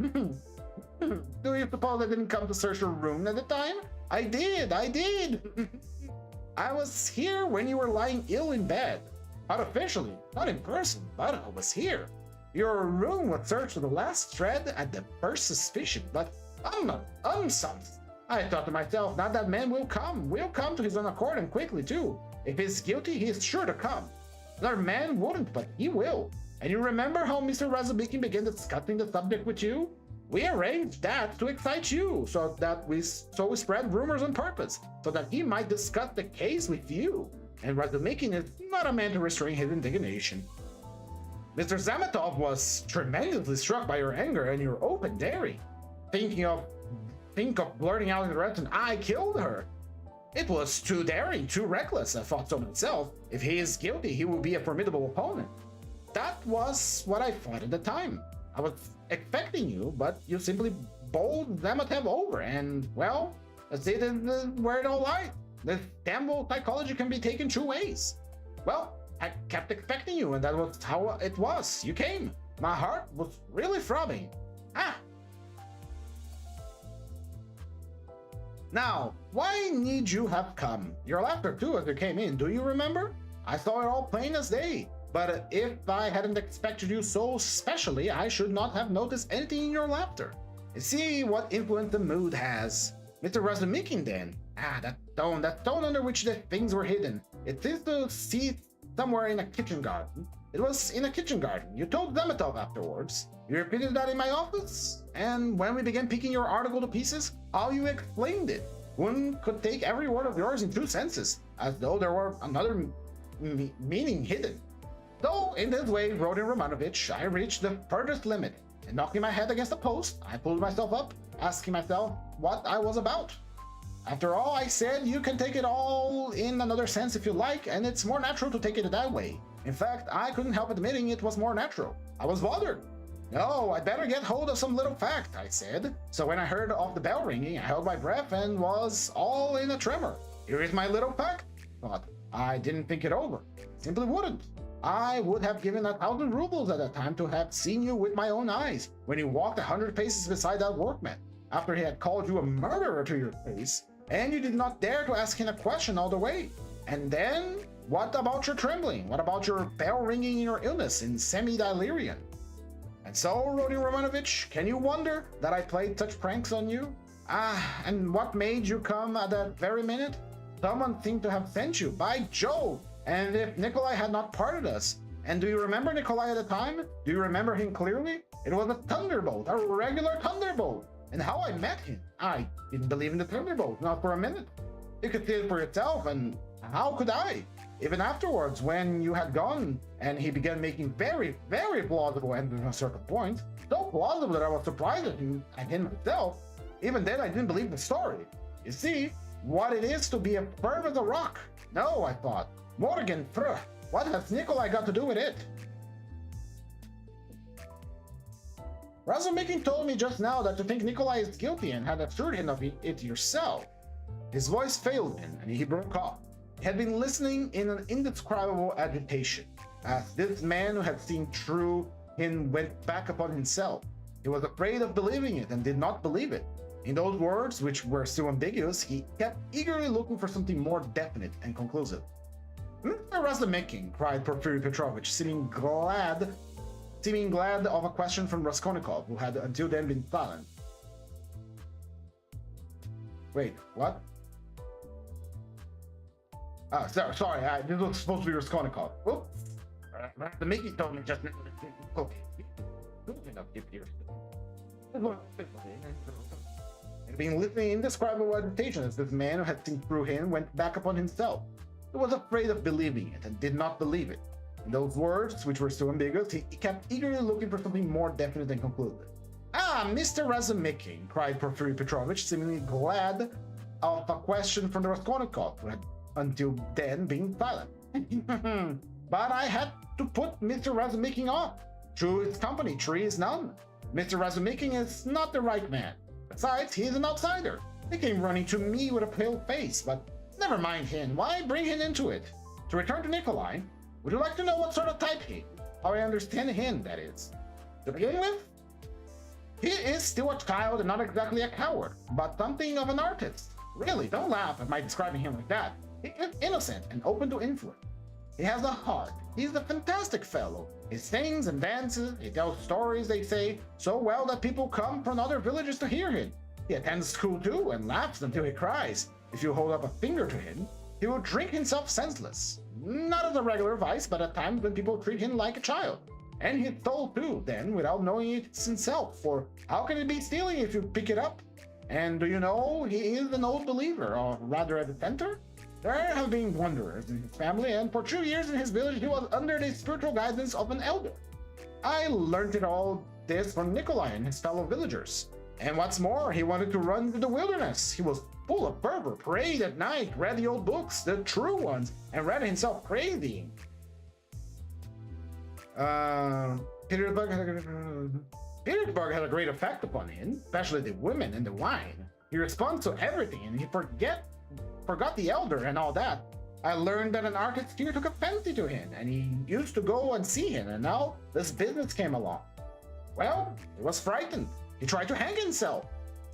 Do you suppose I didn't come to search your room at the time? I did. I was here when you were lying ill in bed. Not officially, not in person, but I was here. Your room was searched to the last thread at the first suspicion, but something. I thought to myself, now that man will come to his own accord and quickly too. If he's guilty, he is sure to come. Another man wouldn't, but he will. And you remember how Mr. Razumikin began discussing the subject with you? We arranged that to excite you, so we spread rumors on purpose, so that he might discuss the case with you. And Razumikin is not a man to restrain his indignation. Mr. Zametov was tremendously struck by your anger and your open daring. Think of blurting out in the restaurant, I killed her. It was too daring, too reckless, I thought so myself. If he is guilty, he will be a formidable opponent. That was what I thought at the time. I was expecting you, but you simply bowled Zametov over, and, well, that's it where it all lies. This damnable psychology can be taken two ways. Well, I kept expecting you, and that was how it was. You came. My heart was really throbbing. Now, why need you have come? Your laughter too as you came in, do you remember? I saw it all plain as day. But if I hadn't expected you so specially, I should not have noticed anything in your laughter. You see what influence the mood has. Mr. Razumikin then. That stone under which the things were hidden. It seems to see somewhere in a kitchen garden. It was in a kitchen garden. You told Zametov afterwards. You repeated that in my office. And when we began picking your article to pieces, how you explained it. One could take every word of yours in two senses, as though there were another meaning hidden. So, in this way, Rodin Romanovich, I reached the furthest limit, and knocking my head against a post, I pulled myself up, asking myself what I was about. After all, I said, you can take it all in another sense if you like, and it's more natural to take it that way. In fact, I couldn't help admitting it was more natural. I was bothered. No, I'd better get hold of some little fact, I said. So when I heard of the bell ringing, I held my breath and was all in a tremor. Here is my little fact, thought. I didn't think it over. Simply wouldn't. I would have given 1,000 rubles at that time to have seen you with my own eyes when you walked 100 paces beside that workman, after he had called you a murderer to your face, and you did not dare to ask him a question all the way. And then, what about your trembling? What about your bell ringing in your illness in semi-delirium? And so, Rodion Romanovich, can you wonder that I played such pranks on you? And what made you come at that very minute? Someone seemed to have sent you, by Jove! And if Nikolai had not parted us, and do you remember Nikolai at the time? Do you remember him clearly? It was a thunderbolt, a regular thunderbolt. And how I met him, I didn't believe in the thunderbolt, not for a minute. You could see it for yourself, and how could I? Even afterwards, when you had gone, and he began making very, very plausible endings at a certain point, so plausible that I was surprised at him myself. Even then, I didn't believe the story. You see, what it is to be as firm as a rock. No, I thought. Morgan, what has Nikolai got to do with it? Razumikin told me just now that you think Nikolai is guilty and had assured him of it yourself. His voice failed him, and he broke off. He had been listening in an indescribable agitation, as this man who had seen through him went back upon himself. He was afraid of believing it and did not believe it. In those words, which were still ambiguous, he kept eagerly looking for something more definite and conclusive. Mr. Razumikin, cried Porfiry Petrovich, seeming glad of a question from Raskolnikov, who had until then been silent. Wait, what? Sorry, this was supposed to be Raskolnikov. Whoops. Razumikin told me just now. Okay. Had been listening in indescribable agitation as this man who had seen through him went back upon himself. He was afraid of believing it and did not believe it. In those words, which were so ambiguous, he kept eagerly looking for something more definite and conclusive. Mr. Razumikin, cried Porfiry Petrovich, seemingly glad of a question from the Raskolnikov, who had until then been silent. But I had to put Mr. Razumikin off. Through his company, tree is none. Mr. Razumikin is not the right man. Besides, he is an outsider. He came running to me with a pale face, but never mind him. Why bring him into it? To return to Nikolai, would you like to know what sort of type he? How I understand him, that is. To begin with, he is still a child and not exactly a coward, but something of an artist. Really, don't laugh at my describing him like that. He is innocent and open to influence. He has a heart. He's a fantastic fellow. He sings and dances. He tells stories, they say, so well that people come from other villages to hear him. He attends school too and laughs until he cries. If you hold up a finger to him, he will drink himself senseless. Not as a regular vice, but at times when people treat him like a child. And he stole too, then, without knowing it himself, for how can it be stealing if you pick it up? And do you know, he is an old believer, or rather a dissenter? There have been wanderers in his family, and for 2 years in his village he was under the spiritual guidance of an elder. I learned it all this from Nikolai and his fellow villagers. And what's more, he wanted to run into the wilderness. He was full of fervor, prayed at night, read the old books, the true ones, and read himself crazy. Petersburg had a great effect upon him, especially the women and the wine. He responds to everything, and he forgot the elder and all that. I learned that an artist here took a fancy to him, and he used to go and see him, and now this business came along. Well, he was frightened. He tried to hang himself.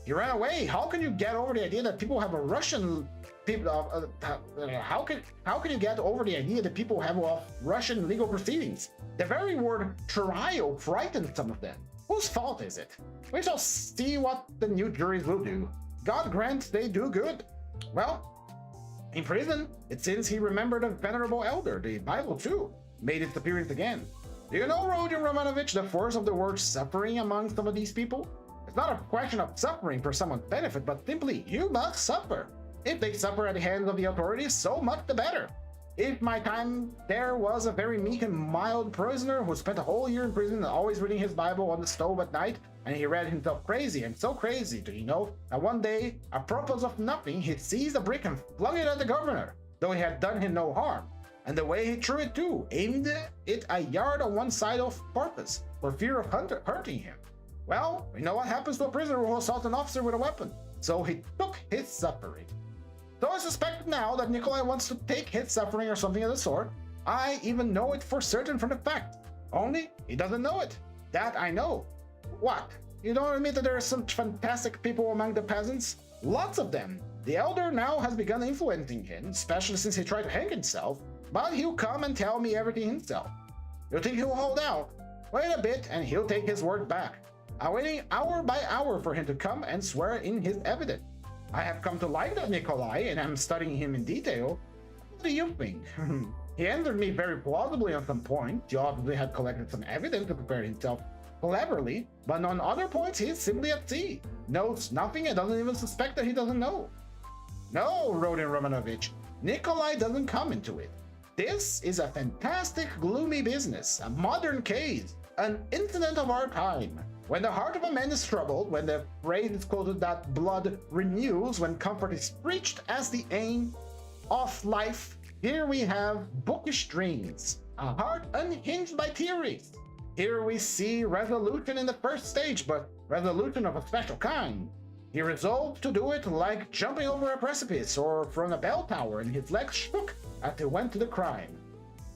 He ran away. How can you get over the idea that people have a Russian people? How can you get over the idea that people have Russian legal proceedings? The very word trial frightened some of them. Whose fault is it? We shall see what the new juries will do. God grant they do good. Well, in prison, it seems he remembered a venerable elder. The Bible too made its appearance again. Do you know, Rodion Romanovich, the force of the word suffering among some of these people? It's not a question of suffering for someone's benefit, but simply, you must suffer. If they suffer at the hands of the authorities, so much the better. If my time there was a very meek and mild prisoner who spent a whole year in prison and always reading his Bible on the stove at night, and he read himself crazy, and so crazy, do you know, that one day, apropos of nothing, he seized a brick and flung it at the governor, though he had done him no harm. And the way he threw it too, aimed it a yard on one side of purpose, for fear of hurting him. Well, we know what happens to a prisoner who assaults an officer with a weapon, so he took his suffering. So I suspect now that Nikolai wants to take his suffering or something of the sort. I even know it for certain from the fact. Only he doesn't know it. That I know. What? You don't admit that there are some fantastic people among the peasants? Lots of them. The elder now has begun influencing him, especially since he tried to hang himself, but he'll come and tell me everything himself. You think he'll hold out? Wait a bit and he'll take his word back. I'm waiting hour by hour for him to come and swear in his evidence. I have come to like that Nikolai and I'm studying him in detail. What do you think? He answered me very plausibly on some points. He obviously had collected some evidence to prepare himself cleverly, but on other points he's simply at sea. Knows nothing and doesn't even suspect that he doesn't know. No, Rodin Romanovich, Nikolai doesn't come into it. This is a fantastic, gloomy business, a modern case, an incident of our time. When the heart of a man is troubled, when the phrase is quoted that blood renews, when comfort is preached as the aim of life, here we have bookish dreams, a heart unhinged by theories. Here we see resolution in the first stage, but resolution of a special kind. He resolved to do it like jumping over a precipice or from a bell tower, and his legs shook as he went to the crime.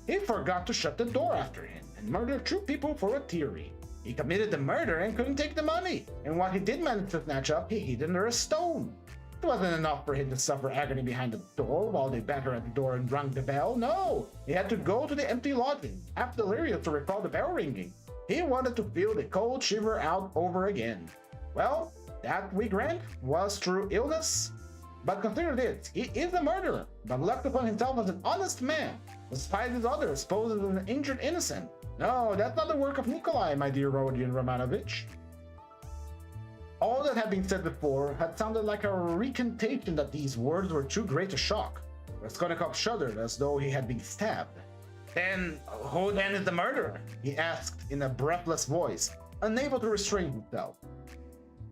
He forgot to shut the door after him and murdered 2 people for a theory. He committed the murder and couldn't take the money, and what he did manage to snatch up, he hid under a stone. It wasn't enough for him to suffer agony behind the door while they battered at the door and rung the bell. No, he had to go to the empty lodging, half delirious to recall the bell ringing. He wanted to feel the cold shiver out over again. Well, that, we grant, was through illness. But consider this, he is a murderer, but looked upon himself as an honest man, despises others, poses as an injured innocent. No, that's not the work of Nikolai, my dear Rodion Romanovich. All that had been said before had sounded like a recantation that these words were too great a shock. Raskolnikov shuddered as though he had been stabbed. Then, who then is the murderer? He asked in a breathless voice, unable to restrain himself.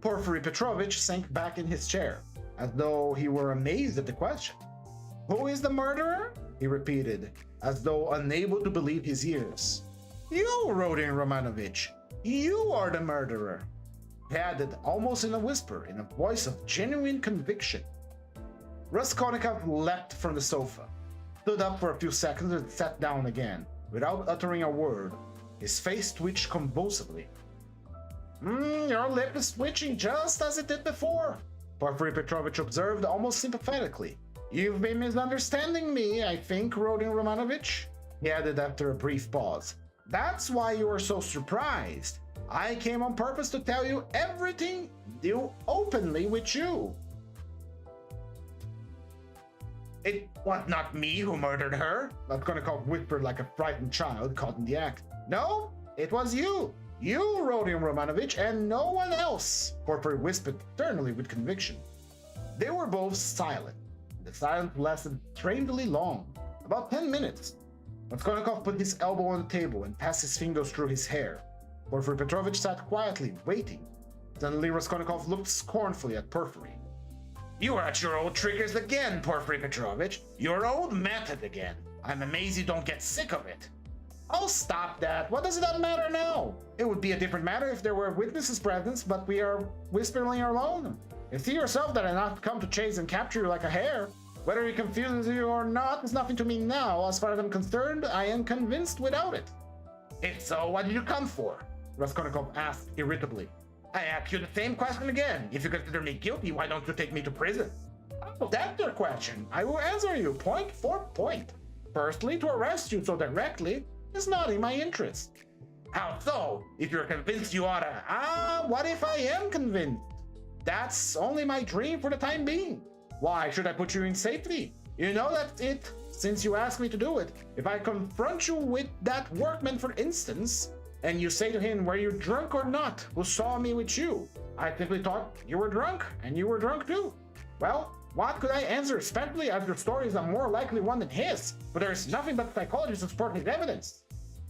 Porfiry Petrovich sank back in his chair, as though he were amazed at the question. Who is the murderer? He repeated, as though unable to believe his ears. You, Rodion Romanovich, you are the murderer. He added, almost in a whisper, in a voice of genuine conviction. Raskolnikov leapt from the sofa, stood up for a few seconds and sat down again, without uttering a word. His face twitched convulsively. Your lip is twitching just as it did before, Porfiry Petrovich observed almost sympathetically. You've been misunderstanding me, I think, Rodion Romanovich, he added after a brief pause. That's why you were so surprised. I came on purpose to tell you everything, deal openly with you. It was not me who murdered her, Raskolnikov whispered like a frightened child caught in the act. No, it was you. You, Rodion Romanovich, and no one else, Porfiry whispered sternly with conviction. They were both silent. The silence lasted strangely long, about 10 minutes. Raskolnikov put his elbow on the table and passed his fingers through his hair. Porfiry Petrovich sat quietly, waiting. Suddenly Raskolnikov looked scornfully at Porfiry. You are at your old triggers again, Porfiry Petrovich. Your old method again. I'm amazed you don't get sick of it. Oh, stop that. What does that matter now? It would be a different matter if there were witnesses present, but we are whispering alone. You see yourself that I not come to chase and capture you like a hare. Whether it confuses you or not is nothing to me now. As far as I'm concerned, I am convinced without it. If so, what did you come for? Raskolnikov asked irritably. I ask you the same question again. If you consider me guilty, why don't you take me to prison? Oh, that's your question. I will answer you point for point. Firstly, to arrest you so directly is not in my interest. How so? If you're convinced you oughta... what if I am convinced? That's only my dream for the time being. Why should I put you in safety? You know that's it, since you asked me to do it. If I confront you with that workman, for instance, and you say to him, were you drunk or not, who saw me with you? I simply thought you were drunk, and you were drunk too. Well, what could I answer, especially as your story is a more likely one than his, but there is nothing but psychology to support his evidence.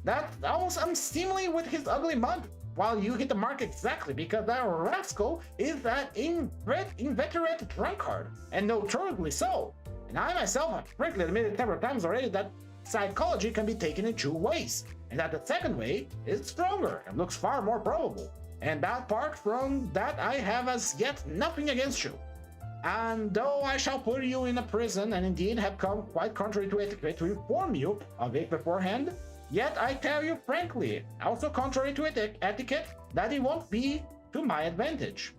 That's almost unseemly with his ugly mug, while you hit the mark exactly, because that rascal is an inveterate drunkard, and notoriously so. And I myself have frankly admitted several times already that psychology can be taken in 2 ways, and that the second way is stronger and looks far more probable. And apart from that, I have as yet nothing against you. And though I shall put you in a prison, and indeed have come quite contrary to etiquette to inform you of it beforehand, yet I tell you frankly, also contrary to etiquette, that it won't be to my advantage.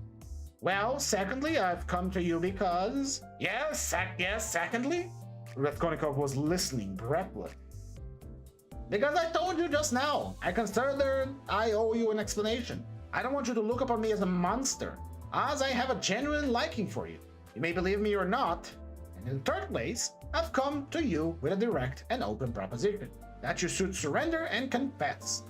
Well, secondly, I've come to you because... Yes, secondly? Raskolnikov was listening, breathless. Because I told you just now, I consider I owe you an explanation. I don't want you to look upon me as a monster, as I have a genuine liking for you. You may believe me or not. And in the third place, I've come to you with a direct and open proposition, that you should surrender and confess.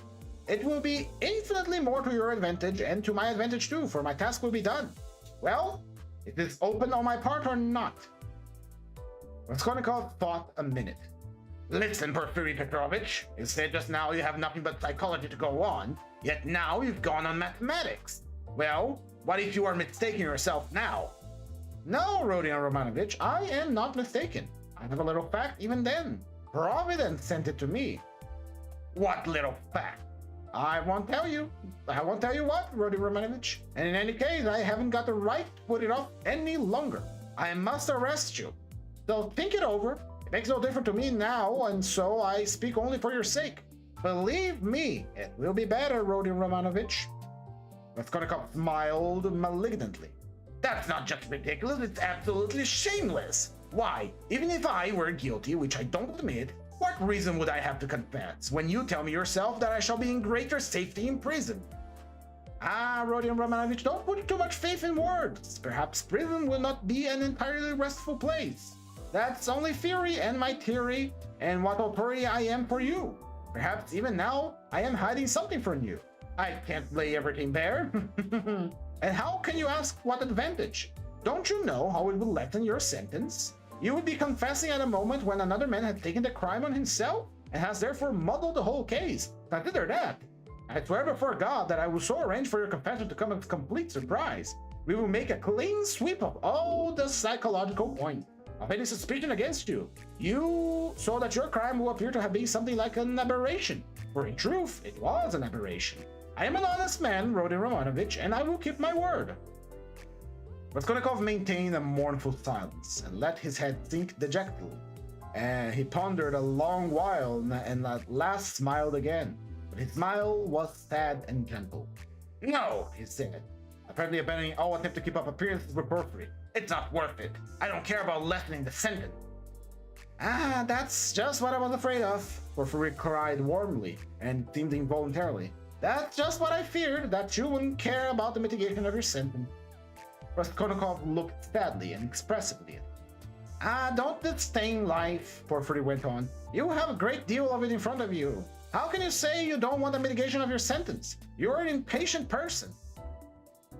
It will be infinitely more to your advantage and to my advantage too, for my task will be done. Well, is this open on my part or not? Raskolnikov thought a minute. Listen, Porfiry Petrovich, you said just now you have nothing but psychology to go on, yet now you've gone on mathematics. Well, what if you are mistaking yourself now? No, Rodion Romanovich, I am not mistaken. I have a little fact even then. Providence sent it to me. What little fact? I won't tell you. I won't tell you what, Rodion Romanovich. And in any case, I haven't got the right to put it off any longer. I must arrest you. So think it over. It makes no difference to me now, and so I speak only for your sake. Believe me, it will be better, Rodion Romanovich. Raskolnikov smiled malignantly. That's not just ridiculous, it's absolutely shameless. Why, even if I were guilty, which I don't admit, what reason would I have to confess when you tell me yourself that I shall be in greater safety in prison? Ah, Rodion Romanovich, don't put too much faith in words. Perhaps prison will not be an entirely restful place. That's only theory and my theory, and what authority I am for you. Perhaps even now, I am hiding something from you. I can't lay everything bare. And how can you ask what advantage? Don't you know how it would lessen your sentence? You would be confessing at a moment when another man had taken the crime on himself, and has therefore muddled the whole case. Consider that. I swear before God that I will so arrange for your confession to come as a complete surprise. We will make a clean sweep of all the psychological points of any suspicion against you, so that your crime will appear to have been something like an aberration, for in truth, it was an aberration. I am an honest man, Rodion Romanovich, and I will keep my word. Raskolnikov maintained a mournful silence, and let his head sink dejectedly. He pondered a long while, and at last smiled again, but his smile was sad and gentle. No, he said, apparently abandoning all attempt to keep up appearances with Porfiry. It's not worth it. I don't care about lessening the sentence. Ah, that's just what I was afraid of, Porfiry cried warmly, and seemed involuntarily. That's just what I feared, that you wouldn't care about the mitigation of your sentence. Raskolnikov looked sadly and expressively at him. Ah, don't disdain life, Porfiry went on. You have a great deal of it in front of you. How can you say you don't want the mitigation of your sentence? You're an impatient person.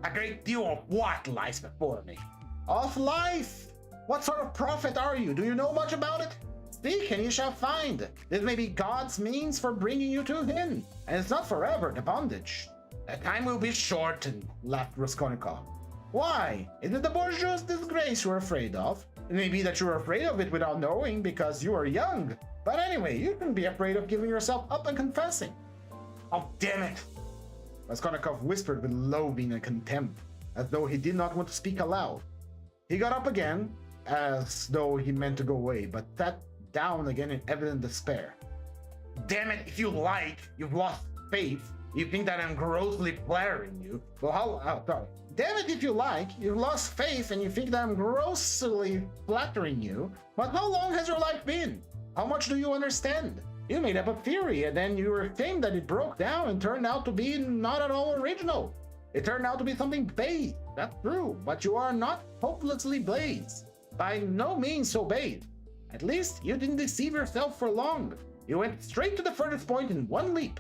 A great deal of what lies before me? Of life! What sort of prophet are you? Do you know much about it? Seek and you shall find. This may be God's means for bringing you to him, and it's not forever, the bondage. The time will be shortened, laughed Raskolnikov. Why? Is it the bourgeois disgrace you're afraid of? It may be that you're afraid of it without knowing because you are young. But anyway, you can be afraid of giving yourself up and confessing. Oh, damn it! Raskolnikov whispered with loathing and contempt, as though he did not want to speak aloud. He got up again, as though he meant to go away, but sat down again in evident despair. Damn it, if you like, you've lost faith. You think that I'm grossly flattering you. Well, Damn it, if you like, you've lost faith and you think that I'm grossly flattering you. But how long has your life been? How much do you understand? You made up a theory and then you were saying that it broke down and turned out to be not at all original. It turned out to be something base. That's true, but you are not hopelessly base. By no means so base. At least you didn't deceive yourself for long. You went straight to the furthest point in one leap.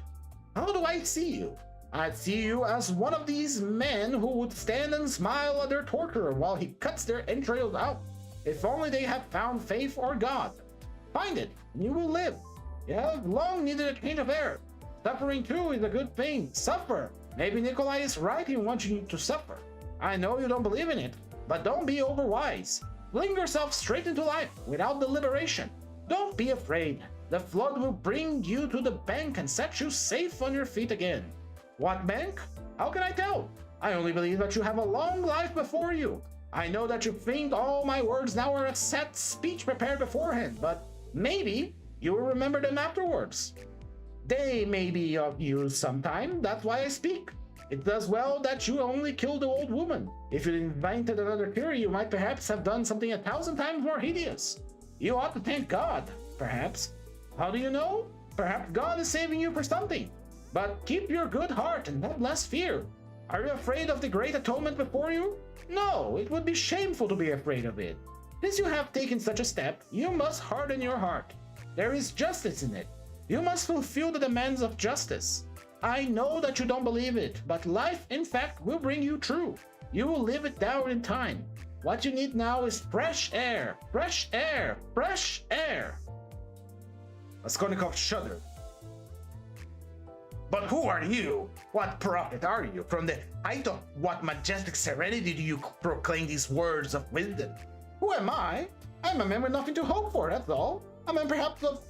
How do I see you? I see you as one of these men who would stand and smile at their torturer while he cuts their entrails out. If only they had found faith or God. Find it, and you will live. You have long needed a change of air. Suffering too is a good thing. Suffer. Maybe Nikolai is right in wanting you to suffer. I know you don't believe in it, but don't be overwise. Fling yourself straight into life without deliberation. Don't be afraid. The flood will bring you to the bank and set you safe on your feet again. What bank? How can I tell? I only believe that you have a long life before you. I know that you think all my words now are a set speech prepared beforehand, but maybe you will remember them afterwards. They may be of use sometime, that's why I speak. It does well that you only killed the old woman. If you invented another cure, you might perhaps have done something 1,000 times more hideous. You ought to thank God, perhaps. How do you know? Perhaps God is saving you for something. But keep your good heart and have less fear. Are you afraid of the great atonement before you? No, it would be shameful to be afraid of it. Since you have taken such a step, you must harden your heart. There is justice in it. You must fulfill the demands of justice. I know that you don't believe it, but life, in fact, will bring you true. You will live it down in time. What you need now is fresh air, fresh air, fresh air. Raskolnikov shuddered. But who are you? What prophet are you? From the height of what majestic serenity do you proclaim these words of wisdom? Who am I? I'm a man with nothing to hope for, that's all. A man perhaps of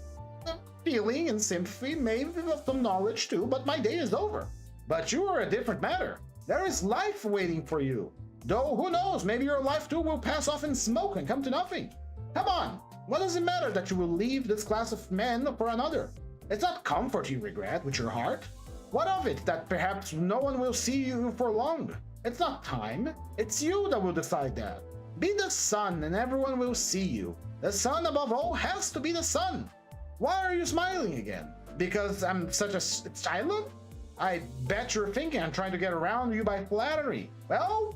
feeling and sympathy, maybe of some knowledge too, but my day is over. But you are a different matter. There is life waiting for you. Though who knows, maybe your life too will pass off in smoke and come to nothing. Come on, what does it matter that you will leave this class of men for another? It's not comfort you regret with your heart. What of it that perhaps no one will see you for long? It's not time, it's you that will decide that. Be the sun and everyone will see you. The sun above all has to be the sun. Why are you smiling again? Because I'm such a silent? I bet you're thinking I'm trying to get around you by flattery. Well,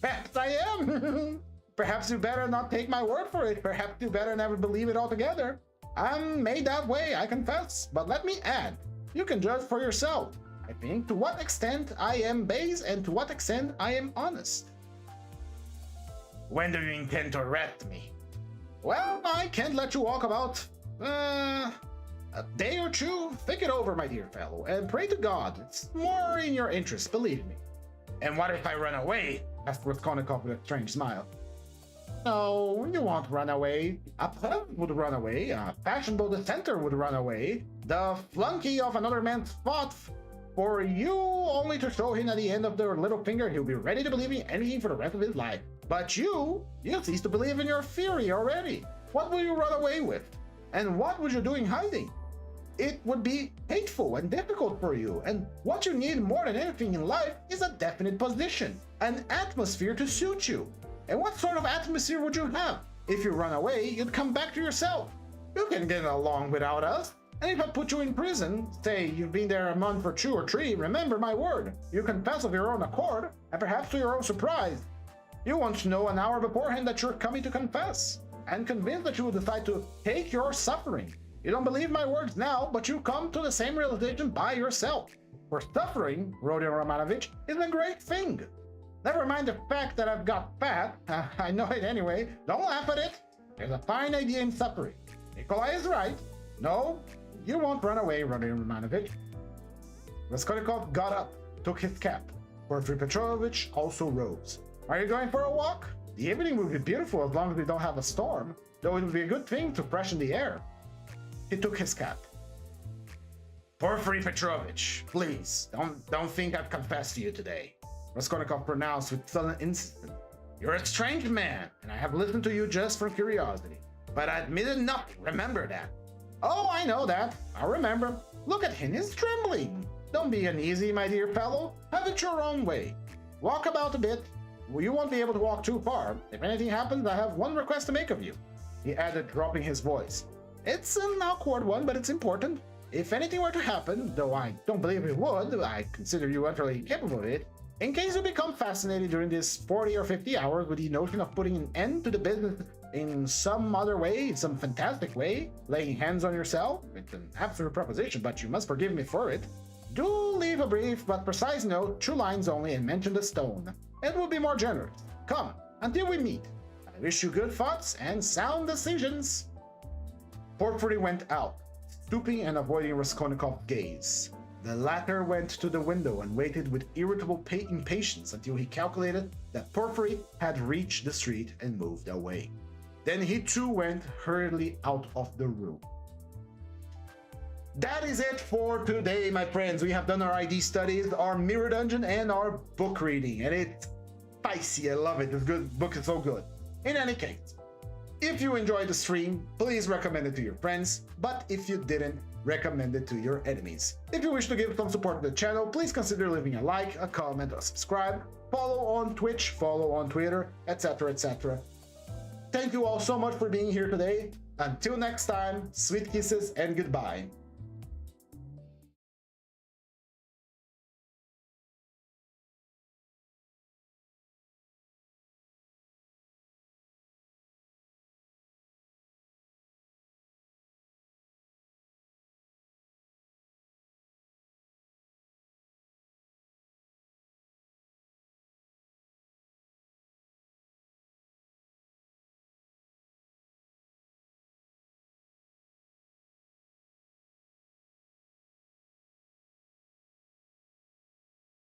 perhaps I am. Perhaps you better not take my word for it. Perhaps you better never believe it altogether. I'm made that way, I confess. But let me add, you can judge for yourself. I think to what extent I am base and to what extent I am honest. When do you intend to arrest me? Well, I can't let you walk about a day or two. Think it over, my dear fellow, and pray to God. It's more in your interest, believe me. And what if I run away? Asked Raskolnikov with a strange smile. No, you won't run away. A peasant would run away. A fashionable dissenter would run away. The flunky of another man's fought for you only to show him at the end of their little finger he'll be ready to believe in anything for the rest of his life. But you cease to believe in your theory already. What will you run away with? And what would you do in hiding? It would be hateful and difficult for you, and what you need more than anything in life is a definite position, an atmosphere to suit you. And what sort of atmosphere would you have? If you run away, you'd come back to yourself. You can get along without us, and if I put you in prison, say you've been there a month or 2 or 3, remember my word, you confess of your own accord, and perhaps to your own surprise. You won't know an hour beforehand that you're coming to confess, and convinced that you will decide to take your suffering. You don't believe my words now, but you come to the same realization by yourself. For suffering, Rodion Romanovich, is a great thing. Never mind the fact that I've got fat, I know it anyway, don't laugh at it. There's a fine idea in suffering. Nikolai is right. No, you won't run away, Rodion Romanovich. Raskolnikov got up, took his cap. Porfiry Petrovich also rose. Are you going for a walk? The evening will be beautiful as long as we don't have a storm, though it would be a good thing to freshen the air. He took his cap. Porfiry Petrovich, please, don't think I've confessed to you today. Raskolnikov pronounced with sudden insistence. You're a strange man, and I have listened to you just from curiosity. But I admitted nothing, remember that. Oh, I know that. I remember. Look at him, he's trembling. Don't be uneasy, my dear fellow. Have it your own way. Walk about a bit. You won't be able to walk too far. If anything happens, I have one request to make of you. He added, dropping his voice. It's an awkward one, but it's important. If anything were to happen, though I don't believe it would, I consider you utterly incapable of it, in case you become fascinated during this 40 or 50 hours with the notion of putting an end to the business in some other way, some fantastic way, laying hands on yourself, it's an absolute proposition, but you must forgive me for it. Do leave a brief but precise note, 2 lines only, and mention the stone. It will be more generous. Come, until we meet. I wish you good thoughts and sound decisions. Porfiry went out, stooping and avoiding Raskolnikov's gaze. The latter went to the window and waited with irritable impatience until he calculated that Porfiry had reached the street and moved away. Then he too went hurriedly out of the room. That is it for today, my friends. We have done our ID studies, our mirror dungeon, and our book reading, and spicy. I love it. This book is so good. In any case, if you enjoyed the stream, please recommend it to your friends, but if you didn't, recommend it to your enemies. If you wish to give some support to the channel, please consider leaving a like, a comment, or subscribe, follow on Twitch, follow on Twitter, etc, etc. Thank you all so much for being here today. Until next time, sweet kisses and goodbye.